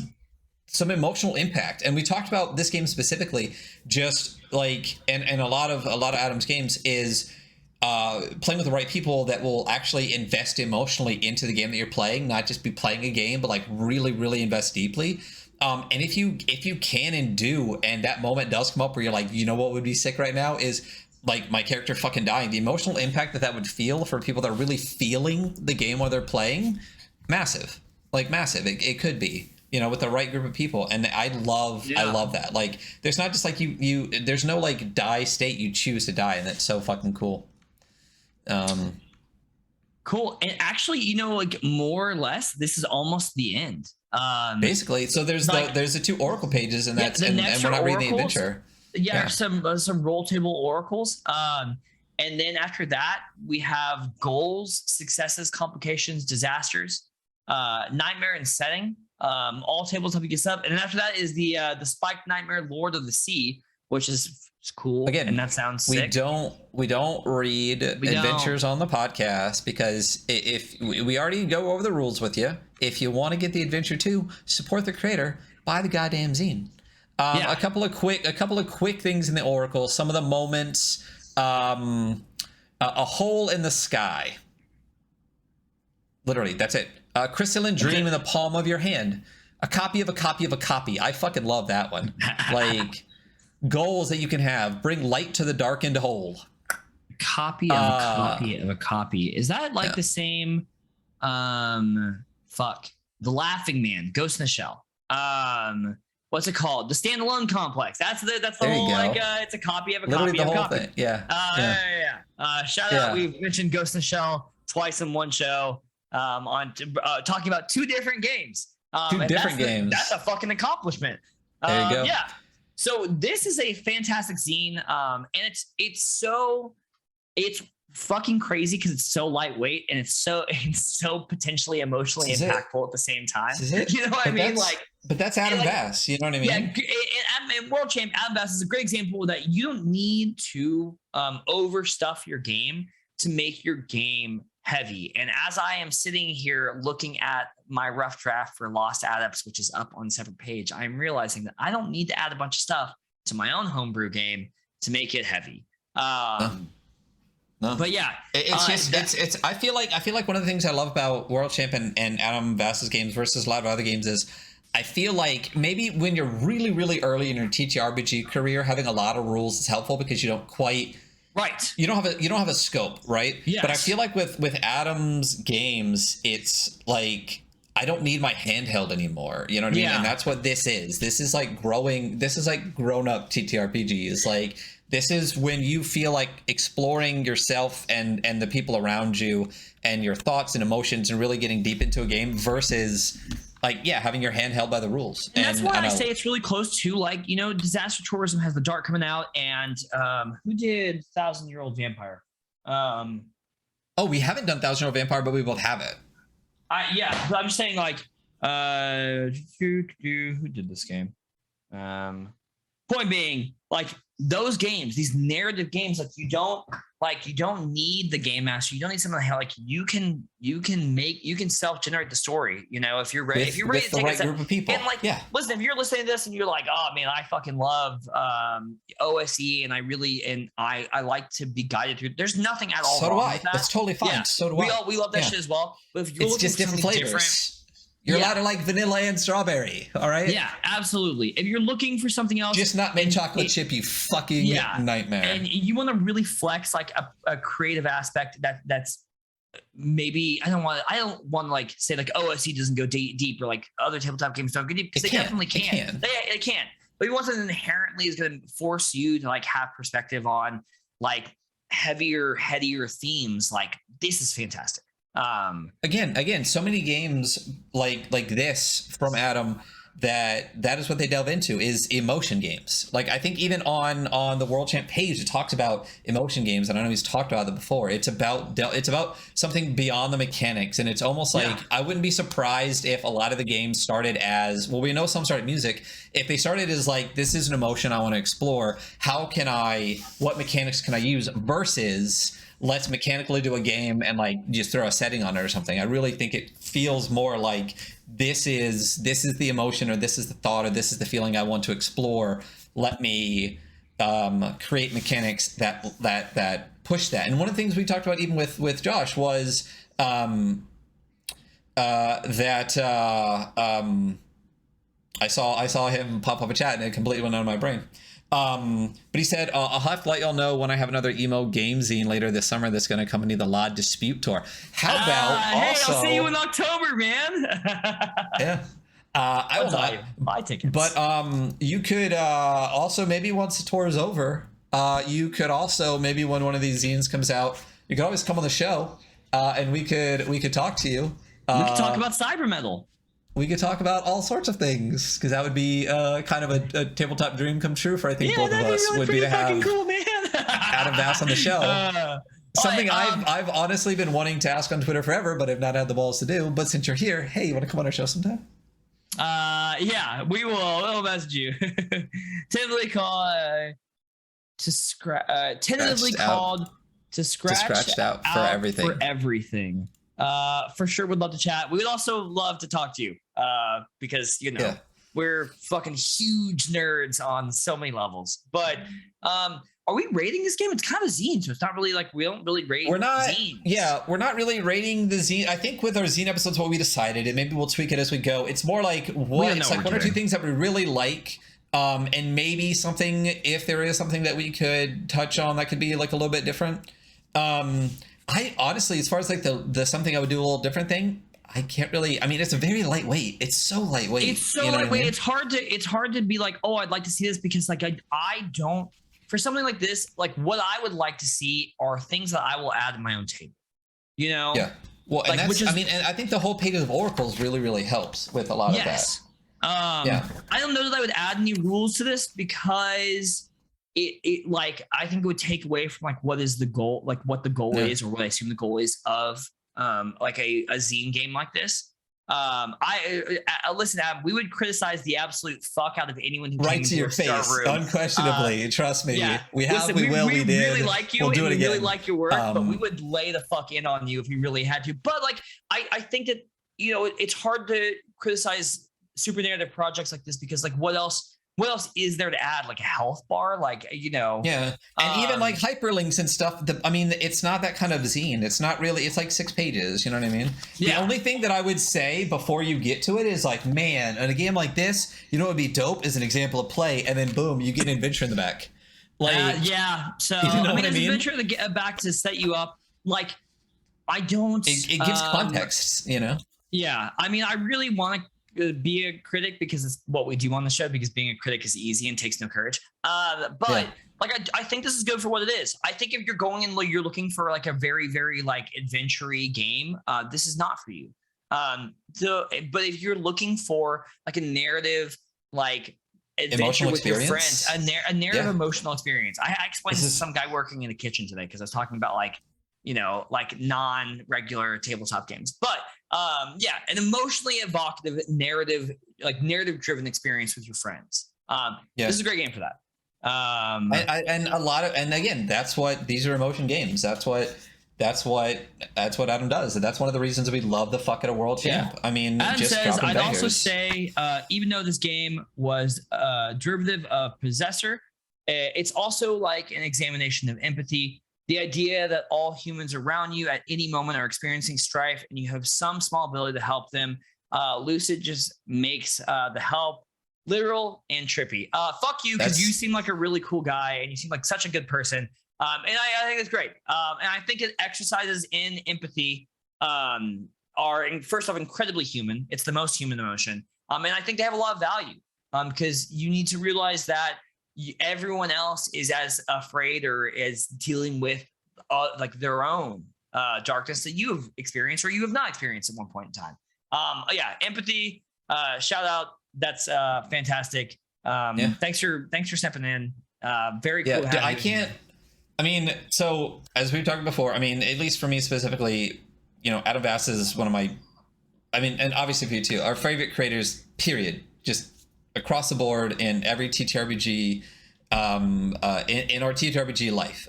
some emotional impact. And we talked about this game specifically, just like and a lot of Adam's games is playing with the right people that will actually invest emotionally into the game that you're playing, not just be playing a game, but like really invest deeply. And if you can and do, and that moment does come up where you're like, you know what would be sick right now is like my character fucking dying. The emotional impact that would feel for people that are really feeling the game while they're playing, massive. It could be, you know, with the right group of people. And I love that. Like, there's not just like there's no like die state, you choose to die, and that's so fucking cool. Cool. And actually, you know, like more or less, this is almost the end. Basically, so there's the 2 oracle pages, and that's and we're not reading the adventure. Yeah, some roll table oracles. And then after that, we have goals, successes, complications, disasters, nightmare and setting. All tables help you get up. And then after that is the spiked nightmare, Lord of the Sea, which is cool. Again, and that sounds sick. We don't read adventures on the podcast, because if we already go over the rules with you. If you want to get the adventure too, support the creator, buy the goddamn zine. A couple of quick things in the oracle. Some of the moments. A hole in the sky. Literally, that's it. Crystalline dream in the palm of your hand. A copy of a copy of a copy. I fucking love that one. Like, goals that you can have. Bring light to the darkened hole. Copy of a copy of a copy. Is that like the same? Fuck. The Laughing Man, Ghost in the Shell. What's it called? The Standalone Complex. That's the whole like. It's a copy of a Literally copy of a whole copy. Thing. Yeah. Shout out. We've mentioned Ghost in the Shell twice in one show. On talking about two different games. Two different games. That's a fucking accomplishment. There you go. Yeah. So this is a fantastic zine, and it's fucking crazy because it's so lightweight and it's so potentially emotionally impactful at the same time. You know what I mean? But that's Adam Bass. You know what I mean? Yeah, and World Champ Adam Bass is a great example that you don't need to overstuff your game to make your game heavy. And as I am sitting here looking at my rough draft for Lost Adepts, which is up on a separate page, I'm realizing that I don't need to add a bunch of stuff to my own homebrew game to make it heavy. No. But yeah, it's I feel like one of the things I love about World Champ and Adam Bass's games versus a lot of other games is I feel like maybe when you're really, really early in your TTRPG career, having a lot of rules is helpful because you don't quite you don't have a scope, right? Yes. But I feel like with Adam's games, it's like I don't need my handheld anymore. You know what I mean? And that's what this is. This is like grown up TTRPGs. Like this is when you feel like exploring yourself and the people around you and your thoughts and emotions and really getting deep into a game versus like, having your hand held by the rules. And that's why I say it's really close to like, Disaster Tourism has The Dark coming out and who did 1,000-Year-Old Vampire? We haven't done 1,000-Year-Old Vampire, but we both have it. So I'm just saying like, who did this game? Point being, like those games, these narrative games, like you don't need the game master. You don't need someone like you can self-generate the story. If you're ready, if you're ready to take the right group of people. And listen, if you're listening to this and you're like, oh man, I fucking love OSE and I like to be guided through. There's nothing at all wrong with that. That's totally fine. Yeah. So do I. We love that shit as well. But if you're it's just different flavors. You're allowed to like vanilla and strawberry, all right? Yeah, absolutely. If you're looking for something else, just not mint chocolate chip, you fucking nightmare. And you want to really flex like a creative aspect that's maybe I don't want to like say like OSE doesn't go deep or like other tabletop games don't go deep because they definitely can. They can. But you want something that inherently is going to force you to like have perspective on like heavier, headier themes. Like this is fantastic. Again, so many games like this from Adam that is what they delve into is emotion games. Like I think even on the World Champ page it talks about emotion games, and I know he's talked about them before. It's about something beyond the mechanics, and it's almost like I wouldn't be surprised if a lot of the games started as we know some started music. If they started as like this is an emotion I want to explore, what mechanics can I use versus let's mechanically do a game and like just throw a setting on it or something. I really think it feels more like this is the emotion or this is the thought or this is the feeling I want to explore. Let me create mechanics that push that. And one of the things we talked about even with Josh was I saw him pop up a chat and it completely went out of my brain. But he said, I'll have to let y'all know when I have another emo game zine later this summer that's going to accompany the LOD Dispute Tour. How about also... I'll see you in October, man. Yeah. I will not buy tickets. But you could also, maybe once the tour is over, you could also, maybe when one of these zines comes out, you could always come on the show and we could talk to you. We could talk about cyber metal. We could talk about all sorts of things because that would be kind of a tabletop dream come true for I think both of us really would be to have cool, man. Adam Bass on the show. Something I've honestly been wanting to ask on Twitter forever, but I've not had the balls to do. But since you're here, hey, you want to come on our show sometime? Yeah, we will. We'll message you. Tentatively called to scratch. Tentatively called to scratch out for everything. For everything. For sure would love to chat. We would also love to talk to you because we're fucking huge nerds on so many levels. But are we rating this game? It's kind of a zine, so it's not really like we don't really rate. We're not. zines. Yeah, we're not really rating the zine. I think with our zine episodes, what we decided, and maybe we'll tweak it as we go. It's more like it's like one or two things that we really like. And maybe something, if there is something that we could touch on that could be like a little bit different. I honestly, as far as like the something I would do a little different thing, I can't really. I mean, it's a very lightweight. It's so lightweight. It's so lightweight. I mean? It's hard to be like, oh, I'd like to see this, because like I don't, for something like this, like what I would like to see are things that I will add to my own table. You know? Yeah. Well, and that's, I mean, and I think the whole Pages of Oracles really helps with a lot of that. I don't know that I would add any rules to this, because it like I think it would take away from like what is the goal, like what the goal is, or what I assume the goal is of like a zine game like this. Listen, Adam, we would criticize the absolute fuck out of anyone who right came to your face, unquestionably. Trust me, yeah. we did. Really like you, we'll do it and we again. really like your work, but we would lay the fuck in on you if we really had to. But like, I think that, you know, it's hard to criticize super narrative projects like this, because like what else is there to add? Like a health bar, like, you know. Yeah, and even like hyperlinks and stuff. I mean, it's not that kind of zine. It's not really. It's like 6 pages. You know what I mean? Yeah. The only thing that I would say before you get to it is like, man, in a game like this, you know what would be dope is an example of play, and then boom, you get an adventure in the back. Like, yeah. So you know I mean, an adventure to get back to set you up. Like, I don't. It gives context. You know. Yeah, I mean, I really want to be a critic, because it's what we do on the show, because being a critic is easy and takes no courage. But like, I think this is good for what it is. I think if you're going and you're looking for like a very like adventure-y game, this is not for you. But if you're looking for like a narrative, like adventure with your friends, a narrative emotional experience. I explained this to some guy working in the kitchen today, because I was talking about like, you know, like non-regular tabletop games, but an emotionally evocative narrative, like narrative-driven experience with your friends. This is a great game for that. And a lot of, and again, that's what these are emotion games. That's what Adam does, and that's one of the reasons we love the fuck out of World Champ. I mean, Adam just says, I'd bangers. also say, even though this game was a derivative of Possessor, it's also like an examination of empathy. The idea that all humans around you at any moment are experiencing strife, and you have some small ability to help them. Lucid just makes the help literal and trippy. Fuck you, because you seem like a really cool guy, and you seem like such a good person. And I think it's great. And I think it exercises in empathy are, first off, incredibly human. It's the most human emotion. And I think they have a lot of value, because you need to realize that everyone else is as afraid or is dealing with like their own darkness that you have experienced or you have not experienced at one point in time. Empathy, shout out. That's fantastic. Thanks for stepping in. Very cool. So as we've talked before, I mean, at least for me specifically, you know, Adam Bass is one of my, and obviously for you too, our favorite creators, period. Just across the board in every ttrpg, in our ttrpg life.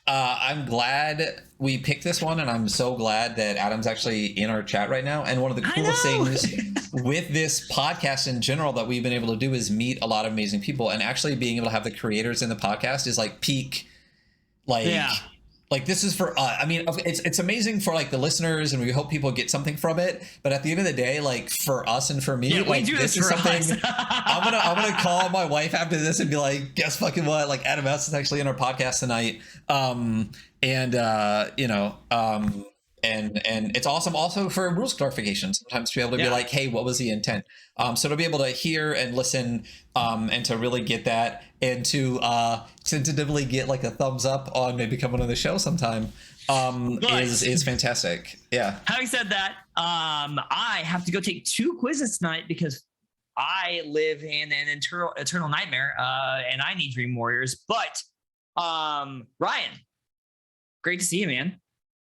I'm glad we picked this one, and I'm so glad that Adam's actually in our chat right now. And one of the coolest things with this podcast in general that we've been able to do is meet a lot of amazing people, and actually being able to have the creators in the podcast is like peak, like this is for I mean, it's amazing for like the listeners, and we hope people get something from it. But at the end of the day, like for us and for me, like this is something I'm gonna call my wife after this and be like, guess fucking what? Like Adam S is actually in our podcast tonight. And it's awesome also for rules clarification. Sometimes to be able to be like, hey, what was the intent? So to be able to hear and listen, and to really get that, and to tentatively get like a thumbs up on maybe coming on the show sometime, is fantastic. Yeah. Having said that, I have to go take 2 quizzes tonight because I live in an eternal nightmare, and I need Dream Warriors. But Ryan, great to see you, man.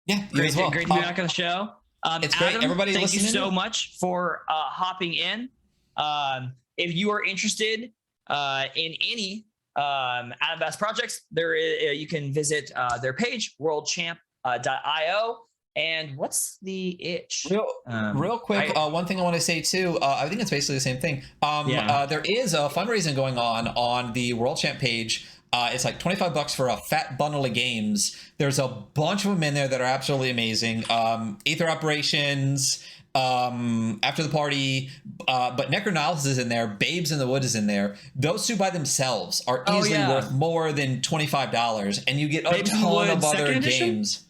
Yeah, great to be back on the show. It's Adam, great. Everybody, thank you so much for hopping in. If you are interested in any Adam Bass projects, you can visit their page, worldchamp.io. And what's the itch? Real quick, one thing I want to say too, I think it's basically the same thing. There is a fundraising going on the World Champ page. It's like $25 for a fat bundle of games. There's a bunch of them in there that are absolutely amazing. Aether Operations, After the Party, but Necronalysis is in there. Babes in the Wood is in there. Those two by themselves are easily worth more than $25, and you get a ton of other games.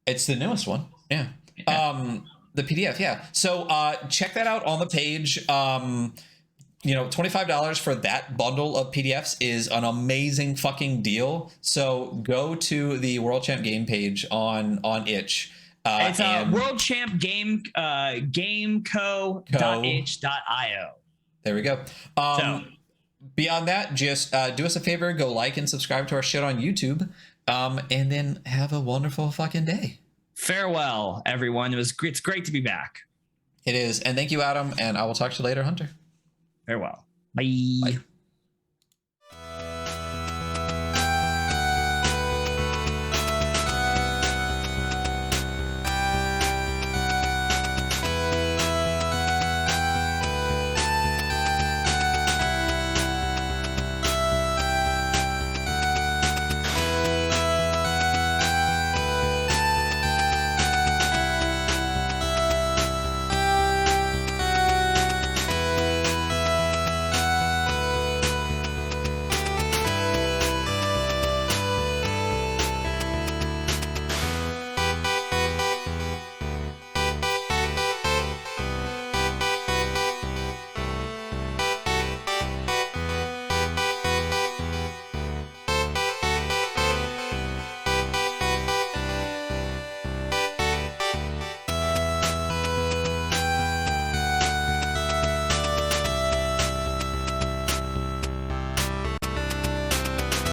It's the newest one. Yeah. The PDF. Yeah. So check that out on the page. $25 for that bundle of PDFs is an amazing fucking deal. So go to the World Champ game page on itch. It's World Champ game gameco.itch.io. There we go. Beyond that, just do us a favor, go like and subscribe to our shit on YouTube, and then have a wonderful fucking day. Farewell, everyone. It's great to be back. It is, and thank you, Adam, and I will talk to you later, Hunter. Farewell. Bye.